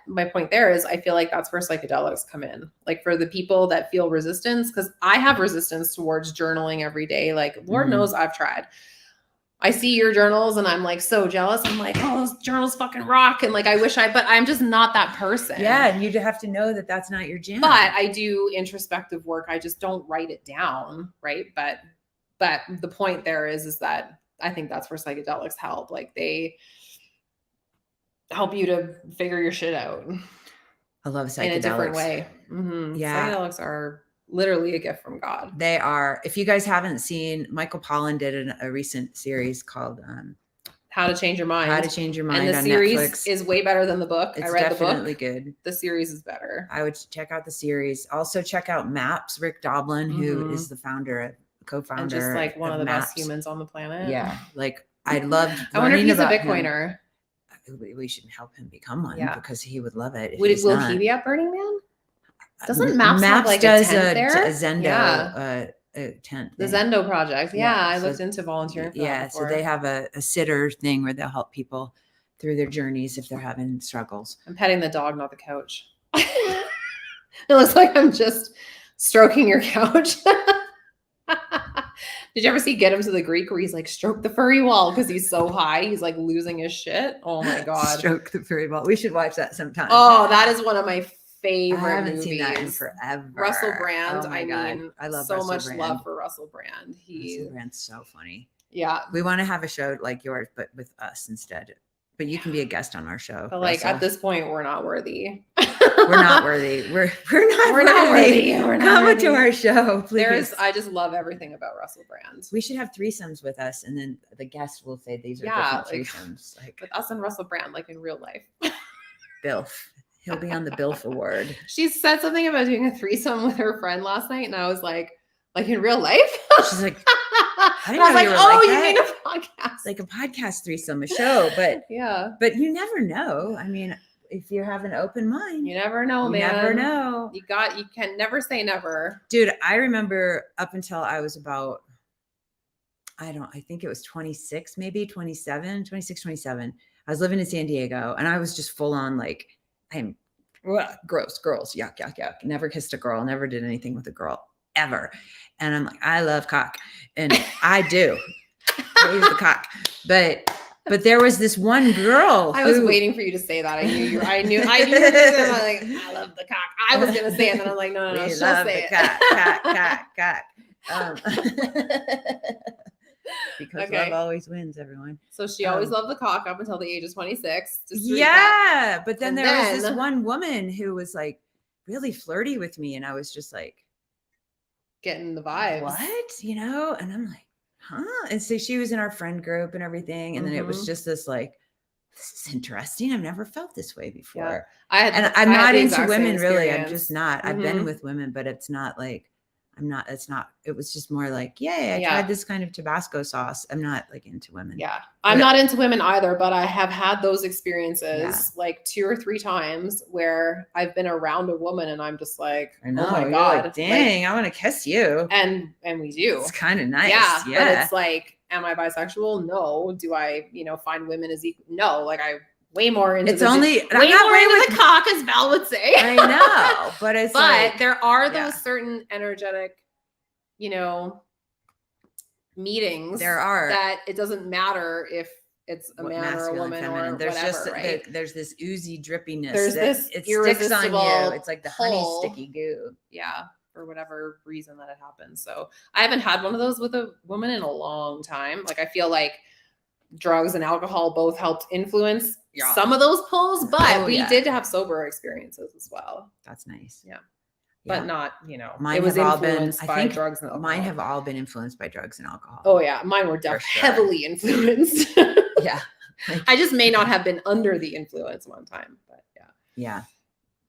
my point there is I feel like that's where psychedelics come in. Like for the people that feel resistance, because I have resistance towards journaling every day. Like Lord knows I've tried. I see your journals and I'm like so jealous. I'm like, oh, those journals fucking rock. And like, but I'm just not that person. Yeah. And you have to know that that's not your jam. But I do introspective work. I just don't write it down. Right. But the point there is that I think that's where psychedelics help. Like they help you to figure your shit out. I love psychedelics. In a different way. Mm-hmm. Yeah. Psychedelics are literally a gift from God. They are. If you guys haven't seen, Michael Pollan did a recent series called How to Change Your Mind. How to Change Your Mind and the on series Netflix. Is way better than the book. It's I read definitely the book. Good. The series is better. I would check out the series. Also check out MAPS, Rick Doblin, who is the co-founder. And just like one of the MAPS. best humans on the planet. Yeah. Like I loved I wonder if he's a him. Bitcoiner. We should help him become one because he would love it. Will he be at Burning Man? Doesn't MAPS have like does a tent there? A Zendo tent. The Zendo project. Yeah, I looked into volunteering for that before. So they have a sitter thing where they'll help people through their journeys if they're having struggles. I'm petting the dog, not the couch. It looks like I'm just stroking your couch. Did you ever see Get Him to the Greek where he's like, stroke the furry wall because he's so high? He's like losing his shit. Oh my God. Stroke the furry wall. We should watch that sometime. Oh, that is one of my favorite I haven't movies. seen that in forever. Russell Brand. Oh my God. I love so Russell much Brand. love for Russell Brand. Russell Brand's so funny. Yeah. We want to have a show like yours, but with us instead. But you can be a guest on our show. But like at this point, we're not worthy. We're not worthy. We're not worthy. Come to our show, please. I just love everything about Russell Brand. We should have threesomes with us, and then the guest will say these are different threesomes. Like with us and Russell Brand, like in real life. Bilf. He'll be on the Bilf Award. She said something about doing a threesome with her friend last night, and I was like in real life? She's like, I was like, oh, you mean a podcast? Like a podcast threesome, a show, but yeah. But you never know. I mean, if you have an open mind, you never know, man. You never know. You can never say never. Dude, I remember up until I was about, I think it was 26, maybe 26, 27. I was living in San Diego and I was just full on like, I'm gross, girls, yuck, yuck, yuck. Never kissed a girl, never did anything with a girl ever. And I'm like, I love cock. And I do. Praise the cock. But there was this one girl. I was waiting for you to say that. I knew you. I knew. I was like, I love the cock. I was gonna say it, and then I'm like, no, she'll say it. Cock. Because love always wins, everyone. So she always loved the cock up until the age of 26. Yeah, but then there was this one woman who was like really flirty with me, and I was just like getting the vibes. What? And I'm like, huh? And so she was in our friend group and everything. And then it was just this like, this is interesting. I've never felt this way before. Yeah. I'm not into women really. I'm just not. I've been with women, but it's not like, it was just more like, I tried this kind of Tabasco sauce. I'm not like into women. Yeah. I'm not into women either, but I have had those experiences like 2 or 3 times where I've been around a woman and I'm just like, oh my God, like, dang, I want to kiss you. And we do. It's kind of nice. Yeah. But it's like, am I bisexual? No. Do I, find women as equal? No. Like way more into the cock, as Val would say. I know, but there are those certain energetic, meetings. There are that it doesn't matter if it's a man or a woman or there's whatever, right? There's this oozy drippiness. There's this it sticks on you. It's like the honey sticky goo. Yeah. For whatever reason that it happens. So I haven't had one of those with a woman in a long time. Like I feel like drugs and alcohol both helped influence some of those pulls, but we did have sober experiences as well. That's nice. Yeah. But not, mine it was have influenced all been, by I think drugs and alcohol. Mine have all been influenced by drugs and alcohol. Oh yeah. Mine were definitely heavily influenced. Yeah. I just may not have been under the influence one time, but yeah.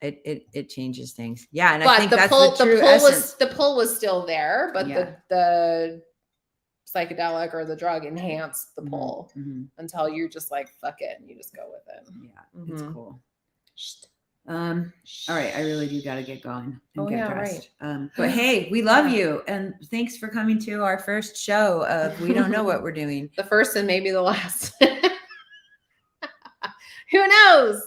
It changes things. Yeah. And but I think the pull was still there, but the psychedelic or the drug enhanced the pull until you're just like, fuck it. And you just go with it. Yeah. It's cool. All right. I really do got to get going and get dressed. Right. But hey, we love you. And thanks for coming to our first show of We Don't Know What We're Doing. The first and maybe the last. Who knows?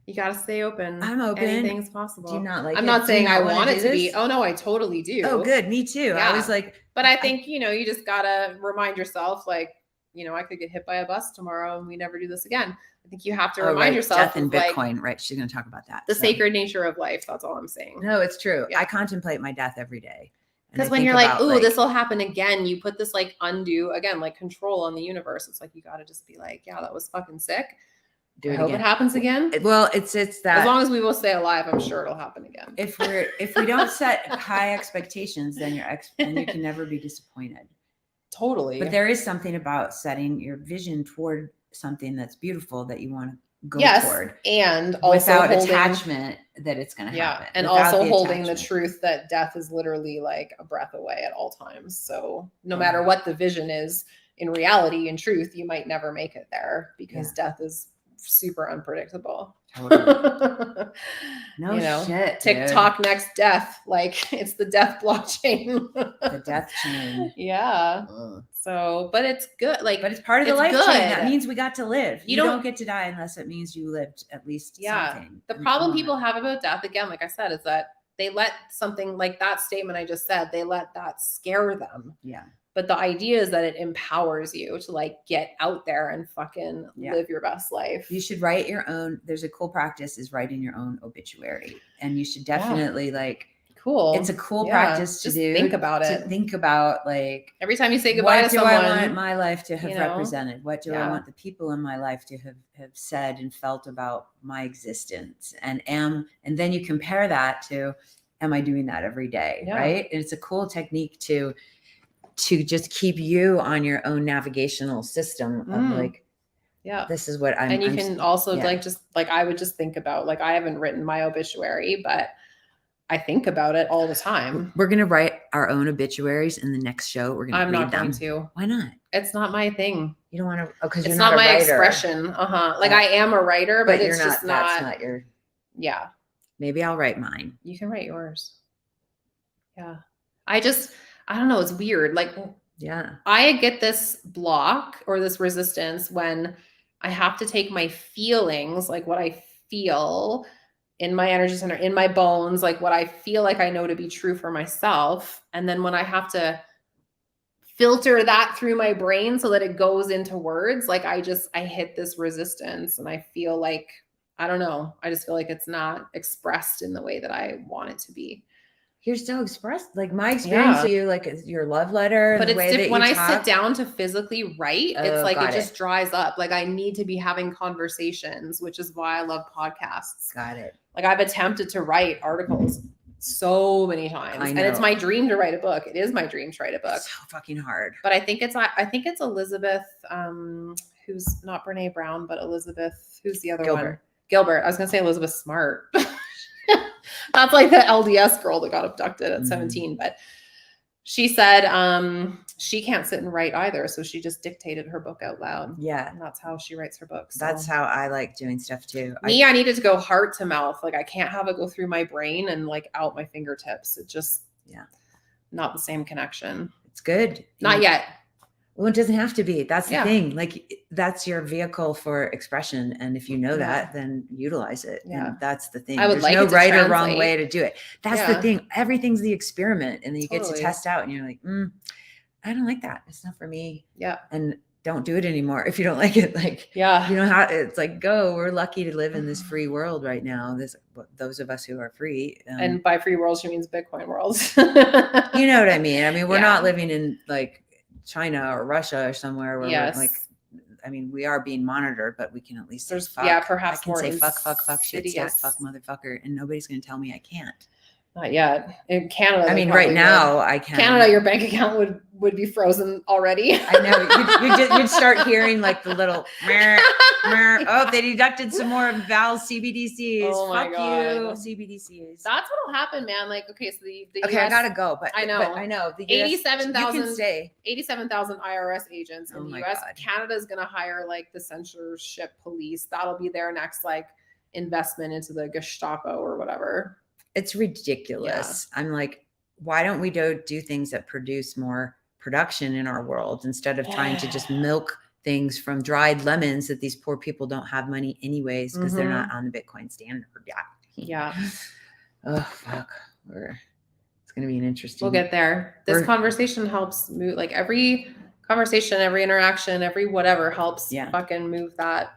You got to stay open. I'm open. Anything's possible. Do you not like I'm not saying I want it to be. Oh no, I totally do. Oh, good. Me too. Yeah. I was like, but I think, you just got to remind yourself like, I could get hit by a bus tomorrow and we never do this again. I think you have to Oh, remind right. yourself Death and of, like, Bitcoin. Right. She's going to talk about that. the sacred nature of life. That's all I'm saying. No, it's true. Yeah. I contemplate my death every day. Because when you're like, ooh, this will happen again, you put this like undue, again, like control on the universe. It's like, you got to just be like, yeah, that was fucking sick. I hope it happens again. Well, it's that as long as we will stay alive, I'm sure it'll happen again. If we don't set high expectations, then you can never be disappointed. Totally. But there is something about setting your vision toward something that's beautiful that you want to go toward, and also without attachment that it's going to happen. And also holding the truth that death is literally like a breath away at all times. So no matter what the vision is, in reality, in truth, you might never make it there because death is super unpredictable. Totally. No shit. TikTok dude. Next death. Like, it's the death blockchain. The death chain. Yeah. So, but it's good. Like, but it's part of the life chain. That means we got to live. You don't get to die unless it means you lived at least something. The problem people have about death, again, like I said, is that they let something like that statement I just said, they let that scare them. Yeah. But the idea is that it empowers you to like get out there and fucking live your best life. You should write your own. There's a cool practice is writing your own obituary. And you should definitely cool. It's a cool practice to do. Think about it. To think about like every time you say goodbye to someone. What do I want my life to have represented? What do I want the people in my life to have said and felt about my existence? And then you compare that to, am I doing that every day? Right. And it's a cool technique to just keep you on your own navigational system of like, this is what I'm. And you can also just I would just think about, like, I haven't written my obituary, but I think about it all the time. We're going to write our own obituaries in the next show. We're going to I'm not going to. Why not? It's not my thing. You don't want to, because it's not my expression. Like, I am a writer, but it's just not. That's not your. Yeah. Maybe I'll write mine. You can write yours. Yeah. I don't know. It's weird. Like, I get this block or this resistance when I have to take my feelings, like what I feel in my energy center, in my bones, like what I feel like I know to be true for myself. And then when I have to filter that through my brain so that it goes into words, like I hit this resistance and I feel like, I don't know. I just feel like it's not expressed in the way that I want it to be. You're so expressed. Like, my experience of you, like your love letter. But it's when I sit down to physically write, it's like it just dries up. Like, I need to be having conversations, which is why I love podcasts. Got it. Like, I've attempted to write articles so many times, and it's my dream to write a book. It is my dream to write a book. It's so fucking hard. But I think it's Elizabeth, who's not Brene Brown, but Elizabeth, who's the other one? Gilbert. I was gonna say Elizabeth Smart. That's like the LDS girl that got abducted at 17. But she said she can't sit and write either. So she just dictated her book out loud. Yeah. And that's how she writes her books. So. That's how I like doing stuff too. I needed to go heart to mouth. Like, I can't have it go through my brain and like out my fingertips. It just, not the same connection. It's good. Not yet. Well, it doesn't have to be. That's the thing. Like, that's your vehicle for expression. And if you know that, then utilize it. Yeah. And that's the thing. There's no right or wrong way to do it. That's the thing. Everything's the experiment. And then you get to test out and you're like, I don't like that. It's not for me. Yeah. And don't do it anymore if you don't like it. Like, you know how it's like, we're lucky to live in this free world right now. Those of us who are free. And by free world, she means Bitcoin world. You know what I mean? I mean, we're not living in like China or Russia or somewhere where we're like, I mean, we are being monitored, but we can at least say fuck. Perhaps I can say fuck, shit, stat, fuck, motherfucker, and nobody's going to tell me I can't. Not yet. In Canada, I mean, right now I can. Canada, your bank account would be frozen already. I know. You'd start hearing like the little, oh, they deducted some more of Val's CBDCs. Oh my God. CBDCs. That's what'll happen, man. Like, okay, so the okay, US, I gotta go, but I know. The 87,000 IRS agents in the US. God. Canada's gonna hire like the censorship police. That'll be their next like investment into the Gestapo or whatever. It's ridiculous. Yeah. I'm like, why don't we do things that produce more production in our world instead of trying to just milk things from dried lemons that these poor people don't have money anyways because they're not on the Bitcoin standard. Yeah. Oh, fuck. It's going to be an interesting. We'll get there. This conversation helps move. Like, every conversation, every interaction, every whatever helps Yeah. fucking move that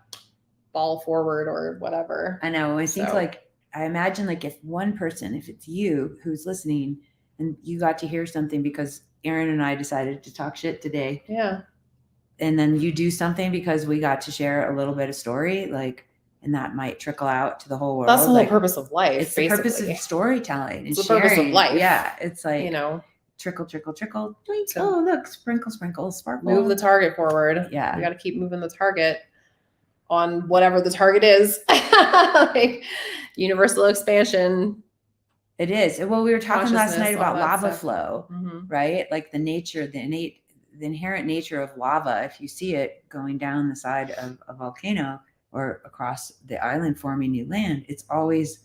ball forward or whatever. I know. I think So- like, I imagine like if one person, if it's you who's listening and you got to hear something because Erin and I decided to talk shit today, Yeah. and then you do something because we got to share a little bit of story, like, and that might trickle out to the whole world. That's the whole like, purpose of life. it's the purpose basically. of storytelling and It's the purpose of sharing. life. Yeah, it's like, You know, trickle, trickle, trickle. Doink. So- Oh, look, sprinkle, sprinkle, sparkle. move the target forward. Yeah. You got to keep moving the target on whatever the target is. Like universal expansion. It is. Well, we were talking last night Consciousness, all about that lava stuff. flow, Mhm. right? Like the nature, the inherent nature of lava. If you see it going down the side of a volcano or across the island forming new land, it always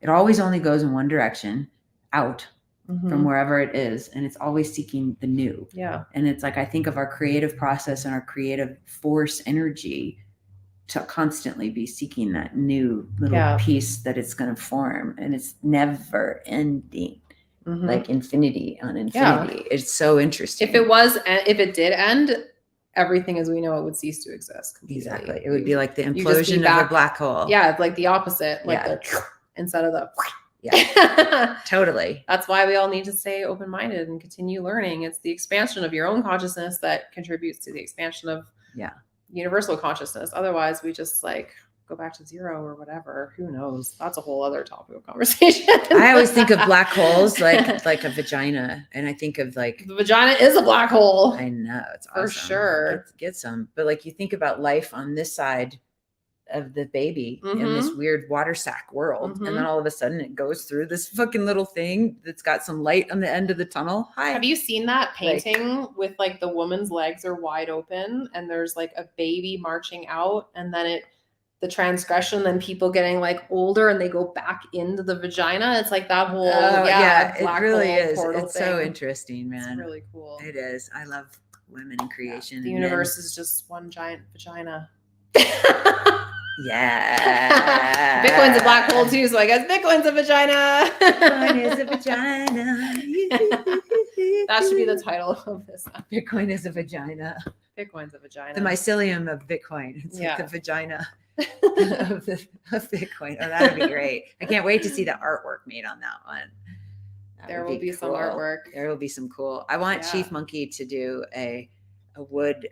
only goes in one direction, out from Mhm. wherever it is, and it's always seeking the new. Yeah. And it's like, I think of our creative process and our creative force energy to constantly be seeking that new little Yeah. piece that it's going to form, and it's never ending. Mhm. Like infinity on infinity. It's so interesting. if it did end, everything as we know it would cease to exist completely. Exactly. It would be like the You just be implosion of a back- black hole. Yeah, it's like the opposite, like Yeah. the instead of the Yeah. Totally. That's why we all need to stay open-minded and continue learning. It's the expansion of your own consciousness that contributes to the expansion of universal consciousness. Otherwise, we just like go back to zero or whatever. Who knows? That's a whole other topic of conversation. I always think of black holes like a vagina, and I think of like, the vagina is a black hole. I know, it's For awesome. sure. Get some, but like you think about life on this side of the baby in this weird water sack world, and then all of a sudden it goes through this fucking little thing that's got some light on the end of the tunnel. Hi. Have you seen that painting with like the woman's legs are wide open and there's like a baby marching out, and then the transgression, then people getting like older and they go back into the vagina? It's like that whole it black really hole is. portal It's so thing. interesting, man. It's really cool. It is. I love women in creation. The and universe is just one giant vagina. Yeah. Bitcoin's a black hole too, so I guess Bitcoin's a vagina. Bitcoin is a vagina. That should be the title of this. Bitcoin is a vagina. Bitcoin's a vagina. The mycelium of Bitcoin. It's Yeah. like the vagina of Bitcoin. Oh, that would be great. I can't wait to see the artwork made on that one. That There would will be some cool. artwork. There will be some cool. I want Yeah. Chief Monkey to do a wood.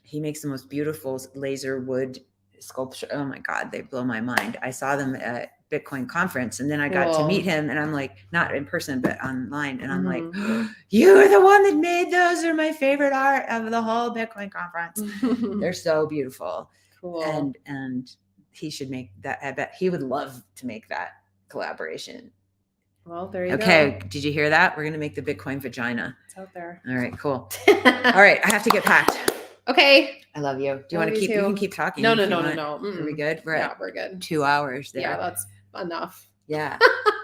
He makes the most beautiful laser wood sculpture. Oh my God, they blow my mind. I saw them at Bitcoin conference, and then I got to Cool. meet him, and I'm like, not in person, but online. And I'm like, Mm-hmm. you're the one that made those. They're my favorite art of the whole Bitcoin conference. They're so beautiful. Cool. And he should make that. I bet he would love to make that collaboration. Well, there you Okay. go. Did you hear that? We're going to make the Bitcoin vagina. It's out there. All right, cool. All right. I have to get packed. Okay. I love you. Do you want Love to you keep, you too. can keep talking. No. if you Are want. we Are we good? We're Yeah, at we're good. 2 hours there. Yeah, that's enough. Yeah.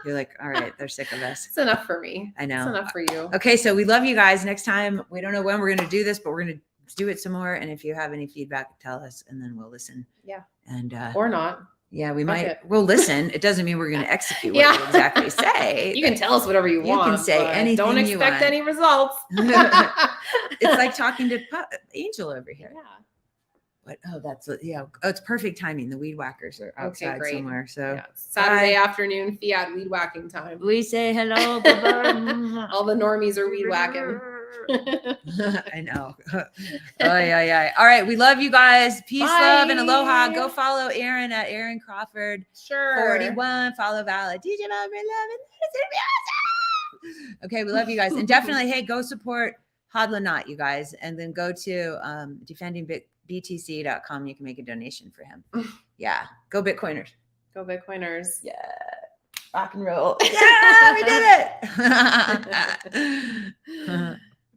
You're like, all right, they're sick of us. It's enough for me. I know. It's enough for you. Okay. So we love you guys. Next time, we don't know when we're going to do this, but we're going to do it some more. And if you have any feedback, tell us, and then we'll listen. Yeah. And Or not. yeah, we Fuck might, it. we'll listen. It doesn't mean we're going to execute what Yeah. you exactly say. You can tell us whatever you You want. can say but anything Don't you expect want. any results. It's like talking to Angel over here. Yeah. But it's perfect timing. The weed whackers are outside great. somewhere. So Yeah. Saturday afternoon fiat weed whacking time. we say hello. Bye-bye. All the normies are weed whacking. I know. Oh, yeah. All right. We love you guys. Peace, love, and aloha. Bye. Go follow Erin at Erin Crawford Sure. 41. Follow Val at DJ Love and Love. It's gonna be awesome. Okay. We love you guys. And definitely, hey, go support Hodlanot, you guys. And then go to defendingbtc.com. You can make a donation for him. Yeah. Go Bitcoiners. Go Bitcoiners. Yeah. Rock and roll. Yeah, we did it.